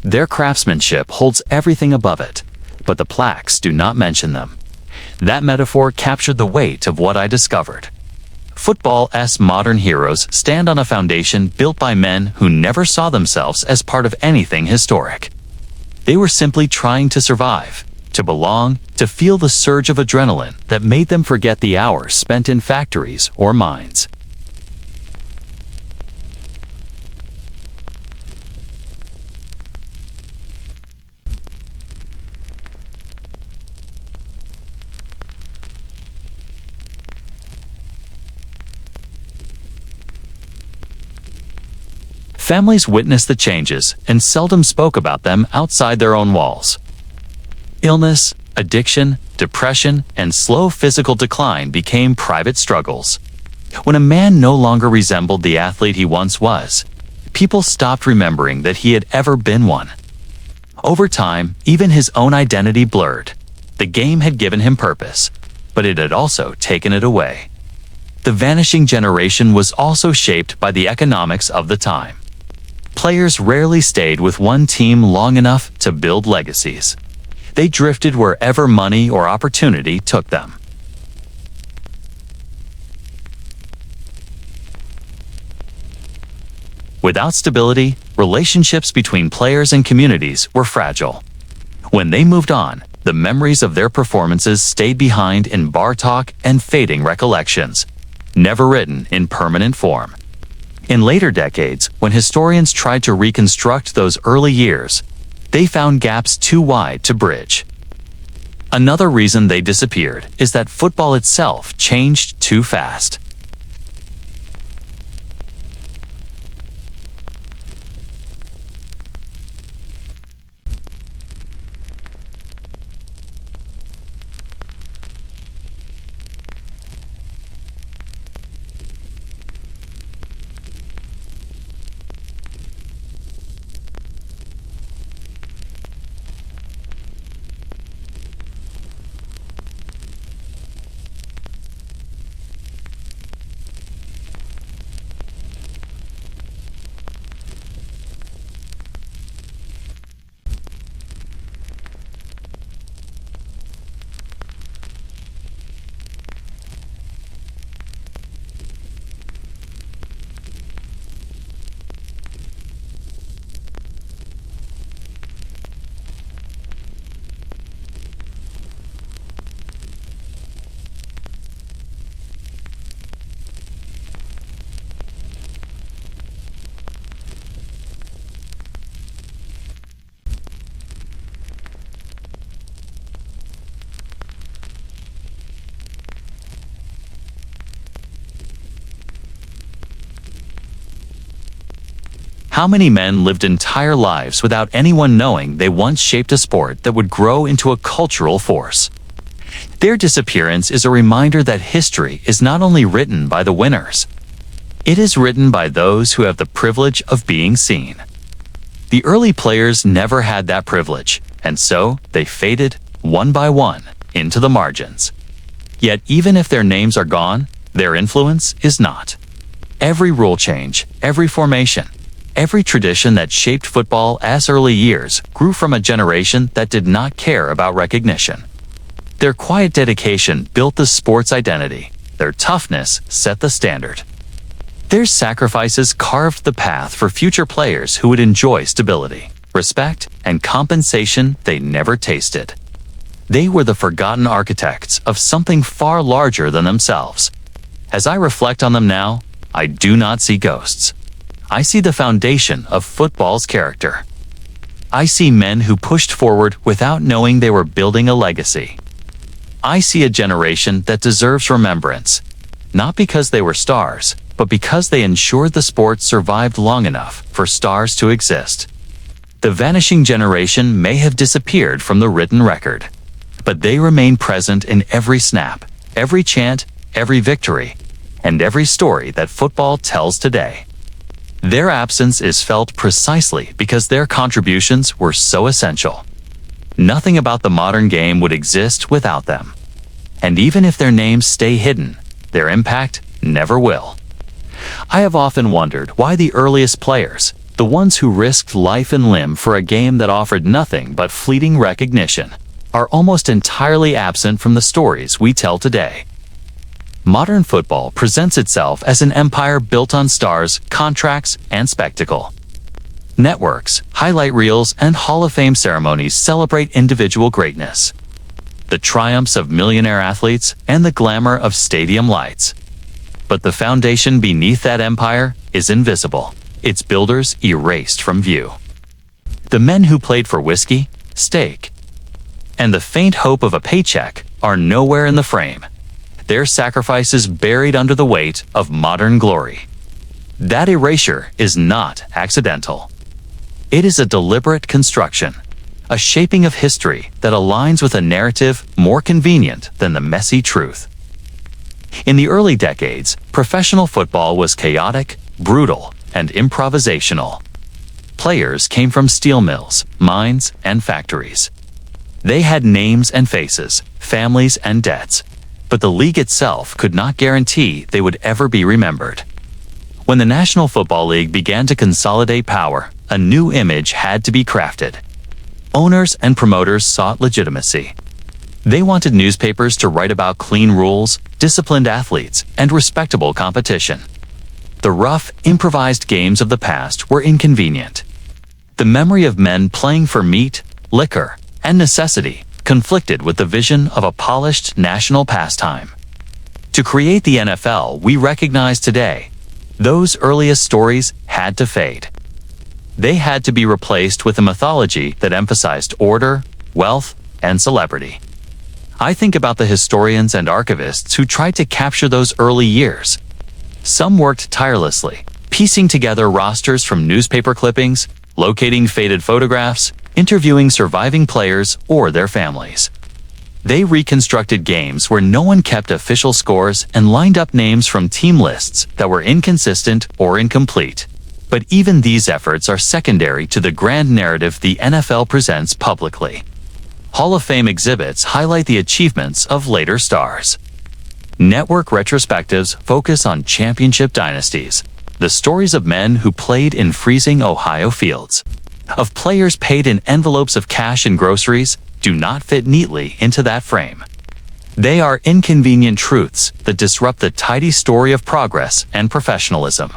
S1: Their craftsmanship holds everything above it, but the plaques do not mention them. That metaphor captured the weight of what I discovered. Football's modern heroes stand on a foundation built by men who never saw themselves as part of anything historic. They were simply trying to survive, to belong, to feel the surge of adrenaline that made them forget the hours spent in factories or mines. Families witnessed the changes and seldom spoke about them outside their own walls. Illness, addiction, depression, and slow physical decline became private struggles. When a man no longer resembled the athlete he once was, people stopped remembering that he had ever been one. Over time, even his own identity blurred. The game had given him purpose, but it had also taken it away. The vanishing generation was also shaped by the economics of the time. Players rarely stayed with one team long enough to build legacies. They drifted wherever money or opportunity took them. Without stability, relationships between players and communities were fragile. When they moved on, the memories of their performances stayed behind in bar talk and fading recollections, never written in permanent form. In later decades, when historians tried to reconstruct those early years, they found gaps too wide to bridge. Another reason they disappeared is that football itself changed too fast. How many men lived entire lives without anyone knowing they once shaped a sport that would grow into a cultural force? Their disappearance is a reminder that history is not only written by the winners. It is written by those who have the privilege of being seen. The early players never had that privilege, and so they faded, one by one, into the margins. Yet even if their names are gone, their influence is not. Every rule change, every formation, every tradition that shaped football's early years grew from a generation that did not care about recognition. Their quiet dedication built the sport's identity. Their toughness set the standard. Their sacrifices carved the path for future players who would enjoy stability, respect, and compensation they never tasted. They were the forgotten architects of something far larger than themselves. As I reflect on them now, I do not see ghosts. I see the foundation of football's character. I see men who pushed forward without knowing they were building a legacy. I see a generation that deserves remembrance, not because they were stars, but because they ensured the sport survived long enough for stars to exist. The vanishing generation may have disappeared from the written record, but they remain present in every snap, every chant, every victory, and every story that football tells today. Their absence is felt precisely because their contributions were so essential. Nothing about the modern game would exist without them. And even if their names stay hidden, their impact never will. I have often wondered why the earliest players, the ones who risked life and limb for a game that offered nothing but fleeting recognition, are almost entirely absent from the stories we tell today. Modern football presents itself as an empire built on stars, contracts, and spectacle. Networks, highlight reels, and Hall of Fame ceremonies celebrate individual greatness, the triumphs of millionaire athletes, and the glamour of stadium lights. But the foundation beneath that empire is invisible, its builders erased from view. The men who played for whiskey, steak, and the faint hope of a paycheck are nowhere in the frame, their sacrifices buried under the weight of modern glory. That erasure is not accidental. It is a deliberate construction, a shaping of history that aligns with a narrative more convenient than the messy truth. In the early decades, professional football was chaotic, brutal, and improvisational. Players came from steel mills, mines, and factories. They had names and faces, families and debts, but the league itself could not guarantee they would ever be remembered. When the National Football League began to consolidate power, a new image had to be crafted. Owners and promoters sought legitimacy. They wanted newspapers to write about clean rules, disciplined athletes, and respectable competition. The rough, improvised games of the past were inconvenient. The memory of men playing for meat, liquor, and necessity conflicted with the vision of a polished national pastime. To create the NFL we recognize today, those earliest stories had to fade. They had to be replaced with a mythology that emphasized order, wealth, and celebrity. I think about the historians and archivists who tried to capture those early years. Some worked tirelessly, piecing together rosters from newspaper clippings, locating faded photographs, interviewing surviving players or their families. They reconstructed games where no one kept official scores and lined up names from team lists that were inconsistent or incomplete. But even these efforts are secondary to the grand narrative the NFL presents publicly. Hall of Fame exhibits highlight the achievements of later stars. Network retrospectives focus on championship dynasties, the stories of men who played in freezing Ohio fields, of players paid in envelopes of cash and groceries, do not fit neatly into that frame. They are inconvenient truths that disrupt the tidy story of progress and professionalism.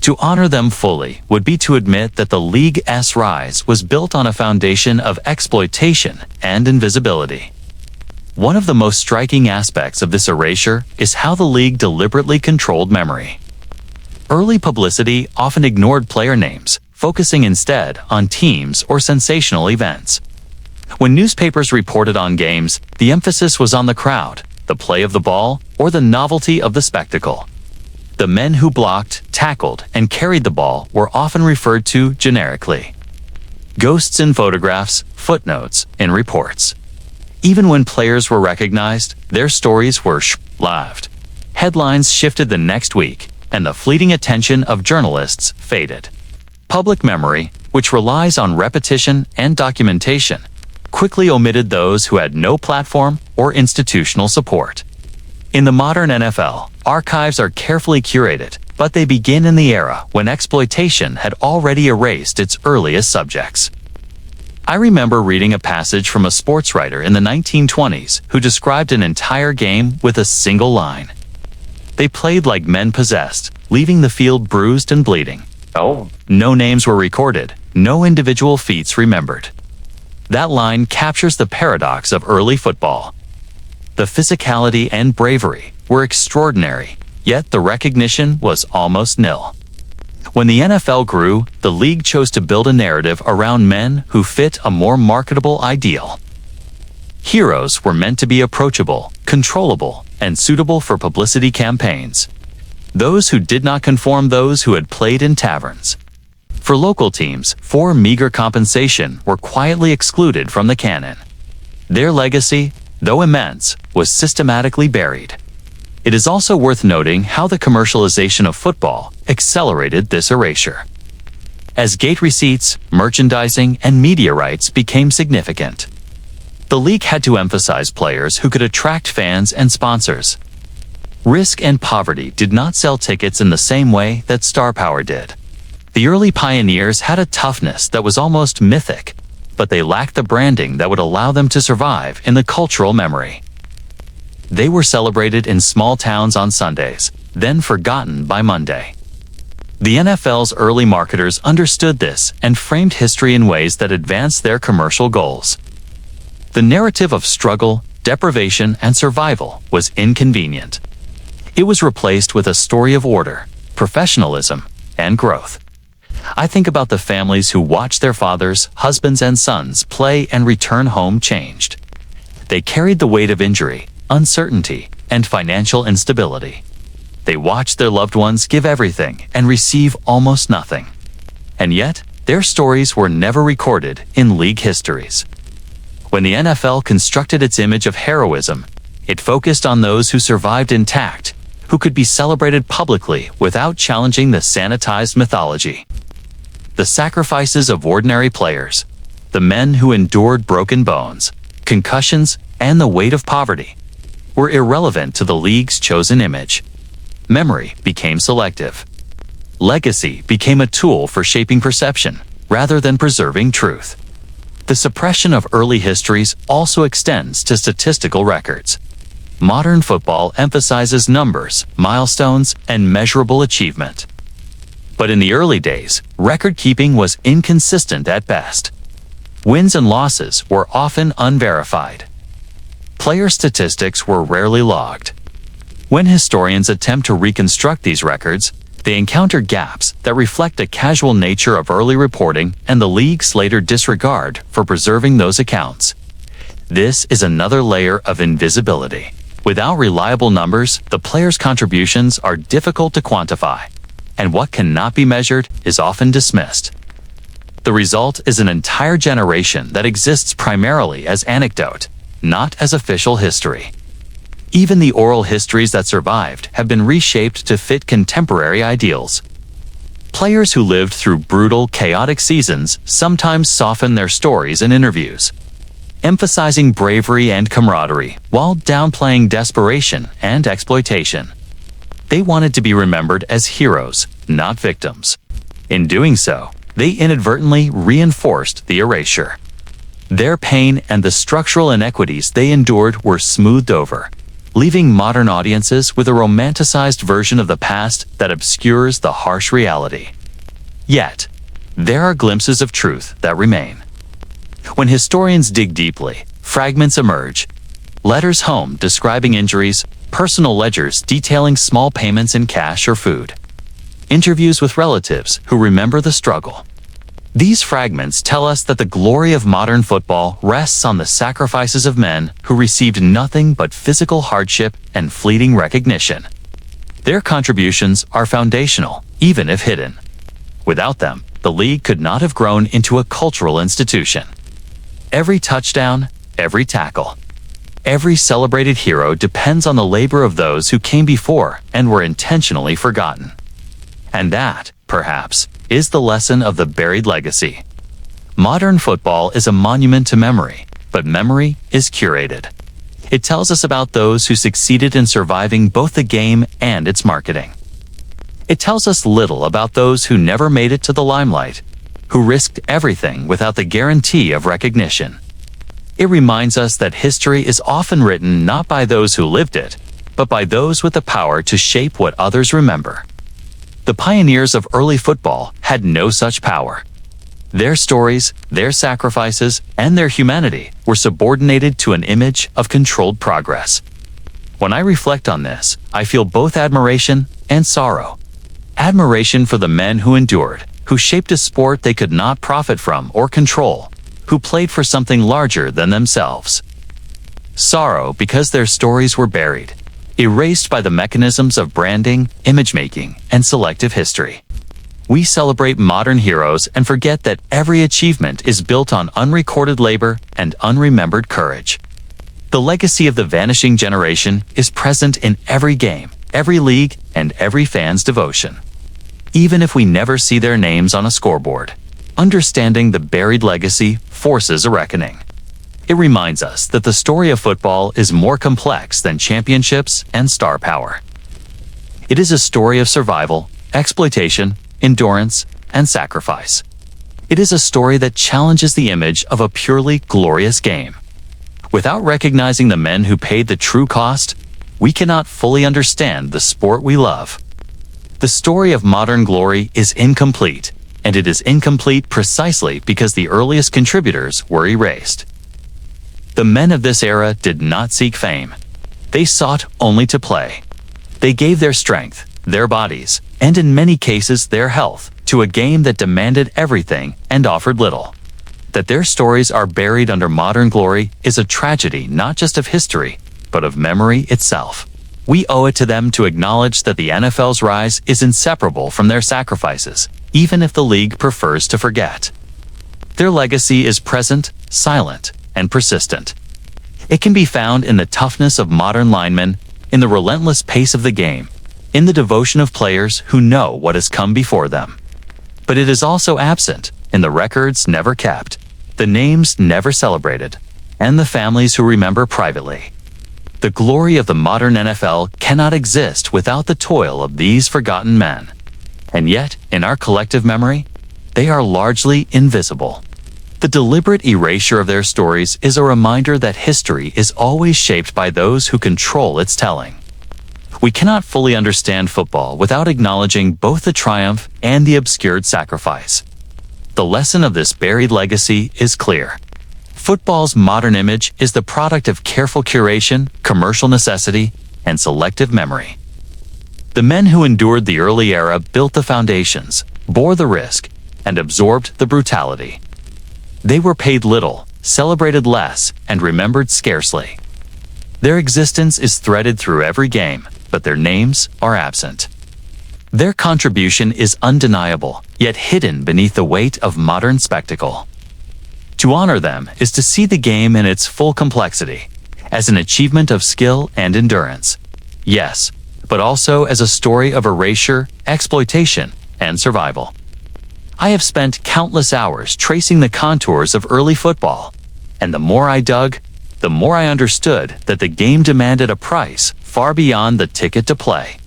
S1: To honor them fully would be to admit that the league's rise was built on a foundation of exploitation and invisibility. One of the most striking aspects of this erasure is how the league deliberately controlled memory. Early publicity often ignored player names, focusing instead on teams or sensational events. When newspapers reported on games, the emphasis was on the crowd, the play of the ball, or the novelty of the spectacle. The men who blocked, tackled, and carried the ball were often referred to generically. Ghosts in photographs, footnotes in reports. Even when players were recognized, their stories were shelved. Headlines shifted the next week, and the fleeting attention of journalists faded. Public memory, which relies on repetition and documentation, quickly omitted those who had no platform or institutional support. In the modern NFL, archives are carefully curated, but they begin in the era when exploitation had already erased its earliest subjects. I remember reading a passage from a sports writer in the 1920s who described an entire game with a single line. They played like men possessed, leaving the field bruised and bleeding. No names were recorded, no individual feats remembered. That line captures the paradox of early football. The physicality and bravery were extraordinary, yet the recognition was almost nil. When the NFL grew, the league chose to build a narrative around men who fit a more marketable ideal. Heroes were meant to be approachable, controllable, and suitable for publicity campaigns. Those who did not conform those who had played in taverns. For local teams, for meager compensation were quietly excluded from the canon. Their legacy, though immense, was systematically buried. It is also worth noting how the commercialization of football accelerated this erasure. As gate receipts, merchandising, and media rights became significant, the league had to emphasize players who could attract fans and sponsors. Risk and poverty did not sell tickets in the same way that star power did. The early pioneers had a toughness that was almost mythic, but they lacked the branding that would allow them to survive in the cultural memory. They were celebrated in small towns on Sundays, then forgotten by Monday. The NFL's early marketers understood this and framed history in ways that advanced their commercial goals. The narrative of struggle, deprivation, and survival was inconvenient. It was replaced with a story of order, professionalism, and growth. I think about the families who watched their fathers, husbands, and sons play and return home changed. They carried the weight of injury, uncertainty, and financial instability. They watched their loved ones give everything and receive almost nothing. And yet, their stories were never recorded in league histories. When the NFL constructed its image of heroism, it focused on those who survived intact, who could be celebrated publicly without challenging the sanitized mythology. The sacrifices of ordinary players, the men who endured broken bones, concussions, and the weight of poverty, were irrelevant to the league's chosen image. Memory became selective. Legacy became a tool for shaping perception rather than preserving truth. The suppression of early histories also extends to statistical records. Modern football emphasizes numbers, milestones, and measurable achievement. But in the early days, record-keeping was inconsistent at best. Wins and losses were often unverified. Player statistics were rarely logged. When historians attempt to reconstruct these records, they encounter gaps that reflect a casual nature of early reporting and the league's later disregard for preserving those accounts. This is another layer of invisibility. Without reliable numbers, the players' contributions are difficult to quantify, and what cannot be measured is often dismissed. The result is an entire generation that exists primarily as anecdote, not as official history. Even the oral histories that survived have been reshaped to fit contemporary ideals. Players who lived through brutal, chaotic seasons sometimes soften their stories in interviews, emphasizing bravery and camaraderie while downplaying desperation and exploitation. They wanted to be remembered as heroes, not victims. In doing so, they inadvertently reinforced the erasure. Their pain and the structural inequities they endured were smoothed over, leaving modern audiences with a romanticized version of the past that obscures the harsh reality. Yet, there are glimpses of truth that remain. When historians dig deeply, fragments emerge. Letters home describing injuries, personal ledgers detailing small payments in cash or food. Interviews with relatives who remember the struggle. These fragments tell us that the glory of modern football rests on the sacrifices of men who received nothing but physical hardship and fleeting recognition. Their contributions are foundational, even if hidden. Without them, the league could not have grown into a cultural institution. Every touchdown, every tackle, every celebrated hero depends on the labor of those who came before and were intentionally forgotten. And that, perhaps, is the lesson of the buried legacy. Modern football is a monument to memory, but memory is curated. It tells us about those who succeeded in surviving both the game and its marketing. It tells us little about those who never made it to the limelight, who risked everything without the guarantee of recognition. It reminds us that history is often written not by those who lived it, but by those with the power to shape what others remember. The pioneers of early football had no such power. Their stories, their sacrifices, and their humanity were subordinated to an image of controlled progress. When I reflect on this, I feel both admiration and sorrow. Admiration for the men who endured, who shaped a sport they could not profit from or control, who played for something larger than themselves. Sorrow because their stories were buried, erased by the mechanisms of branding, image-making, and selective history. We celebrate modern heroes and forget that every achievement is built on unrecorded labor and unremembered courage. The legacy of the vanishing generation is present in every game, every league, and every fan's devotion. Even if we never see their names on a scoreboard, understanding the buried legacy forces a reckoning. It reminds us that the story of football is more complex than championships and star power. It is a story of survival, exploitation, endurance, and sacrifice. It is a story that challenges the image of a purely glorious game. Without recognizing the men who paid the true cost, we cannot fully understand the sport we love. The story of modern glory is incomplete, and it is incomplete precisely because the earliest contributors were erased. The men of this era did not seek fame. They sought only to play. They gave their strength, their bodies, and in many cases their health, to a game that demanded everything and offered little. That their stories are buried under modern glory is a tragedy not just of history, but of memory itself. We owe it to them to acknowledge that the NFL's rise is inseparable from their sacrifices, even if the league prefers to forget. Their legacy is present, silent, and persistent. It can be found in the toughness of modern linemen, in the relentless pace of the game, in the devotion of players who know what has come before them. But it is also absent in the records never kept, the names never celebrated, and the families who remember privately. The glory of the modern NFL cannot exist without the toil of these forgotten men. And yet, in our collective memory, they are largely invisible. The deliberate erasure of their stories is a reminder that history is always shaped by those who control its telling. We cannot fully understand football without acknowledging both the triumph and the obscured sacrifice. The lesson of this buried legacy is clear. Football's modern image is the product of careful curation, commercial necessity, and selective memory. The men who endured the early era built the foundations, bore the risk, and absorbed the brutality. They were paid little, celebrated less, and remembered scarcely. Their existence is threaded through every game, but their names are absent. Their contribution is undeniable, yet hidden beneath the weight of modern spectacle. To honor them is to see the game in its full complexity, as an achievement of skill and endurance. Yes, but also as a story of erasure, exploitation, and survival. I have spent countless hours tracing the contours of early football, and the more I dug, the more I understood that the game demanded a price far beyond the ticket to play.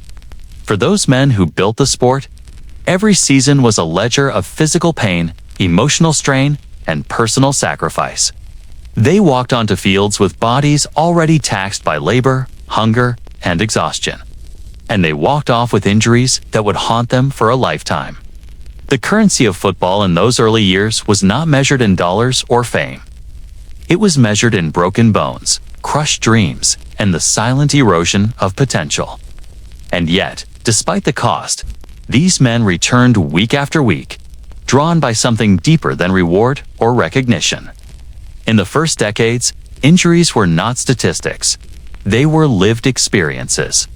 S1: For those men who built the sport, every season was a ledger of physical pain, emotional strain, and personal sacrifice. They walked onto fields with bodies already taxed by labor, hunger, and exhaustion. And they walked off with injuries that would haunt them for a lifetime. The currency of football in those early years was not measured in dollars or fame. It was measured in broken bones, crushed dreams, and the silent erosion of potential. And yet, despite the cost, these men returned week after week, drawn by something deeper than reward or recognition. In the first decades, injuries were not statistics. They were lived experiences.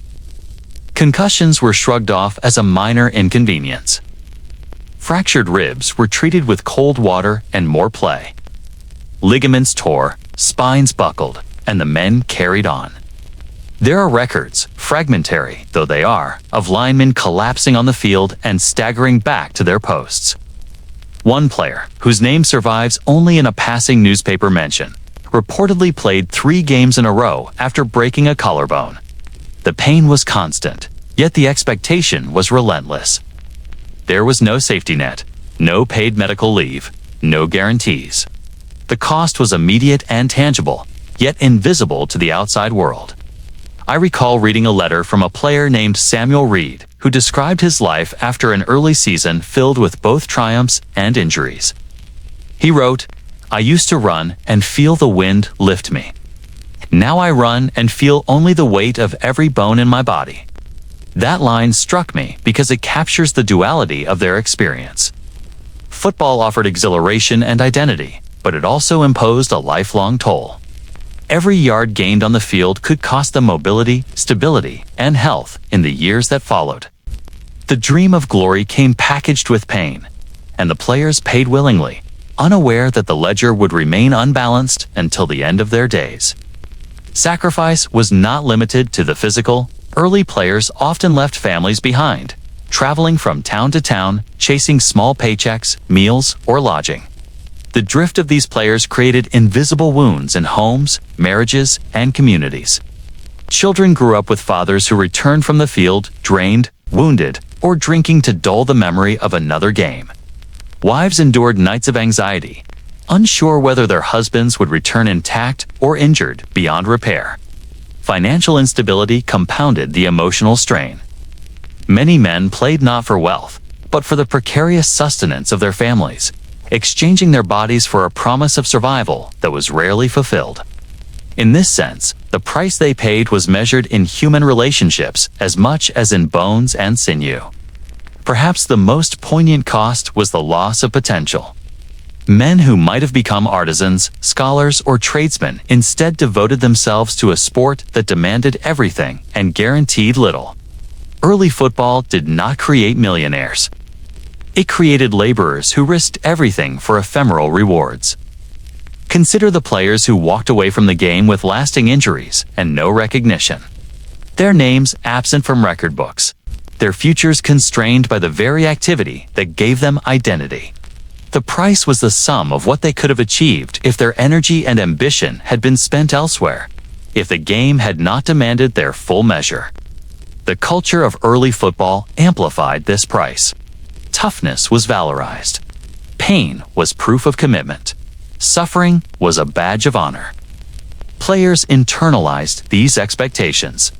S1: Concussions were shrugged off as a minor inconvenience. Fractured ribs were treated with cold water and more play. Ligaments tore, spines buckled, and the men carried on. There are records, fragmentary though they are, of linemen collapsing on the field and staggering back to their posts. One player, whose name survives only in a passing newspaper mention, reportedly played 3 games in a row after breaking a collarbone. The pain was constant, yet the expectation was relentless. There was no safety net, no paid medical leave, no guarantees. The cost was immediate and tangible, yet invisible to the outside world. I recall reading a letter from a player named Samuel Reed, who described his life after an early season filled with both triumphs and injuries. He wrote, "I used to run and feel the wind lift me. Now I run and feel only the weight of every bone in my body." That line struck me because it captures the duality of their experience. Football offered exhilaration and identity, but it also imposed a lifelong toll. Every yard gained on the field could cost them mobility, stability, and health in the years that followed. The dream of glory came packaged with pain, and the players paid willingly, unaware that the ledger would remain unbalanced until the end of their days. Sacrifice was not limited to the physical. Early players often left families behind, traveling from town to town, chasing small paychecks, meals, or lodging. The drift of these players created invisible wounds in homes, marriages, and communities. Children grew up with fathers who returned from the field, drained, wounded, or drinking to dull the memory of another game. Wives endured nights of anxiety, unsure whether their husbands would return intact or injured beyond repair. Financial instability compounded the emotional strain. Many men played not for wealth, but for the precarious sustenance of their families, exchanging their bodies for a promise of survival that was rarely fulfilled. In this sense, the price they paid was measured in human relationships as much as in bones and sinew. Perhaps the most poignant cost was the loss of potential. Men who might have become artisans, scholars, or tradesmen instead devoted themselves to a sport that demanded everything and guaranteed little. Early football did not create millionaires. It created laborers who risked everything for ephemeral rewards. Consider the players who walked away from the game with lasting injuries and no recognition. Their names absent from record books. Their futures constrained by the very activity that gave them identity. The price was the sum of what they could have achieved if their energy and ambition had been spent elsewhere, if the game had not demanded their full measure. The culture of early football amplified this price. Toughness was valorized. Pain was proof of commitment. Suffering was a badge of honor. Players internalized these expectations.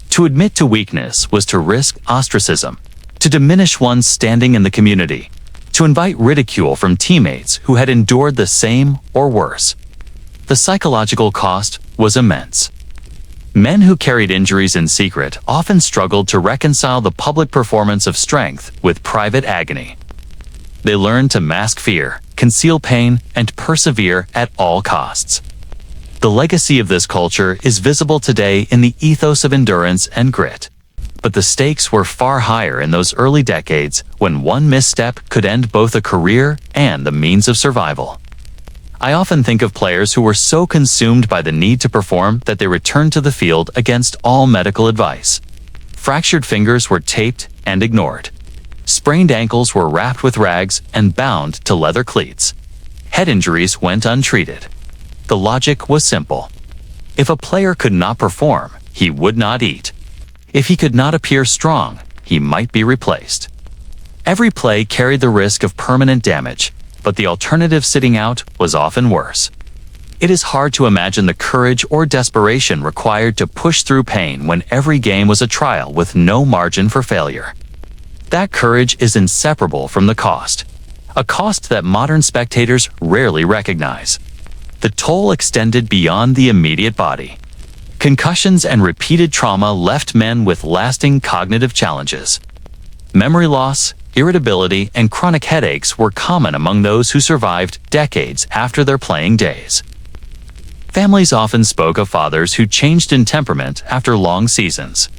S1: To admit to weakness was to risk ostracism, to diminish one's standing in the community, to invite ridicule from teammates who had endured the same or worse. The psychological cost was immense. Men who carried injuries in secret often struggled to reconcile the public performance of strength with private agony. They learned to mask fear, conceal pain, and persevere at all costs. The legacy of this culture is visible today in the ethos of endurance and grit. But the stakes were far higher in those early decades when one misstep could end both a career and the means of survival. I often think of players who were so consumed by the need to perform that they returned to the field against all medical advice. Fractured fingers were taped and ignored. Sprained ankles were wrapped with rags and bound to leather cleats. Head injuries went untreated. The logic was simple. If a player could not perform, he would not eat. If he could not appear strong, he might be replaced. Every play carried the risk of permanent damage, but the alternative sitting out was often worse. It is hard to imagine the courage or desperation required to push through pain when every game was a trial with no margin for failure. That courage is inseparable from the cost, a cost that modern spectators rarely recognize. The toll extended beyond the immediate body. Concussions and repeated trauma left men with lasting cognitive challenges. Memory loss, irritability, and chronic headaches were common among those who survived decades after their playing days. Families often spoke of fathers who changed in temperament after long seasons.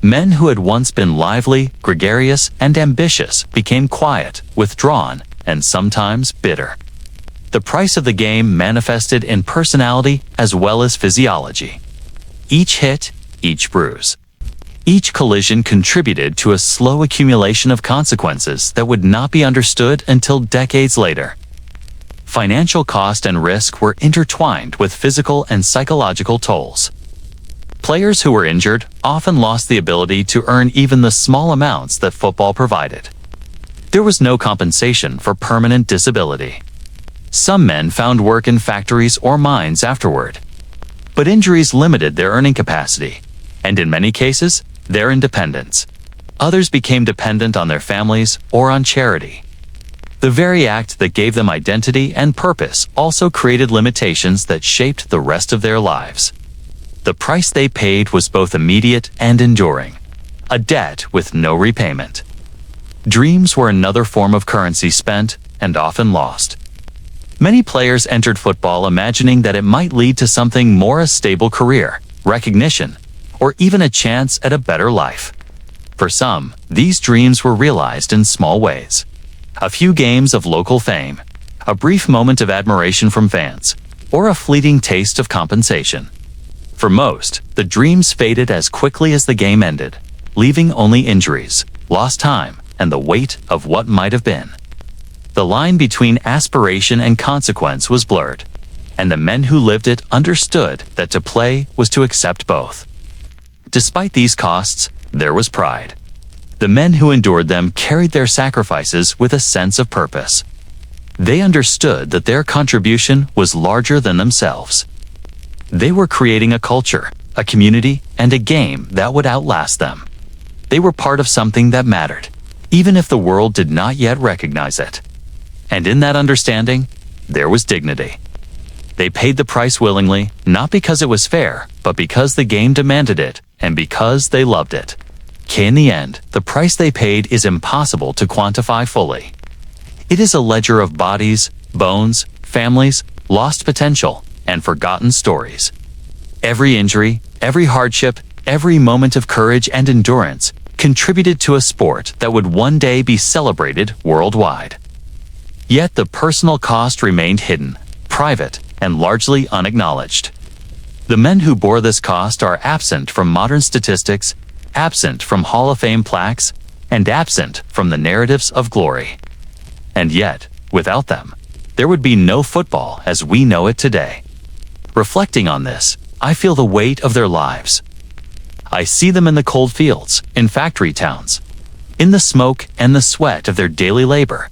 S1: Men who had once been lively, gregarious, and ambitious became quiet, withdrawn, and sometimes bitter. The price of the game manifested in personality as well as physiology. Each hit, each bruise, each collision contributed to a slow accumulation of consequences that would not be understood until decades later. Financial cost and risk were intertwined with physical and psychological tolls. Players who were injured often lost the ability to earn even the small amounts that football provided. There was no compensation for permanent disability. Some men found work in factories or mines afterward. But injuries limited their earning capacity, and in many cases, their independence. Others became dependent on their families or on charity. The very act that gave them identity and purpose also created limitations that shaped the rest of their lives. The price they paid was both immediate and enduring, a debt with no repayment. Dreams were another form of currency spent and often lost. Many players entered football imagining that it might lead to something more: a stable career, recognition, or even a chance at a better life. For some, these dreams were realized in small ways. A few games of local fame, a brief moment of admiration from fans, or a fleeting taste of compensation. For most, the dreams faded as quickly as the game ended, leaving only injuries, lost time, and the weight of what might have been. The line between aspiration and consequence was blurred, and the men who lived it understood that to play was to accept both. Despite these costs, there was pride. The men who endured them carried their sacrifices with a sense of purpose. They understood that their contribution was larger than themselves. They were creating a culture, a community, and a game that would outlast them. They were part of something that mattered, even if the world did not yet recognize it. And in that understanding, there was dignity. They paid the price willingly, not because it was fair, but because the game demanded it, and because they loved it. In the end, the price they paid is impossible to quantify fully. It is a ledger of bodies, bones, families, lost potential, and forgotten stories. Every injury, every hardship, every moment of courage and endurance contributed to a sport that would one day be celebrated worldwide. Yet the personal cost remained hidden, private, and largely unacknowledged. The men who bore this cost are absent from modern statistics, absent from Hall of Fame plaques, and absent from the narratives of glory. And yet, without them, there would be no football as we know it today. Reflecting on this, I feel the weight of their lives. I see them in the cold fields, in factory towns, in the smoke and the sweat of their daily labor,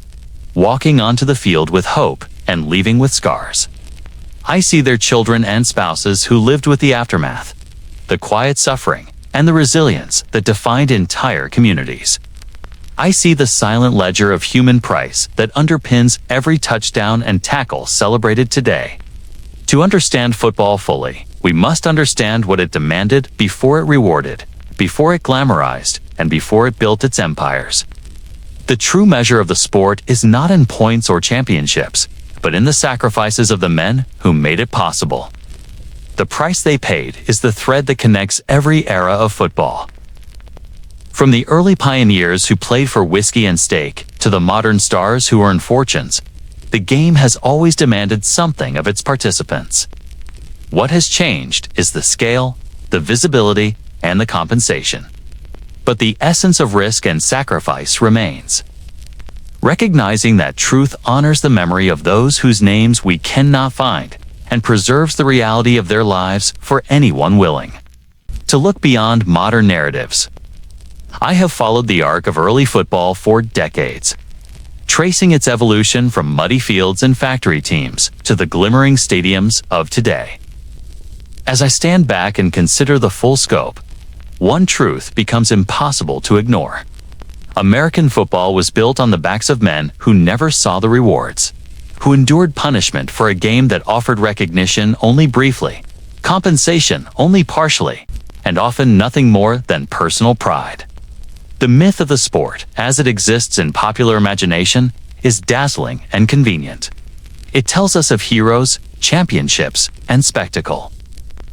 S1: walking onto the field with hope and leaving with scars. I see their children and spouses who lived with the aftermath, the quiet suffering, and the resilience that defined entire communities. I see the silent ledger of human price that underpins every touchdown and tackle celebrated today. To understand football fully, we must understand what it demanded before it rewarded, before it glamorized, and before it built its empires. The true measure of the sport is not in points or championships, but in the sacrifices of the men who made it possible. The price they paid is the thread that connects every era of football. From the early pioneers who played for whiskey and steak to the modern stars who earn fortunes, the game has always demanded something of its participants. What has changed is the scale, the visibility, and the compensation. But the essence of risk and sacrifice remains. Recognizing that truth honors the memory of those whose names we cannot find and preserves the reality of their lives for anyone willing to look beyond modern narratives. I have followed the arc of early football for decades, tracing its evolution from muddy fields and factory teams to the glimmering stadiums of today. As I stand back and consider the full scope, one truth becomes impossible to ignore. American football was built on the backs of men who never saw the rewards, who endured punishment for a game that offered recognition only briefly, compensation only partially, and often nothing more than personal pride. The myth of the sport, as it exists in popular imagination, is dazzling and convenient. It tells us of heroes, championships, and spectacle.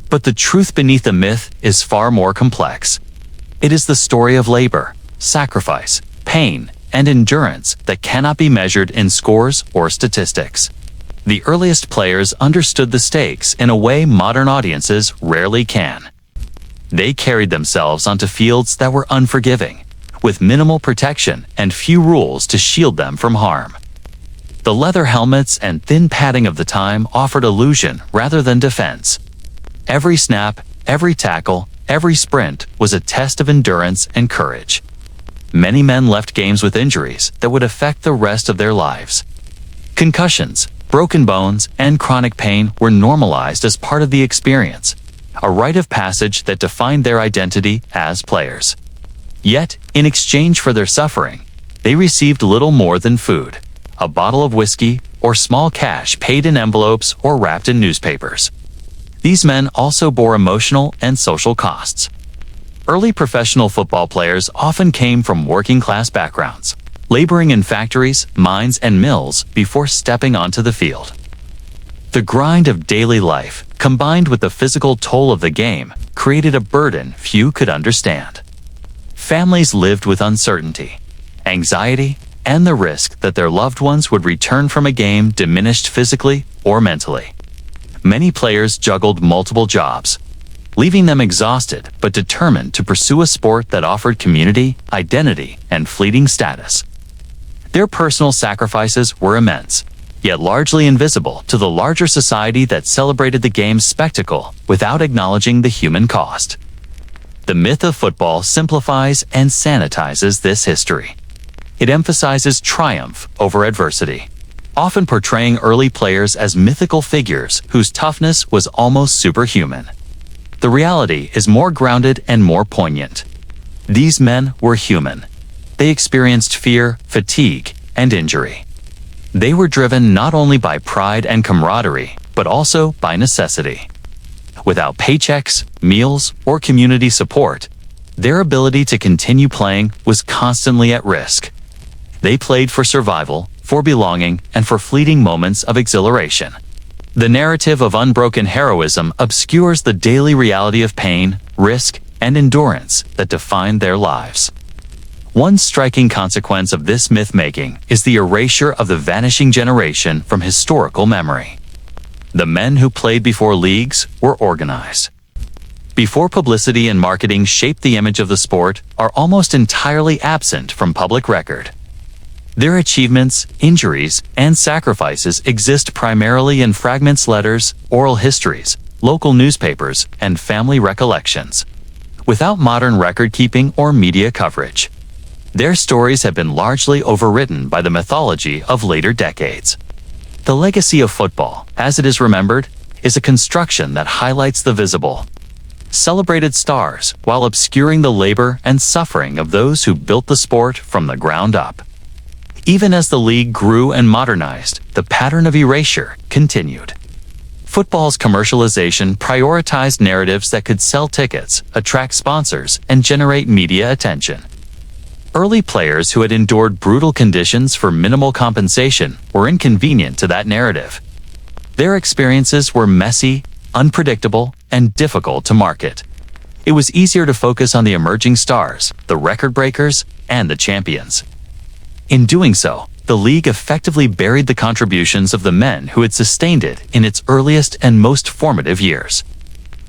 S1: But the truth beneath the myth is far more complex. It is the story of labor, sacrifice, pain, and endurance that cannot be measured in scores or statistics. The earliest players understood the stakes in a way modern audiences rarely can. They carried themselves onto fields that were unforgiving, with minimal protection and few rules to shield them from harm. The leather helmets and thin padding of the time offered illusion rather than defense. Every snap, every tackle, every sprint was a test of endurance and courage. Many men left games with injuries that would affect the rest of their lives. Concussions, broken bones, and chronic pain were normalized as part of the experience, a rite of passage that defined their identity as players. Yet, in exchange for their suffering, they received little more than food, a bottle of whiskey, or small cash paid in envelopes or wrapped in newspapers. These men also bore emotional and social costs. Early professional football players often came from working-class backgrounds, laboring in factories, mines, and mills before stepping onto the field. The grind of daily life, combined with the physical toll of the game, created a burden few could understand. Families lived with uncertainty, anxiety, and the risk that their loved ones would return from a game diminished physically or mentally. Many players juggled multiple jobs, leaving them exhausted but determined to pursue a sport that offered community, identity, and fleeting status. Their personal sacrifices were immense, yet largely invisible to the larger society that celebrated the game's spectacle without acknowledging the human cost. The myth of football simplifies and sanitizes this history. It emphasizes triumph over adversity, often portraying early players as mythical figures whose toughness was almost superhuman. The reality is more grounded and more poignant. These men were human. They experienced fear, fatigue, and injury. They were driven not only by pride and camaraderie, but also by necessity. Without paychecks, meals, or community support, their ability to continue playing was constantly at risk. They played for survival, for belonging, and for fleeting moments of exhilaration. The narrative of unbroken heroism obscures the daily reality of pain, risk, and endurance that defined their lives. One striking consequence of this myth-making is the erasure of the vanishing generation from historical memory. The men who played before leagues were organized. Before publicity and marketing shaped the image of the sport, are almost entirely absent from public record. Their achievements, injuries, and sacrifices exist primarily in fragments, letters, oral histories, local newspapers, and family recollections, without modern record-keeping or media coverage. Their stories have been largely overwritten by the mythology of later decades. The legacy of football, as it is remembered, is a construction that highlights the visible, celebrated stars while obscuring the labor and suffering of those who built the sport from the ground up. Even as the league grew and modernized, the pattern of erasure continued. Football's commercialization prioritized narratives that could sell tickets, attract sponsors, and generate media attention. Early players who had endured brutal conditions for minimal compensation were inconvenient to that narrative. Their experiences were messy, unpredictable, and difficult to market. It was easier to focus on the emerging stars, the record breakers, and the champions. In doing so, the league effectively buried the contributions of the men who had sustained it in its earliest and most formative years.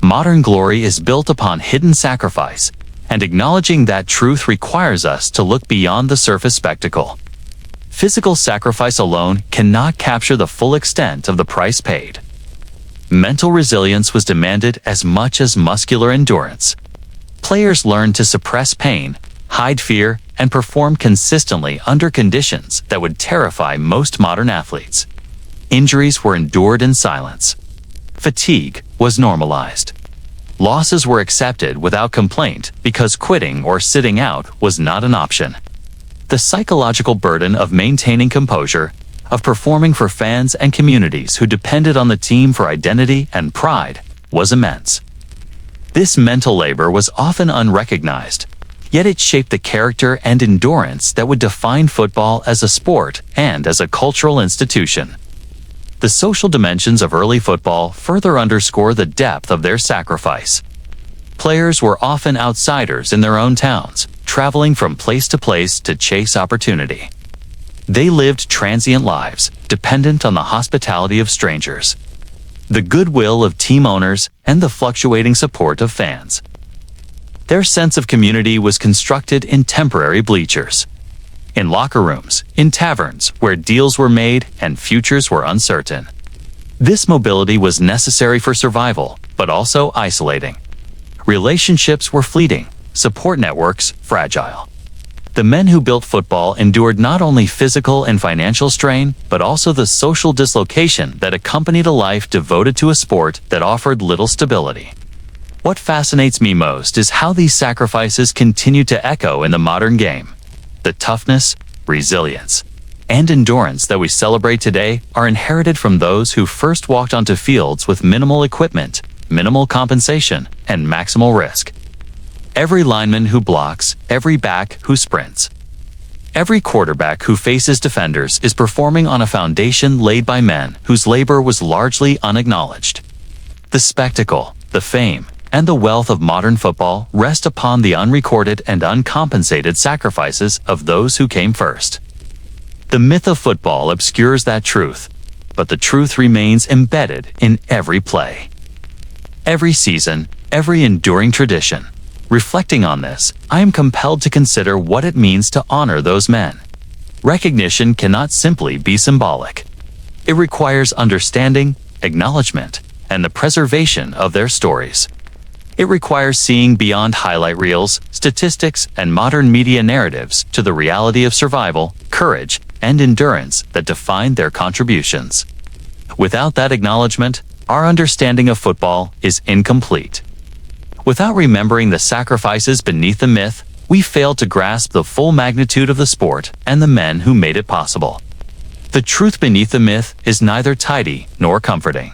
S1: Modern glory is built upon hidden sacrifice, and acknowledging that truth requires us to look beyond the surface spectacle. Physical sacrifice alone cannot capture the full extent of the price paid. Mental resilience was demanded as much as muscular endurance. Players learned to suppress pain, hide fear, and perform consistently under conditions that would terrify most modern athletes. Injuries were endured in silence. Fatigue was normalized. Losses were accepted without complaint because quitting or sitting out was not an option. The psychological burden of maintaining composure, of performing for fans and communities who depended on the team for identity and pride, was immense. This mental labor was often unrecognized, yet it shaped the character and endurance that would define football as a sport and as a cultural institution. The social dimensions of early football further underscore the depth of their sacrifice. Players were often outsiders in their own towns, traveling from place to place to chase opportunity. They lived transient lives, dependent on the hospitality of strangers, the goodwill of team owners, and the fluctuating support of fans. Their sense of community was constructed in temporary bleachers, in locker rooms, in taverns where deals were made and futures were uncertain. This mobility was necessary for survival, but also isolating. Relationships were fleeting, support networks fragile. The men who built football endured not only physical and financial strain, but also the social dislocation that accompanied a life devoted to a sport that offered little stability. What fascinates me most is how these sacrifices continue to echo in the modern game. The toughness, resilience, and endurance that we celebrate today are inherited from those who first walked onto fields with minimal equipment, minimal compensation, and maximal risk. Every lineman who blocks, every back who sprints, every quarterback who faces defenders is performing on a foundation laid by men whose labor was largely unacknowledged. The spectacle, the fame, and the wealth of modern football rest upon the unrecorded and uncompensated sacrifices of those who came first. The myth of football obscures that truth, but the truth remains embedded in every play, every season, every enduring tradition. Reflecting on this, I am compelled to consider what it means to honor those men. Recognition cannot simply be symbolic. It requires understanding, acknowledgement, and the preservation of their stories. It requires seeing beyond highlight reels, statistics, and modern media narratives to the reality of survival, courage, and endurance that define their contributions. Without that acknowledgement, our understanding of football is incomplete. Without remembering the sacrifices beneath the myth, we fail to grasp the full magnitude of the sport and the men who made it possible. The truth beneath the myth is neither tidy nor comforting.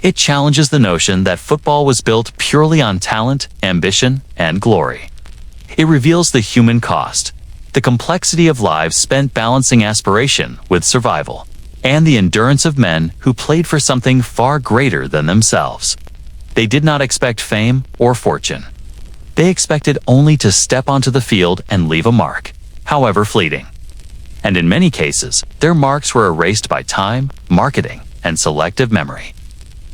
S1: It challenges the notion that football was built purely on talent, ambition, and glory. It reveals the human cost, the complexity of lives spent balancing aspiration with survival, and the endurance of men who played for something far greater than themselves. They did not expect fame or fortune. They expected only to step onto the field and leave a mark, however fleeting. And in many cases, their marks were erased by time, marketing, and selective memory.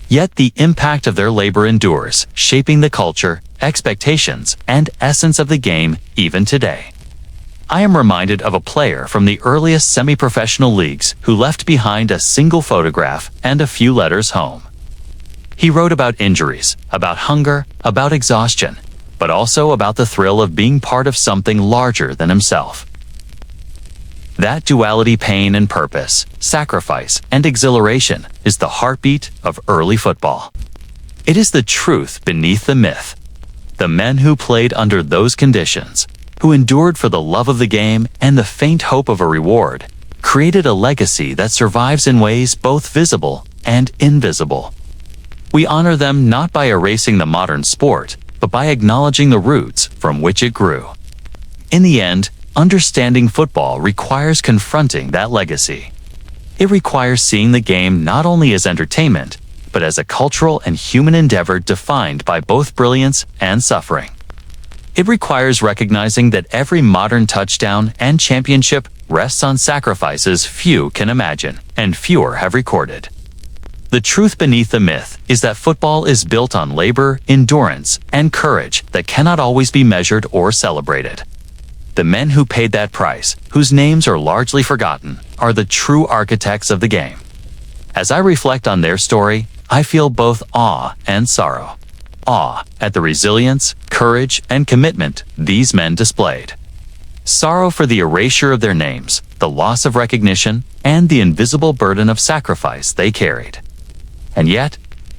S1: Yet the impact of their labor endures, shaping the culture, expectations, and essence of the game even today. I am reminded of a player from the earliest semi-professional leagues who left behind a single photograph and a few letters home. He wrote about injuries, about hunger, about exhaustion, but also about the thrill of being part of something larger than himself. That duality, pain and purpose, sacrifice and exhilaration, is the heartbeat of early football. It is the truth beneath the myth. The men who played under those conditions, who endured for the love of the game and the faint hope of a reward, created a legacy that survives in ways both visible and invisible. We honor them not by erasing the modern sport, but by acknowledging the roots from which it grew. In the end, understanding football requires confronting that legacy. It requires seeing the game not only as entertainment, but as a cultural and human endeavor defined by both brilliance and suffering. It requires recognizing that every modern touchdown and championship rests on sacrifices few can imagine and fewer have recorded. The truth beneath the myth is that football is built on labor, endurance, and courage that cannot always be measured or celebrated. The men who paid that price, whose names are largely forgotten, are the true architects of the game. As I reflect on their story, I feel both awe and sorrow. Awe at the resilience, courage, and commitment these men displayed. Sorrow for the erasure of their names, the loss of recognition, and the invisible burden of sacrifice they carried. And yet,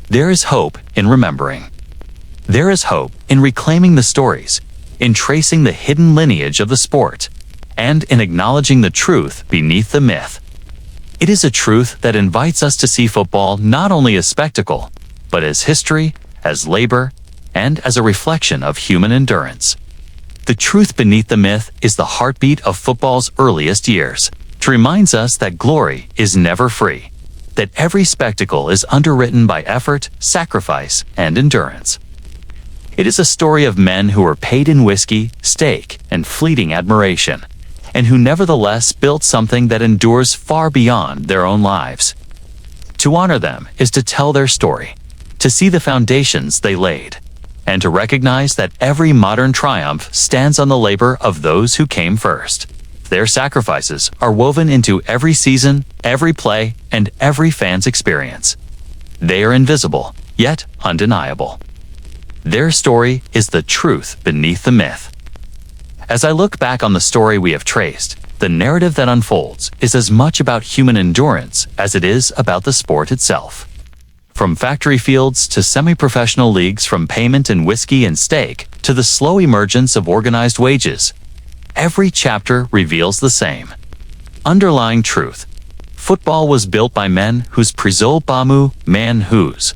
S1: there is hope in remembering. There is hope in reclaiming the stories, in tracing the hidden lineage of the sport, and in acknowledging the truth beneath the myth. It is a truth that invites us to see football not only as spectacle, but as history, as labor, and as a reflection of human endurance. The truth beneath the myth is the heartbeat of football's earliest years. It reminds us that glory is never free, that every spectacle is underwritten by effort, sacrifice, and endurance. It is a story of men who were paid in whiskey, steak, and fleeting admiration, and who nevertheless built something that endures far beyond their own lives. To honor them is to tell their story, to see the foundations they laid, and to recognize that every modern triumph stands on the labor of those who came first. Their sacrifices are woven into every season, every play, and every fan's experience. They are invisible, yet undeniable. Their story is the truth beneath the myth. As I look back on the story we have traced, the narrative that unfolds is as much about human endurance as it is about the sport itself. From factory fields to semi-professional leagues, from payment in whiskey and steak to the slow emergence of organized wages, every chapter reveals the same underlying truth. Football was built by men whose prisol bamu, man whose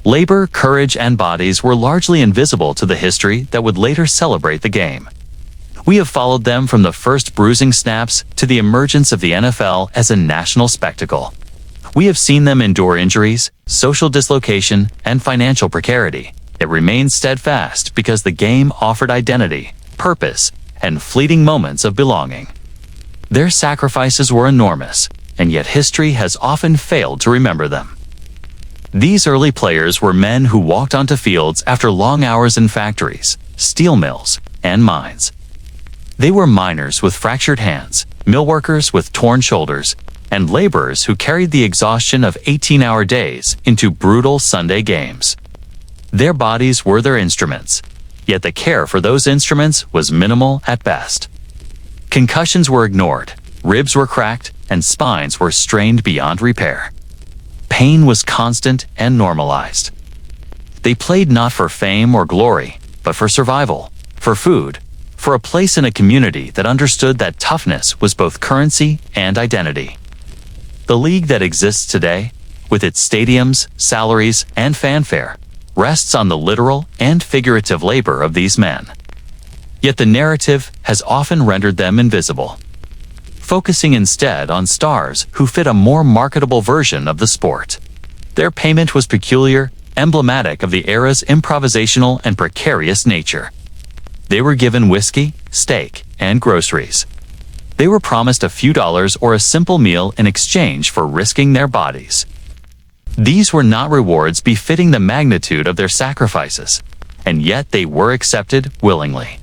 S1: labor, courage, and bodies were largely invisible to the history that would later celebrate the game. We have followed them from the first bruising snaps to the emergence of the NFL as a national spectacle. We have seen them endure injuries, social dislocation, and financial precarity. It remained steadfast because the game offered identity, purpose, and fleeting moments of belonging. Their sacrifices were enormous, and yet history has often failed to remember them. These early players were men who walked onto fields after long hours in factories, steel mills, and mines. They were miners with fractured hands, mill workers with torn shoulders, and laborers who carried the exhaustion of 18-hour days into brutal Sunday games. Their bodies were their instruments, yet the care for those instruments was minimal at best. Concussions were ignored, ribs were cracked, and spines were strained beyond repair. Pain was constant and normalized. They played not for fame or glory, but for survival, for food, for a place in a community that understood that toughness was both currency and identity. The league that exists today, with its stadiums, salaries, and fanfare, rests on the literal and figurative labor of these men. Yet the narrative has often rendered them invisible, focusing instead on stars who fit a more marketable version of the sport. Their payment was peculiar, emblematic of the era's improvisational and precarious nature. They were given whiskey, steak, and groceries. They were promised a few dollars or a simple meal in exchange for risking their bodies. These were not rewards befitting the magnitude of their sacrifices, and yet they were accepted willingly.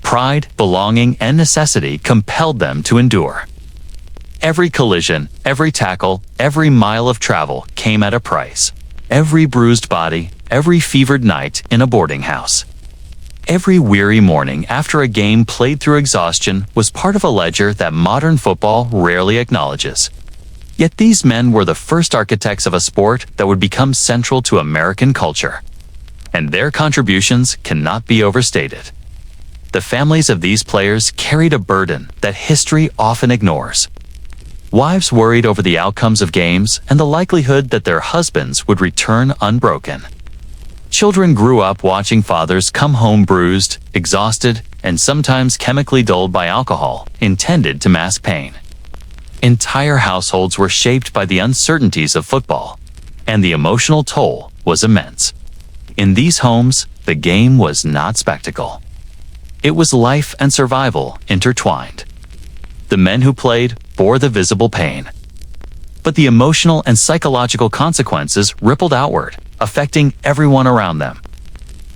S1: Pride, belonging, and necessity compelled them to endure. Every collision, every tackle, every mile of travel came at a price. Every bruised body, every fevered night in a boarding house. Every weary morning after a game played through exhaustion was part of a ledger that modern football rarely acknowledges. Yet these men were the first architects of a sport that would become central to American culture. And their contributions cannot be overstated. The families of these players carried a burden that history often ignores. Wives worried over the outcomes of games and the likelihood that their husbands would return unbroken. Children grew up watching fathers come home bruised, exhausted, and sometimes chemically dulled by alcohol, intended to mask pain. Entire households were shaped by the uncertainties of football, and the emotional toll was immense. In these homes, the game was not spectacle. It was life and survival intertwined. The men who played bore the visible pain, but the emotional and psychological consequences rippled outward, affecting everyone around them.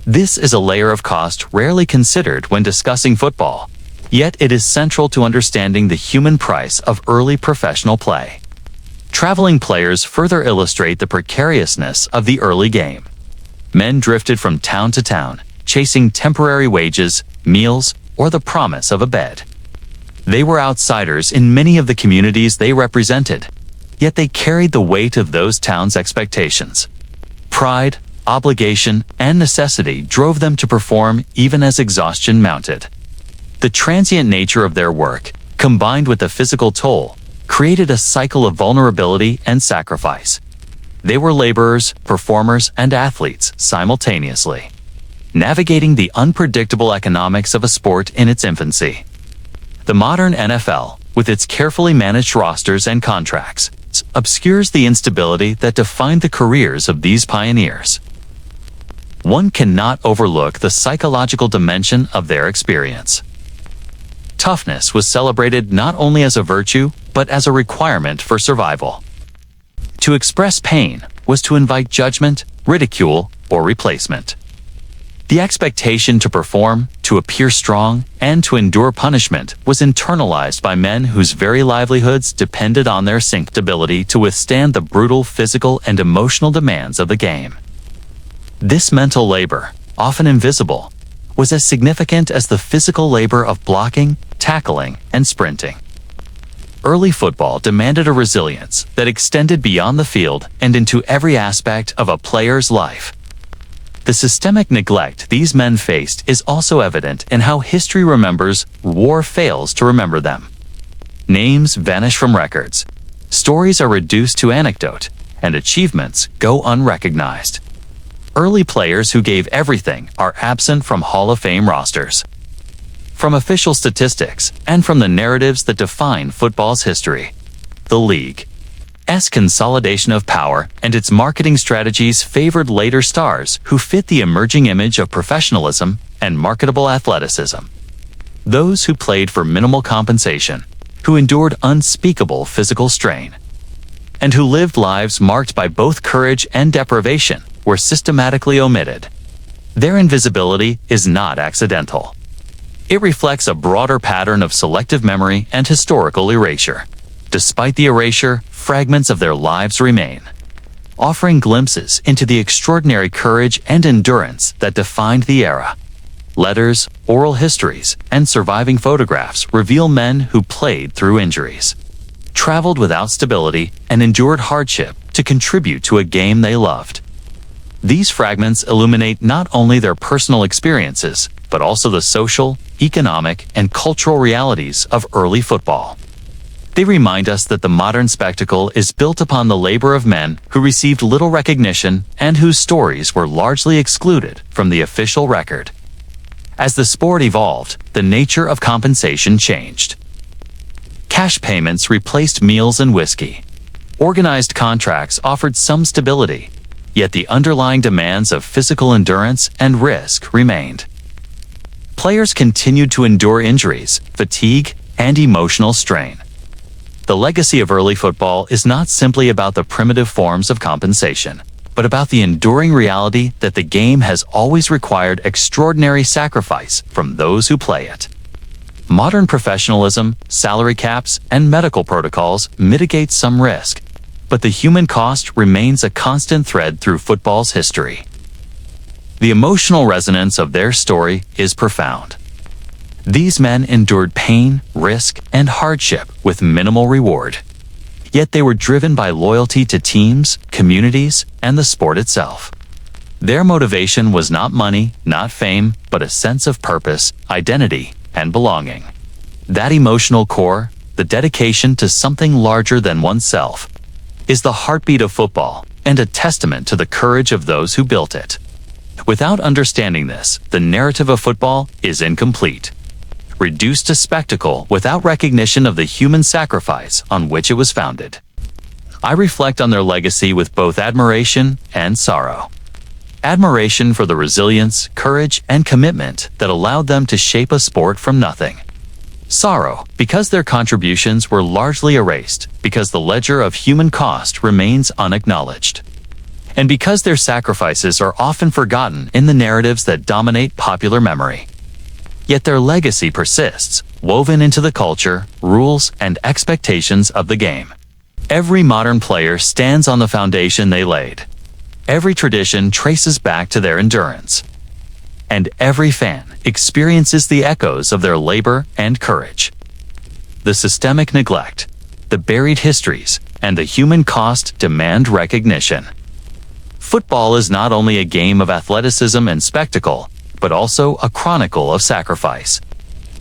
S1: This is a layer of cost rarely considered when discussing football, yet it is central to understanding the human price of early professional play. Traveling players further illustrate the precariousness of the early game. Men drifted from town to town, chasing temporary wages, meals, or the promise of a bed. They were outsiders in many of the communities they represented, yet they carried the weight of those towns' expectations. Pride, obligation, and necessity drove them to perform even as exhaustion mounted. The transient nature of their work, combined with the physical toll, created a cycle of vulnerability and sacrifice. They were laborers, performers, and athletes simultaneously, navigating the unpredictable economics of a sport in its infancy. The modern NFL, with its carefully managed rosters and contracts, obscures the instability that defined the careers of these pioneers. One cannot overlook the psychological dimension of their experience. Toughness was celebrated not only as a virtue, but as a requirement for survival. To express pain was to invite judgment, ridicule, or replacement. The expectation to perform, to appear strong, and to endure punishment was internalized by men whose very livelihoods depended on their ability to withstand the brutal physical and emotional demands of the game. This mental labor, often invisible, was as significant as the physical labor of blocking, tackling, and sprinting. Early football demanded a resilience that extended beyond the field and into every aspect of a player's life. The systemic neglect these men faced is also evident in how history remembers, war fails to remember them. Names vanish from records, stories are reduced to anecdote, and achievements go unrecognized. Early players who gave everything are absent from Hall of Fame rosters, from official statistics, and from the narratives that define football's history. The league's consolidation of power and its marketing strategies favored later stars who fit the emerging image of professionalism and marketable athleticism. Those who played for minimal compensation, who endured unspeakable physical strain, and who lived lives marked by both courage and deprivation were systematically omitted. Their invisibility is not accidental. It reflects a broader pattern of selective memory and historical erasure. Despite the erasure, fragments of their lives remain. offering glimpses into the extraordinary courage and endurance that defined the era. Letters, oral histories, and surviving photographs reveal men who played through injuries, traveled without stability, and endured hardship to contribute to a game they loved. These fragments illuminate not only their personal experiences, but also the social, economic, and cultural realities of early football. They remind us that the modern spectacle is built upon the labor of men who received little recognition and whose stories were largely excluded from the official record. As the sport evolved, the nature of compensation changed. Cash payments replaced meals and whiskey. Organized contracts offered some stability, yet the underlying demands of physical endurance and risk remained. Players continued to endure injuries, fatigue, and emotional strain. The legacy of early football is not simply about the primitive forms of compensation, but about the enduring reality that the game has always required extraordinary sacrifice from those who play it. Modern professionalism, salary caps, and medical protocols mitigate some risk, but the human cost remains a constant thread through football's history. The emotional resonance of their story is profound. These men endured pain, risk, and hardship with minimal reward. Yet they were driven by loyalty to teams, communities, and the sport itself. Their motivation was not money, not fame, but a sense of purpose, identity, and belonging. That emotional core, the dedication to something larger than oneself, is the heartbeat of football and a testament to the courage of those who built it. Without understanding this, the narrative of football is incomplete, reduced to spectacle without recognition of the human sacrifice on which it was founded. I reflect on their legacy with both admiration and sorrow. Admiration for the resilience, courage, and commitment that allowed them to shape a sport from nothing. Sorrow, because their contributions were largely erased, because the ledger of human cost remains unacknowledged. And because their sacrifices are often forgotten in the narratives that dominate popular memory. Yet their legacy persists, woven into the culture, rules, and expectations of the game. Every modern player stands on the foundation they laid. Every tradition traces back to their endurance. And every fan experiences the echoes of their labor and courage. The systemic neglect, the buried histories, and the human cost demand recognition. Football is not only a game of athleticism and spectacle, but also a chronicle of sacrifice.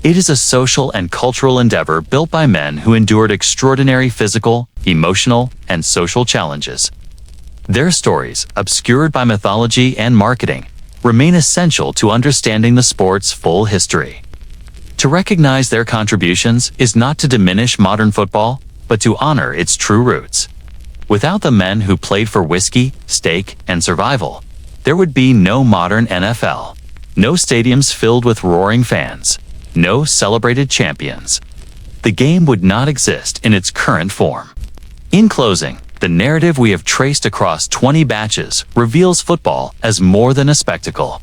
S1: It is a social and cultural endeavor built by men who endured extraordinary physical, emotional, and social challenges. Their stories, obscured by mythology and marketing, remain essential to understanding the sport's full history. To recognize their contributions is not to diminish modern football, but to honor its true roots. Without the men who played for whiskey, steak, and survival, there would be no modern NFL. No stadiums filled with roaring fans. No celebrated champions. The game would not exist in its current form. In closing, the narrative we have traced across 20 batches reveals football as more than a spectacle.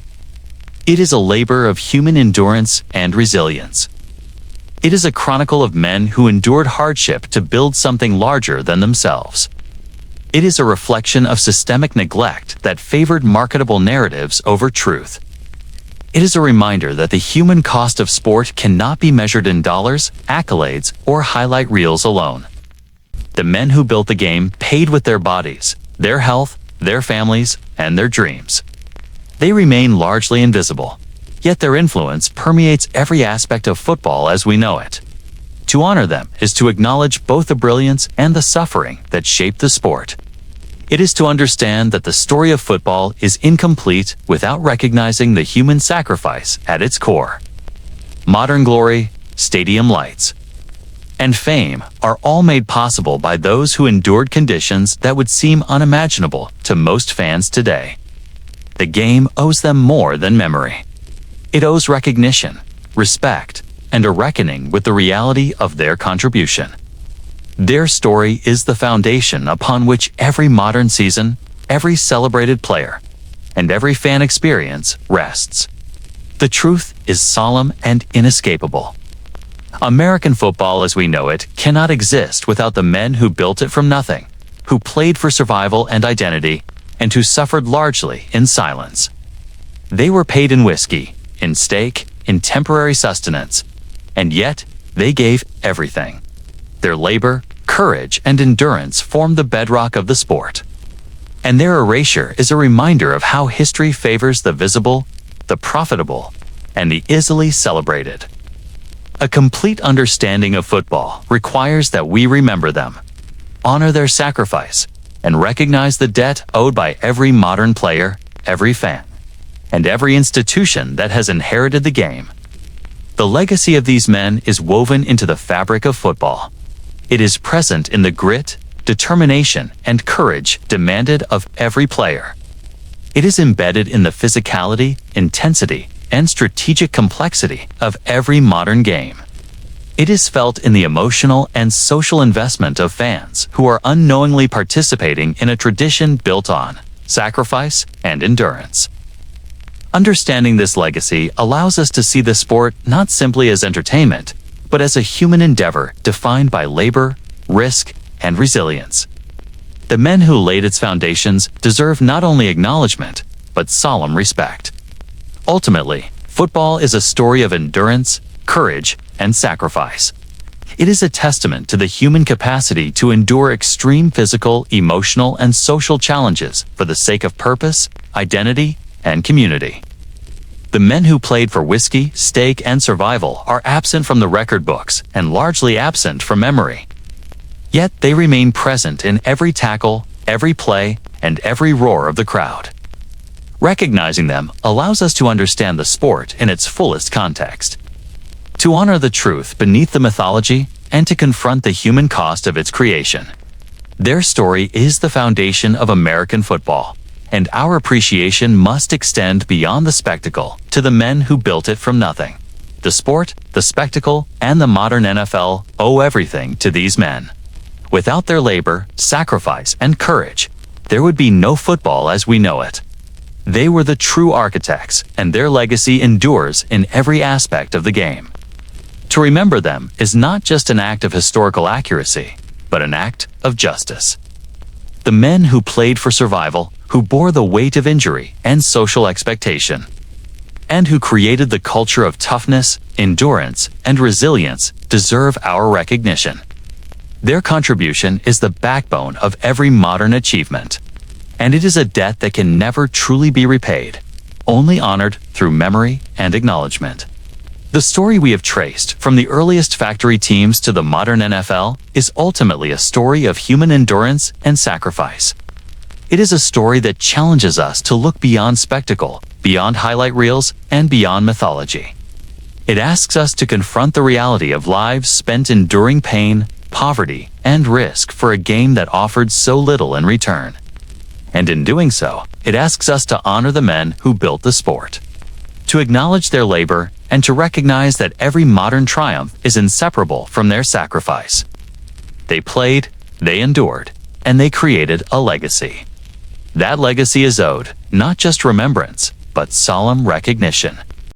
S1: It is a labor of human endurance and resilience. It is a chronicle of men who endured hardship to build something larger than themselves. It is a reflection of systemic neglect that favored marketable narratives over truth. It is a reminder that the human cost of sport cannot be measured in dollars, accolades, or highlight reels alone. The men who built the game paid with their bodies, their health, their families, and their dreams. They remain largely invisible, yet their influence permeates every aspect of football as we know it. To honor them is to acknowledge both the brilliance and the suffering that shaped the sport. It is to understand that the story of football is incomplete without recognizing the human sacrifice at its core. Modern glory, stadium lights, and fame are all made possible by those who endured conditions that would seem unimaginable to most fans today. The game owes them more than memory. It owes recognition, respect, and a reckoning with the reality of their contribution. Their story is the foundation upon which every modern season, every celebrated player, and every fan experience rests. The truth is solemn and inescapable. American football as we know it cannot exist without the men who built it from nothing, who played for survival and identity, and who suffered largely in silence. They were paid in whiskey, in steak, in temporary sustenance, and yet they gave everything. Their labor, courage, and endurance formed the bedrock of the sport. And their erasure is a reminder of how history favors the visible, the profitable, and the easily celebrated. A complete understanding of football requires that we remember them, honor their sacrifice, and recognize the debt owed by every modern player, every fan, and every institution that has inherited the game. The legacy of these men is woven into the fabric of football. It is present in the grit, determination, and courage demanded of every player. It is embedded in the physicality, intensity, and strategic complexity of every modern game. It is felt in the emotional and social investment of fans who are unknowingly participating in a tradition built on sacrifice and endurance. Understanding this legacy allows us to see the sport not simply as entertainment, but as a human endeavor defined by labor, risk, and resilience. The men who laid its foundations deserve not only acknowledgement, but solemn respect. Ultimately, football is a story of endurance, courage, and sacrifice. It is a testament to the human capacity to endure extreme physical, emotional, and social challenges for the sake of purpose, identity, and community. The men who played for whiskey, steak, and survival are absent from the record books and largely absent from memory. Yet they remain present in every tackle, every play, and every roar of the crowd. Recognizing them allows us to understand the sport in its fullest context, to honor the truth beneath the mythology, and to confront the human cost of its creation. Their story is the foundation of American football, and our appreciation must extend beyond the spectacle to the men who built it from nothing. The sport, the spectacle, and the modern NFL owe everything to these men. Without their labor, sacrifice, and courage, there would be no football as we know it. They were the true architects, and their legacy endures in every aspect of the game. To remember them is not just an act of historical accuracy, but an act of justice. The men who played for survival, who bore the weight of injury and social expectation, and who created the culture of toughness, endurance, and resilience deserve our recognition. Their contribution is the backbone of every modern achievement, and it is a debt that can never truly be repaid, only honored through memory and acknowledgement. The story we have traced, from the earliest factory teams to the modern NFL, is ultimately a story of human endurance and sacrifice. It is a story that challenges us to look beyond spectacle, beyond highlight reels, and beyond mythology. It asks us to confront the reality of lives spent enduring pain, poverty, and risk for a game that offered so little in return. And in doing so, it asks us to honor the men who built the sport, to acknowledge their labor, and to recognize that every modern triumph is inseparable from their sacrifice. They played, they endured, and they created a legacy. That legacy is owed not just remembrance, but solemn recognition.